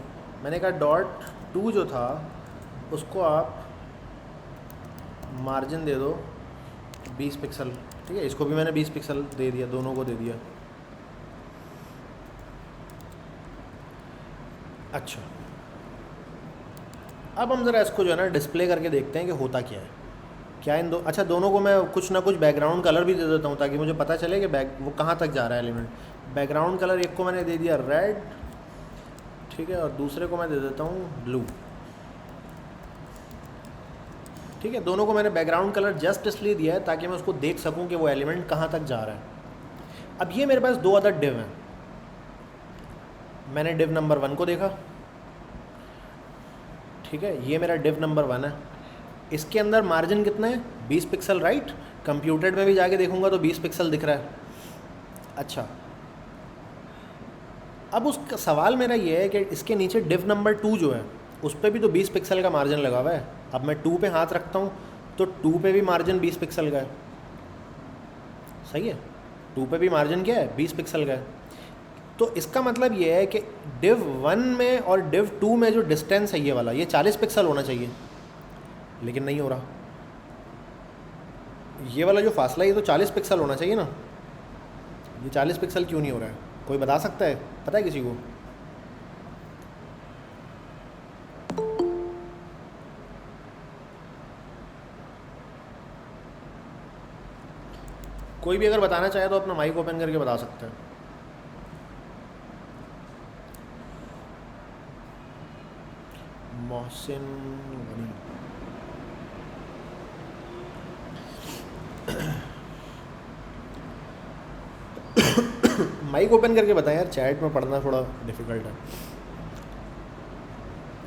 मैंने कहा डॉट 2 जो था उसको आप मार्जिन दे दो 20 पिक्सल, ठीक है। इसको भी मैंने 20 पिक्सल दे दिया, दोनों को दे दिया। अच्छा, अब हम ज़रा इसको जो है ना डिस्प्ले करके देखते हैं कि होता क्या है। क्या इन दो, अच्छा दोनों को मैं कुछ ना कुछ बैकग्राउंड कलर भी दे देता हूँ ताकि मुझे पता चले कि वो कहाँ तक जा रहा है एलिमेंट। बैकग्राउंड कलर एक को मैंने दे दिया रेड, ठीक है, और दूसरे को मैं दे देता हूँ ब्लू, ठीक है। दोनों को मैंने बैकग्राउंड कलर जस्ट इसलिए दिया है ताकि मैं उसको देख सकूं कि वो एलिमेंट कहाँ तक जा रहा है। अब ये मेरे पास दो अदर डिव हैं। मैंने डिव नंबर 1 को देखा, ठीक है, ये मेरा डिव नंबर 1 है। इसके अंदर मार्जिन कितना है? 20 पिक्सल, राइट। कंप्यूटेड में भी जाके देखूंगा तो 20 पिक्सल दिख रहा है। अच्छा, अब उसका सवाल मेरा ये है कि इसके नीचे डिव नंबर 2 जो है उस पर भी तो 20 पिक्सल का मार्जिन लगा हुआ है। अब मैं 2 पे हाथ रखता हूँ तो 2 पे भी मार्जिन 20 पिक्सल का है, सही है। 2 पे भी मार्जिन क्या है? 20 पिक्सल का है। तो इसका मतलब ये है कि डिव 1 में और डिव 2 में जो डिस्टेंस है ये वाला, ये 40 पिक्सल होना चाहिए, लेकिन नहीं हो रहा। ये वाला जो फासला है ये तो 40 पिक्सल होना चाहिए ना, ये 40 पिक्सल क्यों नहीं हो रहा है? कोई बता सकता है? पता है किसी को? कोई भी अगर बताना चाहे तो अपना माइक ओपन करके बता सकता है। मोहसिन गनी, माइक ओपन करके बताएं यार, चैट में पढ़ना थोड़ा डिफ़िकल्ट है।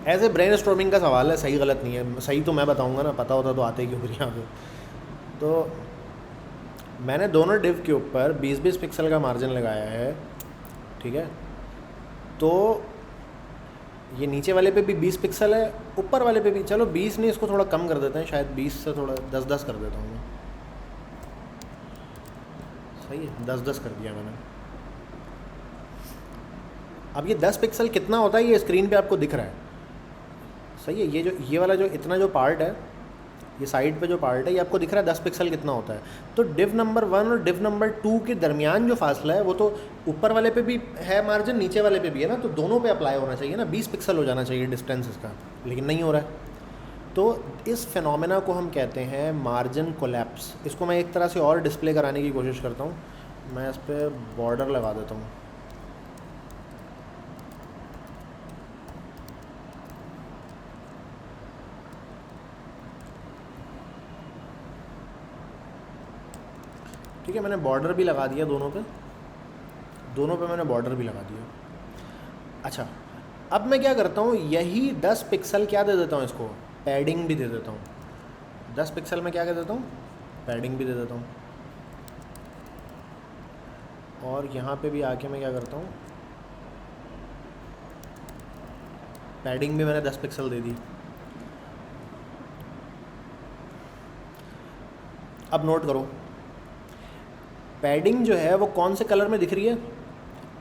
एज ए ब्रेन स्टॉर्मिंग का सवाल है, सही गलत नहीं है। सही तो मैं बताऊंगा ना, पता होता तो आते ही क्यों फिर यहाँ पे। तो मैंने दोनों डिव के ऊपर 20-20 पिक्सल का मार्जिन लगाया है, ठीक है। तो ये नीचे वाले पे भी 20 पिक्सल है, ऊपर वाले पे भी, चलो 20 नहीं, इसको थोड़ा कम कर देते हैं, शायद 20 से थोड़ा 10-10 कर देता हूँ मैं। सही है, 10-10 कर दिया मैंने। अब ये 10 पिक्सल कितना होता है ये स्क्रीन पे आपको दिख रहा है, सही है। ये वाला जो इतना जो पार्ट है, ये साइड पे जो पार्ट है, ये आपको दिख रहा है 10 पिक्सल कितना होता है। तो डिव नंबर 1 और डिव नंबर 2 के दरमियान जो फासला है वो तो ऊपर वाले पे भी है मार्जिन, नीचे वाले पे भी है ना, तो दोनों पे अप्लाई होना चाहिए ना, 20 पिक्सल हो जाना चाहिए डिस्टेंस इसका, लेकिन नहीं हो रहा है। तो इस फिनोमेना को हम कहते हैं मार्जिन कोलैप्स। इसको मैं एक तरह से और डिस्प्ले कराने की कोशिश करता हूँ। मैं इस पर बॉर्डर लगा देता हूँ, ठीक है। मैंने बॉर्डर भी लगा दिया दोनों पे मैंने बॉर्डर भी लगा दिया। अच्छा, अब मैं क्या करता हूँ, यही 10 पिक्सल क्या दे देता हूँ, इसको पैडिंग भी दे देता हूँ। 10 पिक्सल में क्या कर देता हूँ, पैडिंग भी दे देता हूँ। और यहाँ पे भी आके मैं क्या करता हूँ, पैडिंग भी मैंने 10 पिक्सल दे दी। अब नोट करो, पैडिंग जो है वो कौन से कलर में दिख रही है?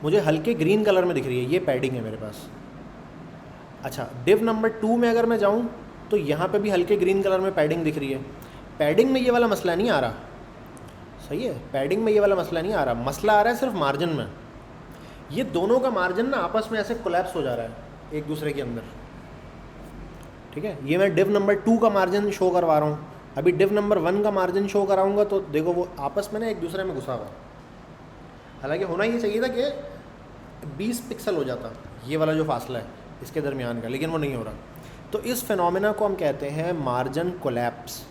मुझे हल्के ग्रीन कलर में दिख रही है, ये पैडिंग है मेरे पास। अच्छा, डिव नंबर 2 में अगर मैं जाऊँ तो यहाँ पे भी हल्के ग्रीन कलर में पैडिंग दिख रही है। पैडिंग में ये वाला मसला नहीं आ रहा, सही है, पैडिंग में ये वाला मसला नहीं आ रहा, मसला आ रहा है सिर्फ मार्जिन में। ये दोनों का मार्जिन ना आपस में ऐसे कोलैप्स हो जा रहा है एक दूसरे के अंदर, ठीक है। ये मैं डिव नंबर 2 का मार्जिन शो करवा रहा हूँ, अभी डिव नंबर 1 का मार्जिन शो कराऊंगा तो देखो वो आपस में ना एक दूसरे में घुसा हुआ है। हालांकि होना ये चाहिए था कि 20 पिक्सल हो जाता ये वाला जो फासला है इसके दरमियान का, लेकिन वो नहीं हो रहा। तो इस फिनोमेना को हम कहते हैं मार्जिन कोलैप्स।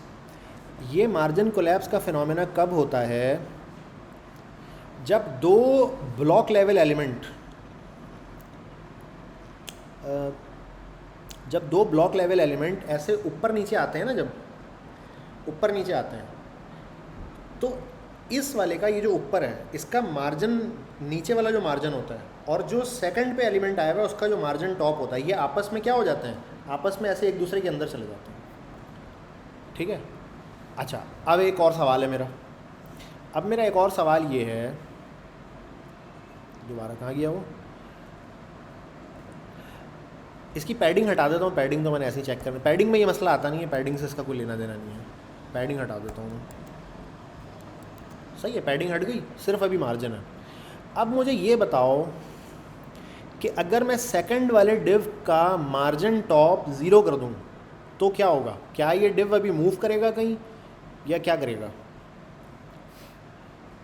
ये मार्जिन कोलैप्स का फिनोमेना कब होता है? जब दो ब्लॉक लेवल एलिमेंट ऐसे ऊपर नीचे आते हैं ना, जब ऊपर नीचे आते हैं तो इस वाले का ये जो ऊपर है इसका मार्जिन, नीचे वाला जो मार्जिन होता है, और जो सेकंड पे एलिमेंट आया हुआ है उसका जो मार्जिन टॉप होता है, ये आपस में क्या हो जाते हैं? आपस में ऐसे एक दूसरे के अंदर चले जाते हैं, ठीक है। अच्छा, अब एक और सवाल है मेरा। अब मेरा एक और सवाल ये है, दोबारा कहाँ गया वो, इसकी पैडिंग हटा देता हूँ। पैडिंग तो मैंने ऐसे ही चेक करना, पैडिंग में ये मसला आता नहीं है, पैडिंग से इसका कोई लेना देना नहीं है। पैडिंग हटा देता हूँ मैं, सही है, पैडिंग हट गई, सिर्फ अभी मार्जिन है। अब मुझे ये बताओ कि अगर मैं सेकंड वाले डिव का मार्जिन टॉप 0 कर दूँ तो क्या होगा? क्या ये डिव अभी मूव करेगा कहीं या क्या करेगा?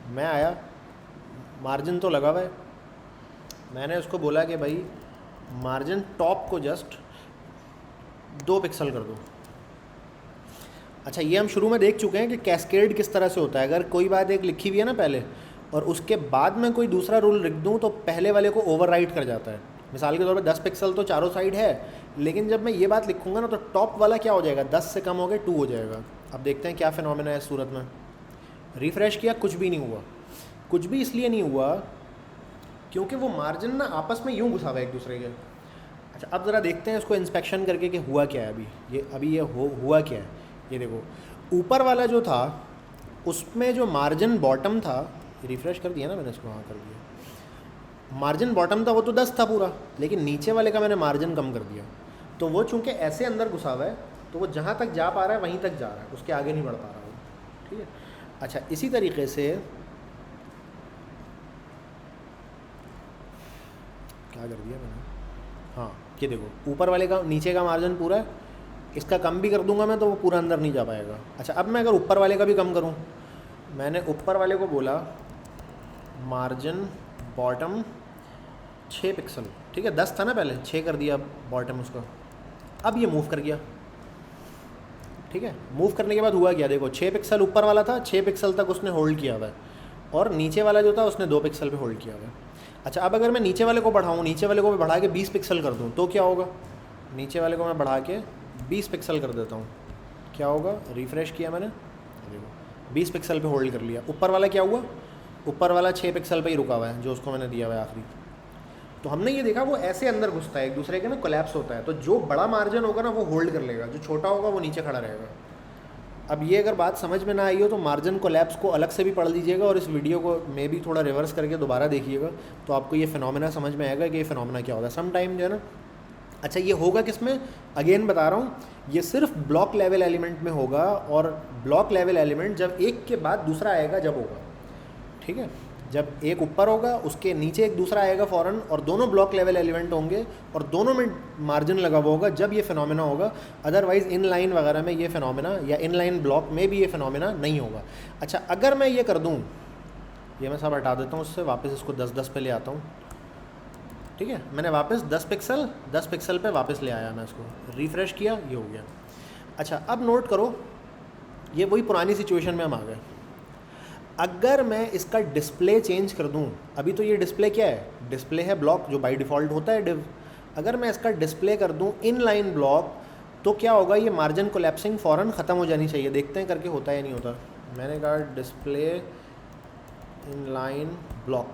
मैं आया, मार्जिन तो लगा हुआ है, मैंने उसको बोला कि भाई मार्जिन टॉप को जस्ट 2 पिक्सल कर दो। अच्छा, ये हम शुरू में देख चुके हैं कि कैस्केड किस तरह से होता है। अगर कोई बात एक लिखी हुई है ना पहले और उसके बाद में कोई दूसरा रूल लिख दूँ तो पहले वाले को ओवरराइड कर जाता है। मिसाल के तौर पे 10 पिक्सल तो चारों साइड है, लेकिन जब मैं ये बात लिखूँगा ना तो टॉप वाला क्या हो जाएगा? 10 से कम हो गया 2 हो जाएगा। अब देखते हैं क्या फिनोमेना है इस सूरत में। रिफ़्रेश किया, कुछ भी नहीं हुआ। कुछ भी इसलिए नहीं हुआ क्योंकि वो मार्जिन ना आपस में यूँ घुसा हुआ है एक दूसरे के। अच्छा, अब ज़रा देखते हैं इसको इंस्पेक्शन करके कि हुआ क्या है अभी ये हुआ क्या है। ये देखो, ऊपर वाला जो था उसमें जो मार्जिन बॉटम था, रिफ़्रेश कर दिया ना मैंने इसको, हाँ कर दिया। मार्जिन बॉटम था वो तो 10 था पूरा, लेकिन नीचे वाले का मैंने मार्जिन कम कर दिया। तो वो चूँकि ऐसे अंदर घुसा हुआ है तो वो जहाँ तक जा पा रहा है वहीं तक जा रहा है, उसके आगे नहीं बढ़ पा रहा वो, ठीक है। अच्छा, इसी तरीके से क्या कर दिया मैंने, हाँ ये देखो, ऊपर वाले का नीचे का मार्जिन पूरा है, इसका कम भी कर दूंगा मैं तो वो पूरा अंदर नहीं जा पाएगा। अच्छा, अब मैं अगर ऊपर वाले का भी कम करूं, मैंने ऊपर वाले को बोला मार्जिन बॉटम 6 पिक्सल, ठीक है, 10 था ना पहले, 6 कर दिया बॉटम उसका। अब ये मूव कर गया, ठीक है। मूव करने के बाद हुआ क्या, देखो 6 पिक्सल ऊपर वाला था, 6 पिक्सल तक उसने होल्ड किया हुआ है, और नीचे वाला जो था उसने 2 पिक्सल पे होल्ड किया हुआ है। अच्छा, अब अगर मैं नीचे वाले को बढ़ाऊँ, नीचे वाले को मैं बढ़ा के 20 पिक्सल कर दूँ तो क्या होगा? नीचे वाले को मैं बढ़ा के 20 पिक्सल कर देता हूँ, क्या होगा? रिफ़्रेश किया मैंने, देखो 20 पिक्सल पे होल्ड कर लिया। ऊपर वाला क्या हुआ? ऊपर वाला 6 पिक्सल पे ही रुका हुआ है जो उसको मैंने दिया हुआ है आखिरी। तो हमने ये देखा वो ऐसे अंदर घुसता है एक दूसरे के ना, कोलैप्स होता है। तो जो बड़ा मार्जिन होगा ना वो होल्ड कर लेगा, जो छोटा होगा वो नीचे खड़ा रहेगा। अब ये अगर बात समझ में ना आई हो तो मार्जिन कोलैप्स को अलग से भी पढ़ लीजिएगा और इस वीडियो को मे भी थोड़ा रिवर्स करके दोबारा देखिएगा, तो आपको ये फिनोमेना समझ में आएगा कि ये फिनोमेना क्या होता है सम टाइम जो है ना। अच्छा, ये होगा किस में? अगेन बता रहा हूँ, ये सिर्फ ब्लॉक लेवल एलिमेंट में होगा, और ब्लॉक लेवल एलिमेंट जब एक के बाद दूसरा आएगा जब होगा, ठीक है। जब एक ऊपर होगा उसके नीचे एक दूसरा आएगा फ़ौरन, और दोनों ब्लॉक लेवल एलिमेंट होंगे और दोनों में मार्जिन लगा हुआ होगा, जब ये फिनोमेना होगा। अदरवाइज़ इन लाइन वगैरह में ये फिनोमेना, या इन लाइन ब्लॉक में भी ये फिनोमेना नहीं होगा। अच्छा, अगर मैं ये कर दूँ, ये मैं सब हटा देता हूँ उससे, वापस इसको 10-10 पे ले आता हूँ, ठीक है। मैंने वापस 10 पिक्सल पे वापस ले आया, मैं इसको रिफ़्रेश किया, ये हो गया। अच्छा, अब नोट करो, ये वही पुरानी सिचुएशन में हम आ गए। अगर मैं इसका डिस्प्ले चेंज कर दूं, अभी तो ये डिस्प्ले क्या है? डिस्प्ले है ब्लॉक जो बाय डिफ़ॉल्ट होता है डिव। अगर मैं इसका डिस्प्ले कर दूं इन लाइन ब्लॉक तो क्या होगा? ये मार्जिन कोलैप्सिंग फ़ौरन ख़त्म हो जानी चाहिए। देखते हैं करके होता है या नहीं होता। मैंने कहा डिस्प्ले इन लाइन ब्लॉक,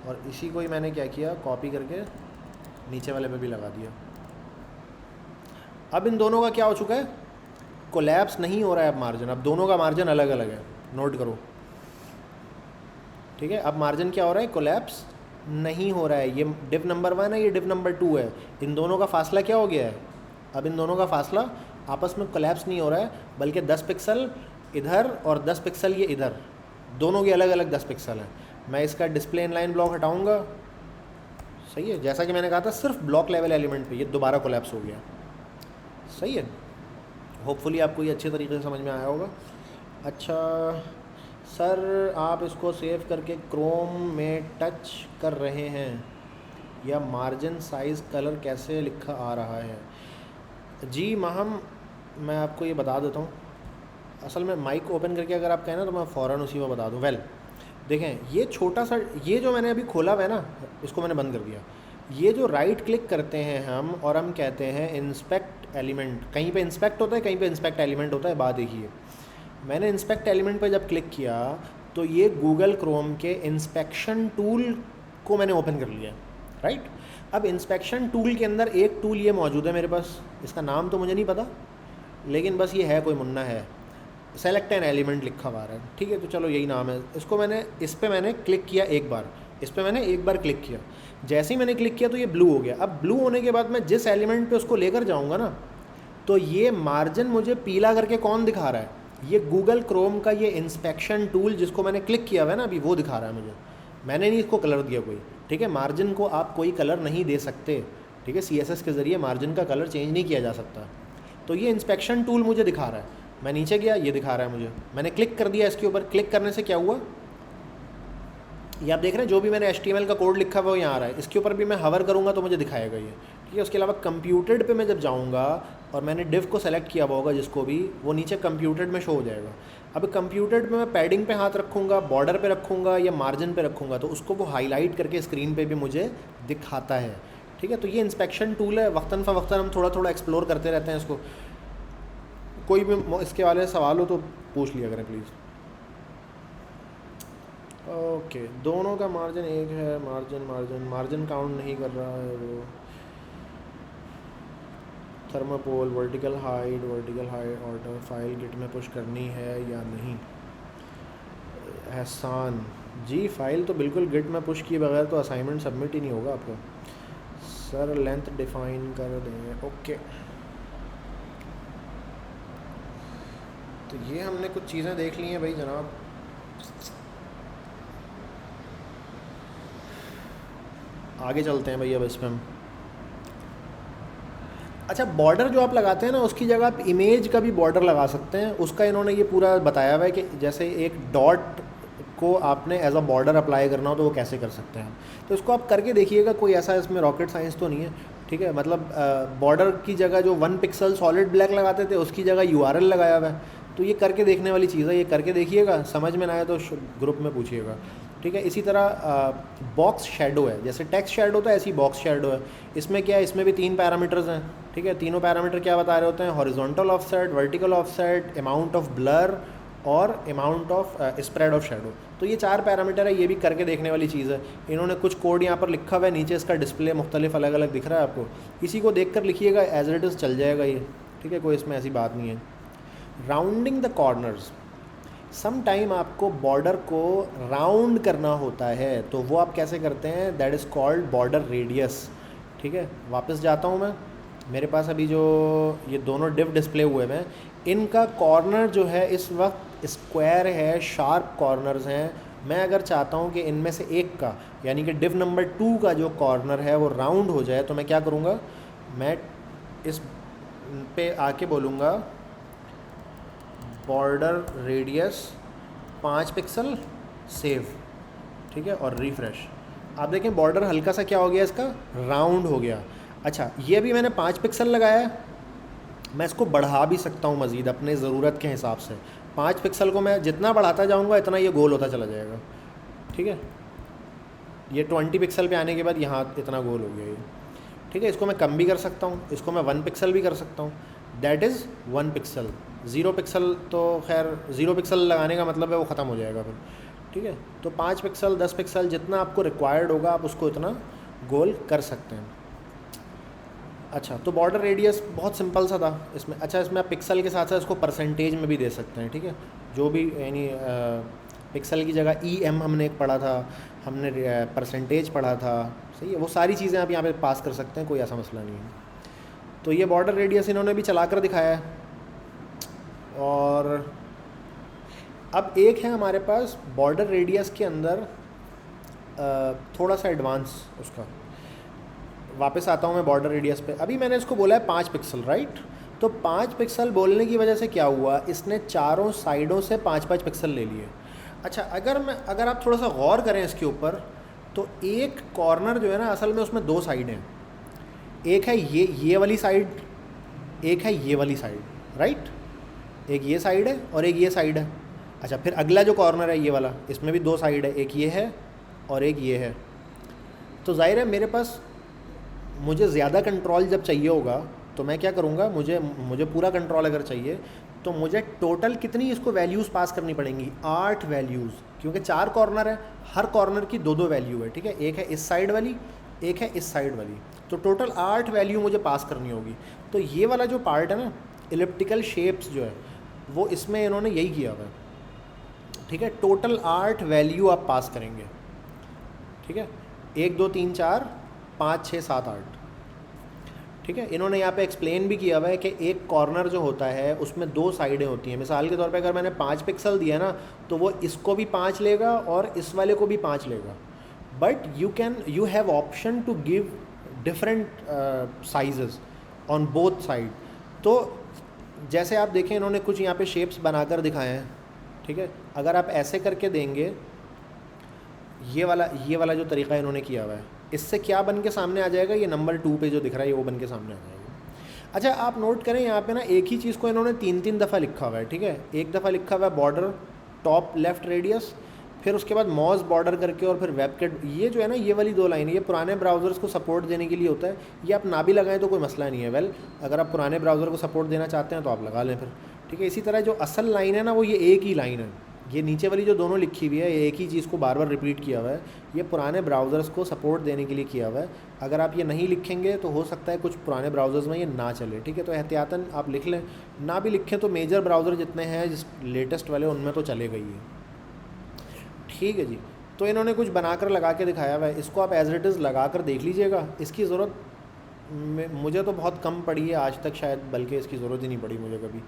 और इसी को ही मैंने क्या किया, कॉपी करके नीचे वाले पे भी लगा दिया। अब इन दोनों का क्या हो चुका है? कोलैप्स नहीं हो रहा है अब मार्जिन, अब दोनों का मार्जिन अलग अलग है, नोट करो, ठीक है। अब मार्जिन क्या हो रहा है, कोलैप्स नहीं हो रहा है। ये डिव नंबर 1 है, ये डिव नंबर 2 है, इन दोनों का फासला क्या हो गया है, अब इन दोनों का फासला आपस में कोलैप्स नहीं हो रहा है, बल्कि 10 पिक्सल इधर और 10 पिक्सल ये इधर, दोनों के अलग अलग 10 पिक्सल हैं। मैं इसका डिस्प्ले इनलाइन ब्लॉक हटाऊंगा, सही है, जैसा कि मैंने कहा था सिर्फ ब्लॉक लेवल एलिमेंट पे ये दोबारा कोलैप्स हो गया, सही है। होपफुली आपको ये अच्छे तरीके से समझ में आया होगा। अच्छा सर, आप इसको सेव करके क्रोम में टच कर रहे हैं या मार्जिन साइज़ कलर कैसे लिखा आ रहा है? जी महम, मैं आपको ये बता देता हूँ, असल में माइक ओपन करके अगर आप कहें ना तो मैं फ़ौरन उसी में बता दूँ। वेल देखें, ये छोटा सा, ये जो मैंने अभी खोला हुआ है ना, इसको मैंने बंद कर दिया। ये जो राइट क्लिक करते हैं हम और हम कहते हैं इंस्पेक्ट एलिमेंट, कहीं पे इंस्पेक्ट होता है, कहीं पे इंस्पेक्ट एलिमेंट होता है, बात देखिए। मैंने इंस्पेक्ट एलिमेंट पे जब क्लिक किया तो ये गूगल क्रोम के इंस्पेक्शन टूल को मैंने ओपन कर लिया, राइट। अब इंस्पेक्शन टूल के अंदर एक टूल ये मौजूद है मेरे पास, इसका नाम तो मुझे नहीं पता, लेकिन बस ये है, कोई मुन्ना है, सेलेक्ट एन एलिमेंट लिखा हुआ है, ठीक है, तो चलो यही नाम है। इसको मैंने, इस पर मैंने क्लिक किया एक बार, इस पर मैंने एक बार क्लिक किया, जैसे ही मैंने क्लिक किया तो ये ब्लू हो गया। अब ब्लू होने के बाद मैं जिस एलिमेंट पे उसको लेकर जाऊंगा ना, तो ये मार्जिन मुझे पीला करके कौन दिखा रहा है, ये गूगल क्रोम का ये इंस्पेक्शन टूल जिसको मैंने क्लिक किया हुआ है ना अभी, वो दिखा रहा है मुझे। मैंने नहीं इसको कलर दिया कोई, ठीक है। मार्जिन को आप कोई कलर नहीं दे सकते, ठीक है, CSS के ज़रिए मार्जिन का कलर चेंज नहीं किया जा सकता। तो ये इंस्पेक्शन टूल मुझे दिखा रहा है, मैं नीचे गया, ये दिखा रहा है मुझे, मैंने क्लिक कर दिया इसके ऊपर। क्लिक करने से क्या हुआ, ये आप देख रहे हैं, जो भी मैंने HTML का कोड लिखा हुआ वो यहाँ आ रहा है, इसके ऊपर भी मैं हवर करूँगा तो मुझे दिखाएगा ये, ठीक है। उसके अलावा कंप्यूटेड पे मैं जब जाऊँगा और मैंने डिव को सेलेक्ट किया हुआ होगा जिसको भी, वो नीचे कंप्यूटेड में शो हो जाएगा। अब कंप्यूटेड में मैं पैडिंग पे हाथ रखूँगा, बॉर्डर पे रखूँगा या मार्जिन पे रखूँगा, तो उसको वो हाईलाइट करके स्क्रीन पे भी मुझे दिखाता है, ठीक है। तो ये इंस्पेक्शन टूल है, वक्तन फ़वक्तन हम थोड़ा थोड़ा एक्सप्लोर करते रहते हैं इसको। कोई भी इसके वाले सवाल हो तो पूछ लिया करें प्लीज़। ओके, दोनों का मार्जिन एक है, मार्जिन काउंट नहीं कर रहा है वो। थर्मापोल, vertical height order file git में पुश करनी है या नहीं? एहसान जी, फाइल तो बिल्कुल गिट में पुश किए बगैर तो असाइनमेंट सबमिट ही नहीं होगा आपका। सर लेंथ डिफाइन कर देंगे, ओके। तो ये हमने कुछ चीज़ें देख ली हैं भाई जनाब। आगे चलते हैं भाई अब इसमें हम। अच्छा, बॉर्डर जो आप लगाते हैं ना, उसकी जगह आप इमेज का भी बॉर्डर लगा सकते हैं। उसका इन्होंने ये पूरा बताया हुआ है कि जैसे एक डॉट को आपने एज अ बॉर्डर अप्लाई करना हो तो वो कैसे कर सकते हैं। तो इसको आप करके देखिएगा, कोई ऐसा इसमें रॉकेट साइंस तो नहीं है, ठीक है। मतलब बॉर्डर की जगह जो 1 पिक्सल सॉलिड ब्लैक लगाते थे उसकी जगह URL लगाया हुआ है। तो ये करके देखने वाली चीज़ है, ये करके देखिएगा, समझ में ना आए तो ग्रुप में पूछिएगा, ठीक है। इसी तरह बॉक्स शेडो है, जैसे टेक्स्ट शेडो होता है ऐसी बॉक्स शेडो है। इसमें क्या है, इसमें भी 3 पैरामीटर्स हैं, ठीक है। तीनों पैरामीटर क्या बता रहे होते हैं, horizontal offset, vertical offset, amount of blur और amount of spread of shadow. तो ये 4 पैरामीटर है, ये भी करके देखने वाली चीज़ है। इन्होंने कुछ कोड यहाँ पर लिखा हुआ है, नीचे इसका डिस्प्ले मुख्तलिफ अलग अलग दिख रहा है आपको, इसी को देख कर लिखिएगा, एज इट इज़ चल जाएगा ये, ठीक है, कोई इसमें ऐसी बात नहीं है। Rounding the corners, some time आपको बॉर्डर को राउंड करना होता है, तो वो आप कैसे करते हैं, that is called border radius, ठीक है। वापस जाता हूँ मैं, मेरे पास अभी जो ये दोनों डिव डिस्प्ले हुए हैं, इनका कॉर्नर जो है इस वक्त स्क्वायर है, शार्प कॉर्नर्स हैं। मैं अगर चाहता हूँ कि इनमें से एक का, यानी कि डिव नंबर 2 का जो कॉर्नर है वो राउंड हो जाए, तो मैं क्या करूँगा, मैं इस पे आके बोलूँगा बॉर्डर रेडियस 5 पिक्सल सेव, ठीक है, और रिफ़्रेश। आप देखें बॉर्डर हल्का सा क्या हो गया, इसका राउंड हो गया। अच्छा, ये भी मैंने 5 पिक्सल लगाया है, मैं इसको बढ़ा भी सकता हूँ मज़ीद अपने ज़रूरत के हिसाब से। 5 पिक्सल को मैं जितना बढ़ाता जाऊँगा इतना ये गोल होता चला जाएगा, ठीक है। ये 20 पिक्सल पे आने के बाद यहाँ इतना गोल हो गया ये, ठीक है। इसको मैं कम भी कर सकता हूँ, इसको मैं 1 पिक्सल भी कर सकता हूँ, दैट इज़ 1 पिक्सल। 0 पिक्सल तो खैर 0 पिक्सल लगाने का मतलब है वो ख़त्म हो जाएगा फिर, ठीक है। तो 5 पिक्सल 10 पिक्सल जितना आपको रिक्वायर्ड होगा आप उसको इतना गोल कर सकते हैं। अच्छा, तो बॉर्डर रेडियस बहुत सिंपल सा था इसमें। अच्छा, इसमें आप पिक्सल के साथ साथ इसको परसेंटेज में भी दे सकते हैं, ठीक है। जो भी यानी पिक्सल की जगह EM हमने एक पढ़ा था, हमने परसेंटेज पढ़ा था, सही है। वो सारी चीज़ें आप यहाँ पे पास कर सकते हैं, कोई ऐसा मसला नहीं है। तो ये बॉर्डर रेडियस इन्होंने भी चला कर दिखाया है। और अब एक है हमारे पास बॉर्डर रेडियस के अंदर थोड़ा सा एडवांस उसका। वापस आता हूँ मैं बॉर्डर रेडियस पे। अभी मैंने इसको बोला है 5 पिक्सल, राइट। तो 5 पिक्सल बोलने की वजह से क्या हुआ, इसने चारों साइडों से 5-5 पिक्सल ले लिए। अच्छा, अगर आप थोड़ा सा गौर करें इसके ऊपर, तो एक कॉर्नर जो है ना, असल में उसमें 2 साइड हैं। एक है ये वाली साइड, एक है ये वाली साइड, राइट। एक ये साइड है और एक ये साइड है। अच्छा, फिर अगला जो कॉर्नर है ये वाला, इसमें भी 2 साइड है, एक ये है और एक ये है। तो जाहिर है मेरे पास, मुझे ज़्यादा कंट्रोल जब चाहिए होगा तो मैं क्या करूँगा, मुझे पूरा कंट्रोल अगर चाहिए तो मुझे टोटल कितनी इसको वैल्यूज़ पास करनी पड़ेंगी, 8 वैल्यूज़, क्योंकि 4 कॉर्नर है, हर कॉर्नर की 2-2 वैल्यू है, ठीक है। एक है इस साइड वाली, एक है इस साइड वाली, तो टोटल 8 वैल्यू मुझे पास करनी होगी। तो ये वाला जो पार्ट है ना, इलिप्टिकल शेप्स जो है, वो इसमें इन्होंने यही किया हुआ है, ठीक है। टोटल 8 वैल्यू आप पास करेंगे, ठीक है। 1 2 3 4 5 6 7 8, ठीक है। इन्होंने यहाँ पे एक्सप्लेन भी किया हुआ है कि एक कॉर्नर जो होता है उसमें 2 साइडें होती हैं। मिसाल के तौर पे अगर मैंने 5 पिक्सल दिया ना, तो वो इसको भी 5 लेगा और इस वाले को भी 5 लेगा। But you have option to give different sizes on both side. तो जैसे आप देखें, इन्होंने कुछ यहाँ पे शेप्स बनाकर दिखाए हैं, ठीक है। अगर आप ऐसे करके देंगे, ये वाला जो तरीका इन्होंने किया हुआ है, इससे क्या बन के सामने आ जाएगा, ये नंबर 2 पे जो दिख रहा है, ये वो बन के सामने आ जाएगा। अच्छा, आप नोट करें यहाँ पे ना, एक ही चीज़ को इन्होंने 3-3 दफ़ा लिखा हुआ है, ठीक है। एक दफ़ा लिखा हुआ है बॉर्डर टॉप लेफ़्ट रेडियस, फिर उसके बाद मॉस बॉर्डर करके, और फिर वेबकिट। ये जो है ना, ये वाली 2 लाइन, ये पुराने ब्राउज़र्स को सपोर्ट देने के लिए होता है। ये आप ना भी लगाएं तो कोई मसला नहीं है। वेल, अगर आप पुराने ब्राउज़र को सपोर्ट देना चाहते हैं तो आप लगा लें फिर, ठीक है। इसी तरह जो असल लाइन है ना, वो ये एक ही लाइन है। ये नीचे वाली जो दोनों लिखी हुई है, ये एक ही चीज़ को बार बार रिपीट किया हुआ है। ये पुराने ब्राउज़र्स को सपोर्ट देने के लिए किया हुआ है। अगर आप ये नहीं लिखेंगे तो हो सकता है कुछ पुराने ब्राउज़र्स में ये ना चले, ठीक है। तो एहतियातन आप लिख लें। ना भी लिखें तो मेजर ब्राउज़र जितने हैं, जिस लेटेस्ट वाले, उनमें तो चलेगा ही है, ठीक है जी। तो इन्होंने कुछ बनाकर लगा के दिखाया हुआ है, इसको आप एज इट इज़ लगा कर देख लीजिएगा। इसकी ज़रूरत मुझे तो बहुत कम पड़ी है आज तक, शायद बल्कि इसकी ज़रूरत ही नहीं पड़ी मुझे कभी।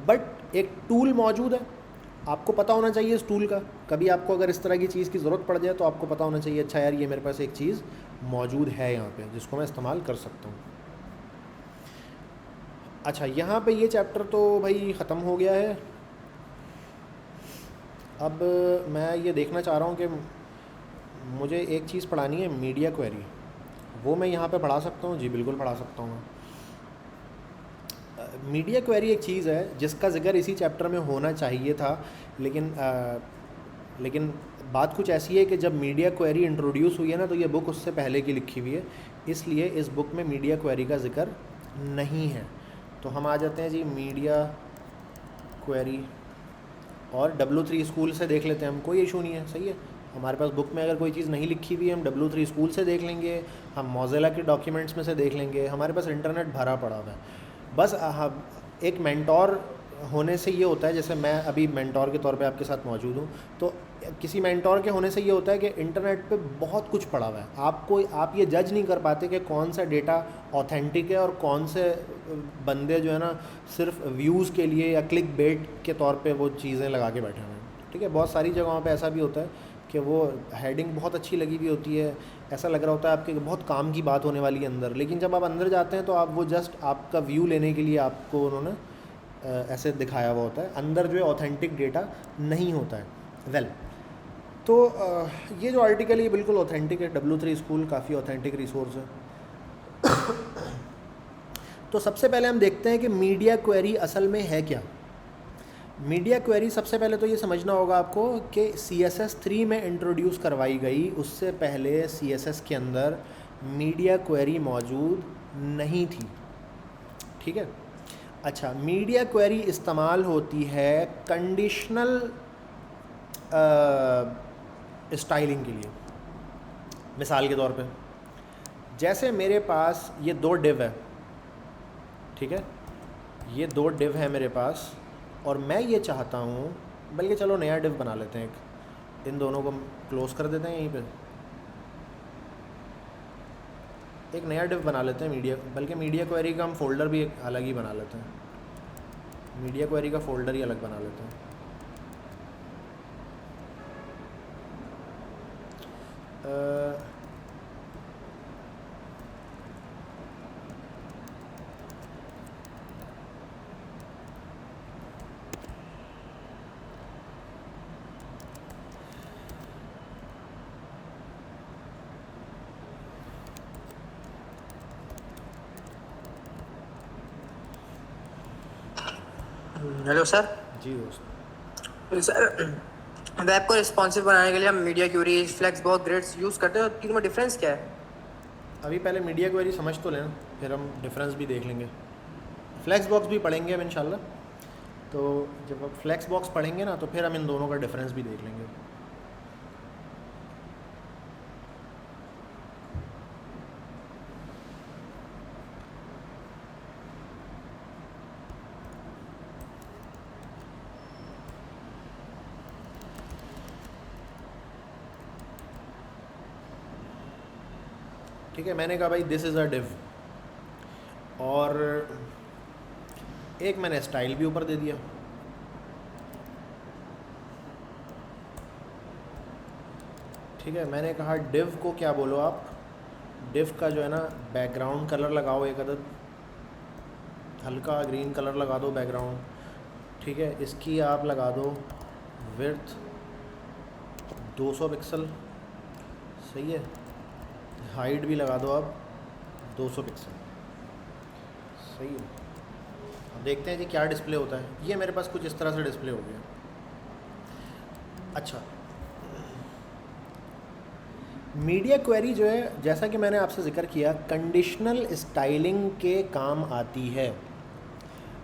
बट एक टूल मौजूद है, आपको पता होना चाहिए इस टूल का। कभी आपको अगर इस तरह की चीज़ की ज़रूरत पड़ जाए तो आपको पता होना चाहिए, अच्छा यार, ये मेरे पास एक चीज़ मौजूद है यहाँ पे, जिसको मैं इस्तेमाल कर सकता हूँ। अच्छा, यहाँ पे ये चैप्टर तो भाई ख़त्म हो गया है। अब मैं ये देखना चाह रहा हूँ कि मुझे एक चीज़ पढ़ानी है, मीडिया क्वेरी। वो मैं यहाँ पे पढ़ा सकता हूँ? जी बिल्कुल पढ़ा सकता हूँ। मीडिया क्वेरी एक चीज़ है जिसका ज़िक्र इसी चैप्टर में होना चाहिए था, लेकिन बात कुछ ऐसी है कि जब मीडिया क्वेरी इंट्रोड्यूस हुई है ना, तो ये बुक उससे पहले की लिखी हुई है, इसलिए इस बुक में मीडिया क्वेरी का ज़िक्र नहीं है। तो हम आ जाते हैं जी मीडिया क्वेरी, और W3 स्कूल से देख लेते हैं हम, कोई इशू नहीं है, सही है। हमारे पास बुक में अगर कोई चीज़ नहीं लिखी हुई है, हम W3 स्कूल से देख लेंगे, हम मोज़िला के डॉक्यूमेंट्स में से देख लेंगे, हमारे पास इंटरनेट भरा पड़ा हुआ है। बस एक मेंटोर होने से ये होता है, जैसे मैं अभी मेंटोर के तौर पे आपके साथ मौजूद हूँ, तो किसी मेंटोर के होने से ये होता है कि इंटरनेट पे बहुत कुछ पड़ा हुआ है। आप ये जज नहीं कर पाते कि कौन सा डेटा ऑथेंटिक है और कौन से बंदे जो है ना सिर्फ व्यूज़ के लिए या क्लिक बेट के तौर पे वो चीज़ें लगा के बैठे हुए हैं, ठीक है। बहुत सारी जगहों पे ऐसा भी होता है कि वो हेडिंग बहुत अच्छी लगी हुई होती है, ऐसा लग रहा होता है आपके बहुत काम की बात होने वाली है अंदर, लेकिन जब आप अंदर जाते हैं तो आप वो जस्ट आपका व्यू लेने के लिए आपको उन्होंने ऐसे दिखाया हुआ होता है, अंदर जो है ऑथेंटिक डेटा नहीं होता है। वेल, तो ये जो आर्टिकल है ये बिल्कुल ऑथेंटिक है, W3 स्कूल काफ़ी ऑथेंटिक रिसोर्स है। तो सबसे पहले हम देखते हैं कि मीडिया क्वेरी असल में है क्या। मीडिया क्वेरी सबसे पहले तो ये समझना होगा आपको कि CSS 3 में इंट्रोड्यूस करवाई गई, उससे पहले CSS के अंदर मीडिया क्वेरी मौजूद नहीं थी, ठीक है। अच्छा, मीडिया क्वेरी इस्तेमाल होती है कंडीशनल स्टाइलिंग के लिए। मिसाल के तौर पे जैसे मेरे पास ये 2 डिव है, ठीक है, ये 2 डिव है मेरे पास, और मैं ये चाहता हूँ, बल्कि चलो नया डिव बना लेते हैं एक, इन दोनों को क्लोज़ कर देते हैं यहीं पे, एक नया डिव बना लेते हैं मीडिया, बल्कि मीडिया क्वेरी का हम फोल्डर भी एक अलग ही बना लेते हैं, मीडिया क्वेरी का फोल्डर ही अलग बना लेते हैं। Hello sir. जी दोस्त, सर वेब को रिस्पॉन्सिव बनाने के लिए हम media query, flex box, grids use करते हैं, तीनों में डिफरेंस क्या है? अभी पहले मीडिया क्वेरी समझ तो लेना, फिर हम डिफरेंस भी देख लेंगे। फ्लैक्स बॉक्स भी पढ़ेंगे अब इंशाल्लाह, तो जब आप फ्लैक्स बॉक्स पढ़ेंगे ना तो फिर हम इन दोनों का डिफरेंस भी देख लेंगे। ठीक है, मैंने कहा भाई दिस इज़ अ डिव, और एक मैंने स्टाइल भी ऊपर दे दिया। ठीक है, मैंने कहा डिव को क्या बोलो आप, डिव का जो है ना बैकग्राउंड कलर लगाओ एक अदद, हल्का ग्रीन कलर लगा दो बैकग्राउंड। ठीक है, इसकी आप लगा दो विड्थ 200 पिक्सल, सही है, हाइट भी लगा दो आप 200 पिक्सल, सही है। अब देखते हैं जी क्या डिस्प्ले होता है। ये मेरे पास कुछ इस तरह से डिस्प्ले हो गया। अच्छा, मीडिया क्वेरी जो है, जैसा कि मैंने आपसे ज़िक्र किया, कंडीशनल स्टाइलिंग के काम आती है।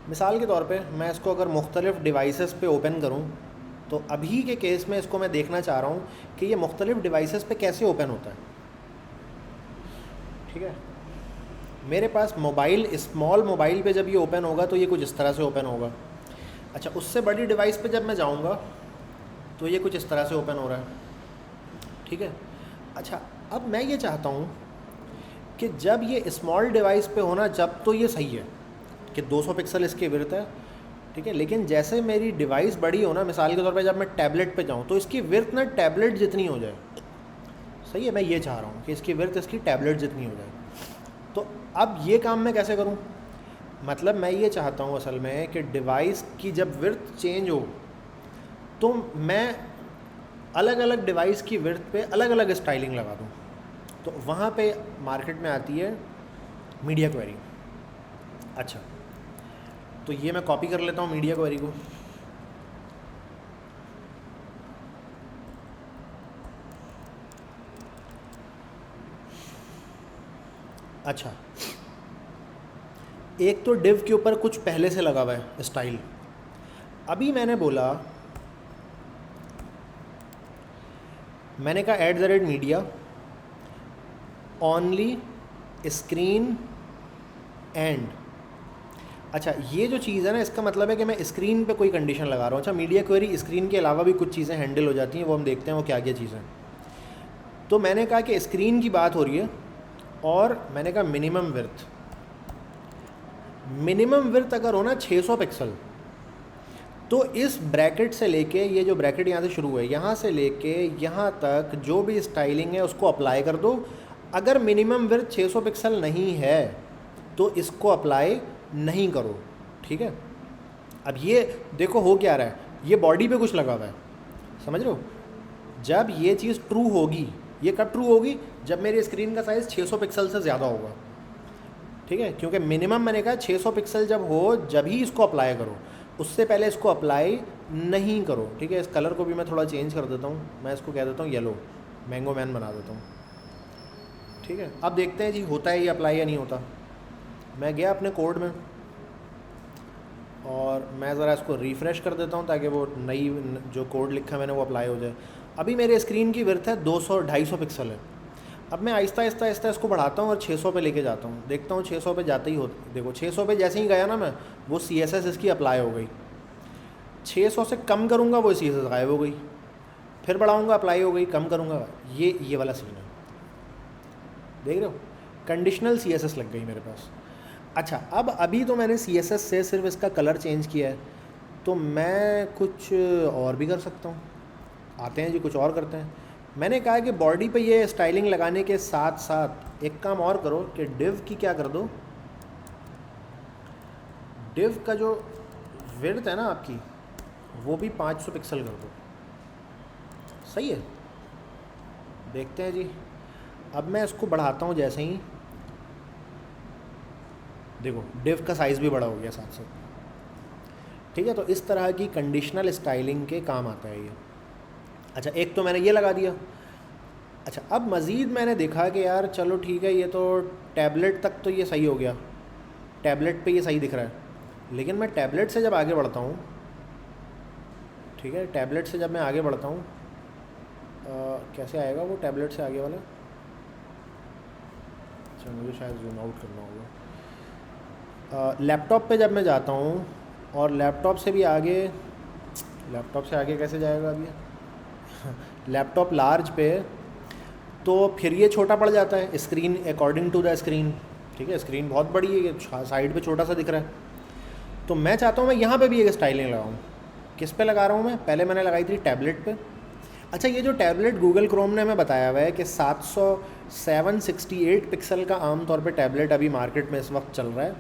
मिसाल के तौर पे मैं इसको अगर मुख्तलिफ़ डिवाइसेस पे ओपन करूं, तो अभी के केस में इसको मैं देखना चाह रहा हूं कि ये मुख्तलिफ़ डिवाइसेस पे कैसे ओपन होता है। ठीक है, मेरे पास मोबाइल, स्मॉल मोबाइल पे जब ये ओपन होगा तो ये कुछ इस तरह से ओपन होगा। अच्छा, उससे बड़ी डिवाइस पे जब मैं जाऊंगा तो ये कुछ इस तरह से ओपन हो रहा है। ठीक है, अच्छा, अब मैं ये चाहता हूँ कि जब ये स्मॉल डिवाइस पे होना, जब तो ये सही है कि 200 पिक्सल इसकी विड्थ है, ठीक है, लेकिन जैसे मेरी डिवाइस बड़ी हो ना, मिसाल के तौर पे जब मैं टैबलेट पे जाऊँ तो इसकी विड्थ ना टैबलेट जितनी हो जाए, सही है, मैं ये चाह रहा हूँ कि इसकी विड्थ इसकी टैबलेट जितनी हो जाए। तो अब ये काम मैं कैसे करूँ, मतलब मैं ये चाहता हूँ असल में कि डिवाइस की जब विड्थ चेंज हो तो मैं अलग अलग डिवाइस की विड्थ पे अलग अलग स्टाइलिंग लगा दूँ। तो वहाँ पे मार्केट में आती है मीडिया क्वेरी। अच्छा, तो ये मैं कॉपी कर लेता हूँ मीडिया क्वेरी को। अच्छा, एक तो डिव के ऊपर कुछ पहले से लगा हुआ है स्टाइल। अभी मैंने बोला, मैंने कहा @मीडिया ओनली स्क्रीन एंड। अच्छा, ये जो चीज़ है ना, इसका मतलब है कि मैं स्क्रीन पे कोई कंडीशन लगा रहा हूँ। अच्छा, मीडिया क्वेरी स्क्रीन के अलावा भी कुछ चीज़ें हैंडल हो जाती हैं, वो हम देखते हैं वो क्या क्या चीज़ें। तो मैंने कहा कि स्क्रीन की बात हो रही है, और मैंने कहा मिनिमम विड्थ, मिनिमम विड्थ अगर हो ना 600 पिक्सल, तो इस ब्रैकेट से लेके, ये जो ब्रैकेट यहाँ से शुरू है, यहाँ से लेके यहाँ तक जो भी स्टाइलिंग है उसको अप्लाई कर दो। अगर मिनिमम विड्थ 600 पिक्सल नहीं है तो इसको अप्लाई नहीं करो। ठीक है, अब ये देखो हो क्या रहा है, ये बॉडी पे कुछ लगा हुआ है, समझ रहे हो। जब ये चीज़ ट्रू होगी, ये कब ट्रू होगी, जब मेरी स्क्रीन का साइज़ 600 पिक्सल से ज़्यादा होगा। ठीक है, क्योंकि मिनिमम मैंने कहा 600 पिक्सल जब हो, जब ही इसको अप्लाई करो, उससे पहले इसको अप्लाई नहीं करो। ठीक है, इस कलर को भी मैं थोड़ा चेंज कर देता हूँ, मैं इसको कह देता हूँ येलो, मैंगो मैन बना देता हूँ। ठीक है, अब देखते हैं जी होता है ये अप्लाई या नहीं होता। मैं गया अपने कोड में और मैं ज़रा इसको रिफ़्रेश कर देता हूँ ताकि वो नई जो कोड लिखा मैंने वो अप्लाई हो जाए। अभी मेरे स्क्रीन की विड्थ है 200-250 पिक्सल है। अब मैं आहिस्ता आहिस्ता आहिस्ता इसको बढ़ाता हूँ और 600 पे लेके जाता हूँ, देखता हूँ 600 पे जाते ही हो, देखो 600 पे जैसे ही गया ना मैं, वो CSS इसकी अप्लाई हो गई। 600 से कम करूँगा वो CSS गायब हो गई, फिर बढ़ाऊँगा अप्लाई हो गई, कम करूँगा, ये वाला सीन है, देख रहे हो, कंडीशनल CSS लग गई मेरे पास। अच्छा, अब अभी तो मैंने CSS से सिर्फ इसका कलर चेंज किया है, तो मैं कुछ और भी कर सकता हूँ। आते हैं जी, कुछ और करते हैं। मैंने कहा कि बॉडी पे ये स्टाइलिंग लगाने के साथ साथ एक काम और करो कि डिव की क्या कर दो, डिव का जो विड्थ है ना आपकी, वो भी 500 पिक्सल कर दो। सही है, देखते हैं जी। अब मैं इसको बढ़ाता हूँ, जैसे ही देखो डिव का साइज़ भी बड़ा हो गया साथ साथ। ठीक है, तो इस तरह की कंडीशनल स्टाइलिंग के काम आता है ये। अच्छा, एक तो मैंने ये लगा दिया। अच्छा, अब मज़ीद मैंने देखा कि यार चलो ठीक है, ये तो टैबलेट तक तो ये सही हो गया, टैबलेट पे ये सही दिख रहा है, लेकिन मैं टैबलेट से जब आगे बढ़ता हूँ, ठीक है, टैबलेट से जब मैं आगे बढ़ता हूँ, कैसे आएगा वो टैबलेट से आगे वाला? अच्छा, मुझे शायद जूम आउट करना होगा। लैपटॉप पे जब मैं जाता हूँ और लैपटॉप से भी आगे, लैपटॉप से आगे कैसे जाएगा अभी लैपटॉप लार्ज पे, तो फिर ये छोटा पड़ जाता है screen according to the screen. ठीक है, स्क्रीन बहुत बड़ी है, ये साइड पे छोटा सा दिख रहा है, तो मैं चाहता हूँ मैं यहाँ पे भी एक स्टाइलिंग लगाऊँ। किस पे लगा रहा हूँ मैं? पहले मैंने लगाई थी टैबलेट पे। अच्छा, ये जो टैबलेट गूगल क्रोम ने हमें बताया हुआ है कि 768 पिक्सल का आम तौर पे टैबलेट अभी मार्केट में इस वक्त चल रहा है।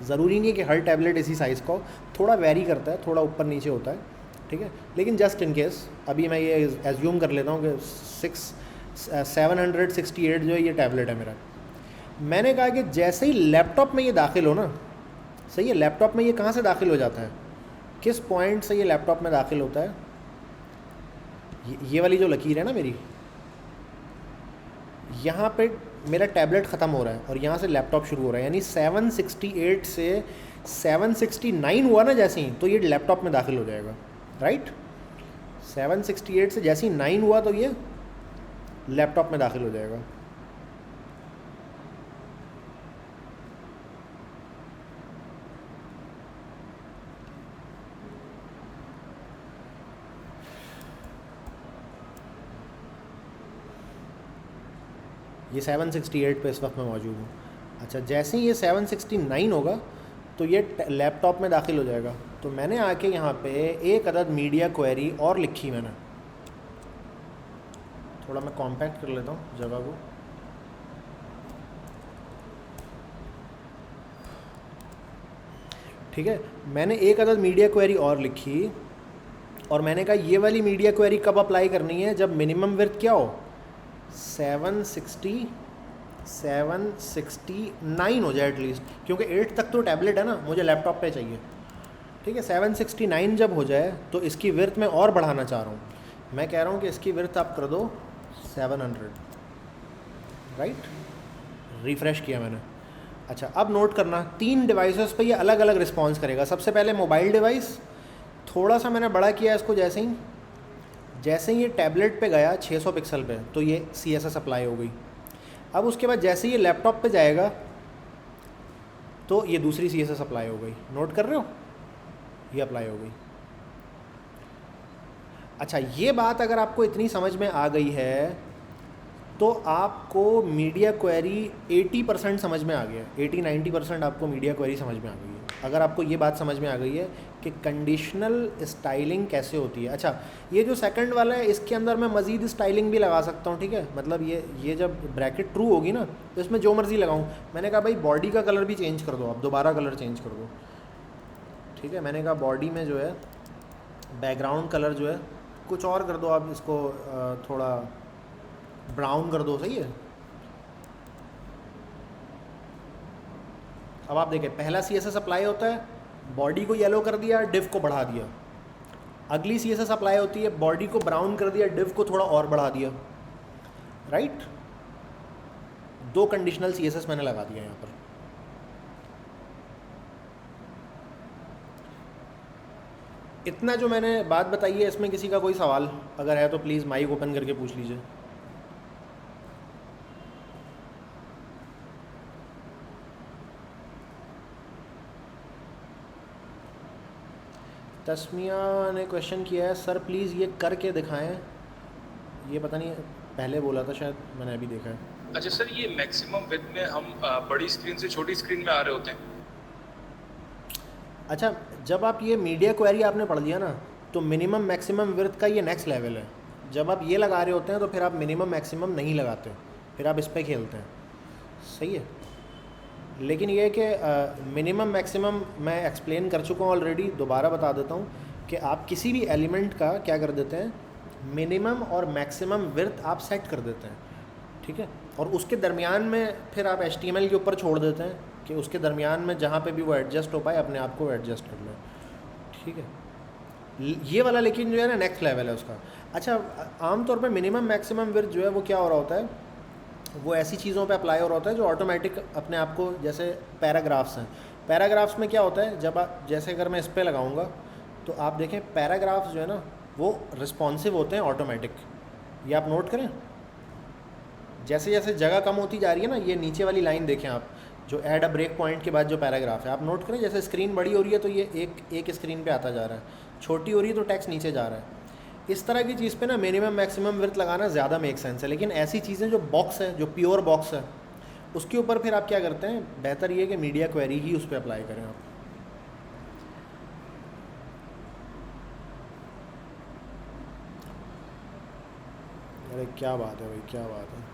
ज़रूरी नहीं है कि हर टैबलेट इसी साइज़ का हो, थोड़ा वेरी करता है, थोड़ा ऊपर नीचे होता है, ठीक है, लेकिन जस्ट इन केस अभी मैं ये एज्यूम कर लेता हूँ कि 768 जो है ये टैबलेट है मेरा। मैंने कहा कि जैसे ही लैपटॉप में ये दाखिल हो ना, सही है, लैपटॉप में ये कहाँ से दाखिल हो जाता है, किस पॉइंट से ये लैपटॉप में दाखिल होता है? ये वाली जो लकीर है ना मेरी, यहाँ पे मेरा टैबलेट ख़त्म हो रहा है और यहाँ से लैपटॉप शुरू हो रहा है, यानी 768 से 769 हुआ ना जैसे ही, तो ये लैपटॉप में दाखिल हो जाएगा, राइट। 768 से जैसे ही 9 हुआ तो ये लैपटॉप में दाखिल हो जाएगा। ये 768 पे इस वक्त मैं मौजूद हूँ। अच्छा, जैसे ही ये 769 होगा तो ये लैपटॉप में दाखिल हो जाएगा। तो मैंने आके यहाँ पे एक अदद मीडिया क्वेरी और लिखी मैंने, थोड़ा मैं कॉम्पैक्ट कर लेता हूँ जगह को। ठीक है, मैंने एक अदद मीडिया क्वेरी और लिखी और मैंने कहा ये वाली मीडिया क्वेरी कब अप्लाई करनी है? जब मिनिमम विड्थ क्या हो, 769 हो जाए एटलीस्ट, क्योंकि 8 तक तो टैबलेट है ना, मुझे लैपटॉप पे चाहिए। ठीक है, 769 जब हो जाए तो इसकी विड्थ मैं और बढ़ाना चाह रहा हूँ। मैं कह रहा हूँ कि इसकी विड्थ आप कर दो 700, राइट। रिफ़्रेश किया मैंने। अच्छा, अब नोट करना, 3 डिवाइसेस पे ये अलग अलग रिस्पॉन्स करेगा। सबसे पहले मोबाइल डिवाइस, थोड़ा सा मैंने बड़ा किया इसको, जैसे ही ये टैबलेट पे गया 600 पिक्सल पे तो ये CSS अप्लाई हो गई। अब उसके बाद जैसे ये लैपटॉप पे जाएगा तो ये दूसरी CSS अप्लाई हो गई। नोट कर रहे हो, ये अप्लाई हो गई। अच्छा, ये बात अगर आपको इतनी समझ में आ गई है तो आपको मीडिया क्वेरी 80% समझ में आ गया, 80-90% आपको मीडिया क्वेरी समझ में आ गई है। अगर आपको ये बात समझ में आ गई है कि कंडीशनल स्टाइलिंग कैसे होती है। अच्छा, ये जो सेकंड वाला है इसके अंदर मैं मज़ीद स्टाइलिंग भी लगा सकता हूँ, ठीक है, मतलब ये जब ब्रैकेट ट्रू होगी ना तो इसमें जो मर्ज़ी लगाऊँ। मैंने कहा भाई बॉडी का कलर भी चेंज कर दो, आप दोबारा कलर चेंज कर दो। ठीक है, मैंने कहा बॉडी में जो है बैकग्राउंड कलर जो है कुछ और कर दो, आप इसको थोड़ा ब्राउन कर दो, सही है। अब आप देखें, पहला CSS अप्लाई होता है, बॉडी को येलो कर दिया, डिव को बढ़ा दिया। अगली CSS अप्लाई होती है, बॉडी को ब्राउन कर दिया, डिव को थोड़ा और बढ़ा दिया, राइट। 2 कंडीशनल CSS मैंने लगा दिया यहाँ पर। इतना जो मैंने बात बताई है, इसमें किसी का कोई सवाल अगर है तो प्लीज़ माइक ओपन करके पूछ लीजिए। तस्मिया ने क्वेश्चन किया है, सर प्लीज़ ये करके दिखाएं। ये पता नहीं पहले बोला था शायद, मैंने अभी देखा है। अच्छा सर, ये मैक्सिमम विड्थ में हम बड़ी स्क्रीन से छोटी स्क्रीन में आ रहे होते हैं। अच्छा, जब आप ये मीडिया क्वेरी आपने पढ़ लिया ना, तो मिनिमम मैक्सिमम विड्थ का ये नेक्स्ट लेवल है। जब आप ये लगा रहे होते हैं तो फिर आप मिनिमम मैक्सिमम नहीं लगाते, फिर आप इस पर खेलते हैं। सही है, लेकिन ये है कि मिनिमम मैक्सिमम मैं एक्सप्लेन कर चुका हूँ ऑलरेडी, दोबारा बता देता हूँ कि आप किसी भी एलिमेंट का क्या कर देते हैं, मिनिमम और मैक्सिमम विड्थ आप सेट कर देते हैं, ठीक है। और उसके दरमियान में फिर आप HTML के ऊपर छोड़ देते हैं कि उसके दरमियान में जहाँ पे भी वो एडजस्ट हो पाए अपने आप को एडजस्ट कर लो, ठीक है। ये वाला लेकिन जो है ना नेक्स्ट लेवल है उसका। अच्छा, आमतौर पे मिनिमम मैक्सिमम विड्थ जो है वो क्या हो रहा होता है, वो ऐसी चीज़ों पे अप्लाई हो रहा होता है जो ऑटोमेटिक अपने आप को, जैसे पैराग्राफ्स हैं। पैराग्राफ्स में क्या होता है, जब आप जैसे अगर मैं इस पर लगाऊंगा तो आप देखें पैराग्राफ्स जो है ना वो रिस्पॉन्सिव होते हैं ऑटोमेटिक। ये आप नोट करें, जैसे जैसे जगह कम होती जा रही है ना, ये नीचे वाली लाइन देखें आप, जो ऐड अ ब्रेक पॉइंट के बाद जो पैराग्राफ है, आप नोट करें जैसे स्क्रीन बड़ी हो रही है तो ये एक स्क्रीन पे आता जा रहा है, छोटी हो रही है तो टेक्स्ट नीचे जा रहा है। इस तरह की चीज़ पे ना मिनिमम मैक्सिमम विड्थ लगाना ज़्यादा मेक सेंस है। लेकिन ऐसी चीज़ें जो बॉक्स है, जो प्योर बॉक्स है, उसके ऊपर फिर आप क्या करते हैं, बेहतर ये कि मीडिया क्वेरी ही उस पर अप्लाई करें आप। अरे क्या बात है भाई, क्या बात है।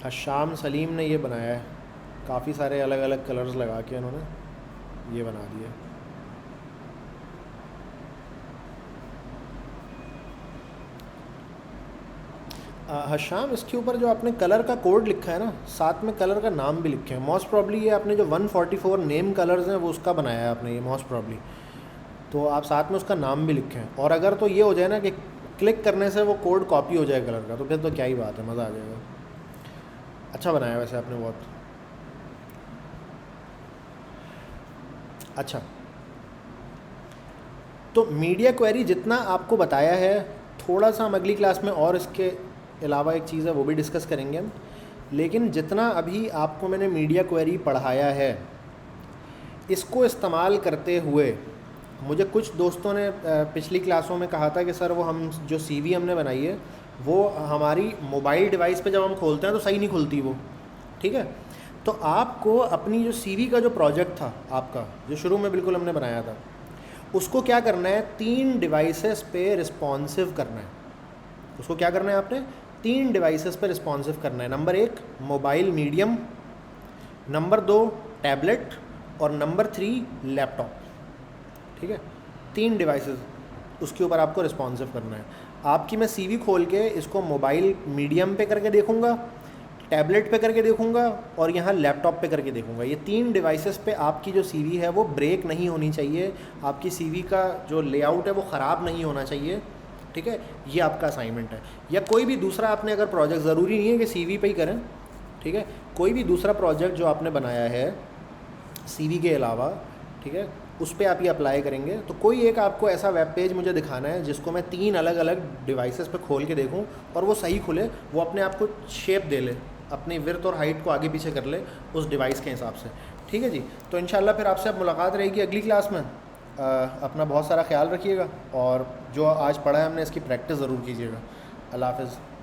हशाम सलीम ने ये बनाया है, काफ़ी सारे अलग अलग कलर्स लगा के उन्होंने ये बना दिया। हशाम, इसके ऊपर जो आपने कलर का कोड लिखा है ना, साथ में कलर का नाम भी लिखे हैं। मोस्ट प्रॉब्ली ये आपने जो 144 नेम कलर्स हैं वो उसका बनाया है आपने, ये मोस्ट प्रॉब्ली, तो आप साथ में उसका नाम भी लिखे हैं। और अगर तो ये हो जाए ना कि क्लिक करने से वो कोड कॉपी हो जाए कलर का, तो फिर तो क्या ही बात है, मज़ा आ जाएगा। अच्छा बनाया वैसे आपने बहुत। अच्छा, तो मीडिया क्वेरी जितना आपको बताया है, थोड़ा सा हम अगली क्लास में और इसके अलावा एक चीज़ है वो भी डिस्कस करेंगे हम। लेकिन जितना अभी आपको मैंने मीडिया क्वेरी पढ़ाया है, इसको इस्तेमाल करते हुए मुझे कुछ दोस्तों ने पिछली क्लासों में कहा था कि सर वो हम जो CV हमने बनाई है वो हमारी मोबाइल डिवाइस पे जब हम खोलते हैं तो सही नहीं खुलती वो, ठीक है। तो आपको अपनी जो CV का जो प्रोजेक्ट था आपका, जो शुरू में बिल्कुल हमने बनाया था, उसको क्या करना है, 3 डिवाइसेस पे रिस्पॉन्सिव करना है। उसको क्या करना है आपने, 3 डिवाइसेस पे रिस्पॉन्सिव करना है। Number 1 mobile medium, number 2 tablet, और नंबर 3 लैपटॉप, ठीक है। 3 डिवाइसेस उसके ऊपर आपको रिस्पॉन्सिव करना है। आपकी मैं CV खोल के इसको मोबाइल मीडियम पे करके देखूँगा, टैबलेट पे करके देखूँगा और यहाँ लैपटॉप पे करके देखूँगा। ये 3 डिवाइसेस पे आपकी जो CV है वो ब्रेक नहीं होनी चाहिए, आपकी CV का जो लेआउट है वो ख़राब नहीं होना चाहिए, ठीक है। ये आपका असाइनमेंट है। या कोई भी दूसरा आपने अगर प्रोजेक्ट, ज़रूरी नहीं है कि CV पे ही करें, ठीक है, कोई भी दूसरा प्रोजेक्ट जो आपने बनाया है CV के अलावा, ठीक है, उस पर आप ये अप्लाई करेंगे। तो कोई एक आपको ऐसा वेब पेज मुझे दिखाना है जिसको मैं 3 अलग अलग डिवाइसेस पे खोल के देखूं और वो सही खुले, वो अपने आप को शेप दे ले, अपनी विड्थ और हाइट को आगे पीछे कर ले उस डिवाइस के हिसाब से, ठीक है जी। तो इंशाल्लाह फिर आपसे अब मुलाकात रहेगी अगली क्लास में। अपना बहुत सारा ख्याल रखिएगा और जो आज पढ़ा है हमने इसकी प्रैक्टिस ज़रूर कीजिएगा। अल्लाह हाफ़िज़।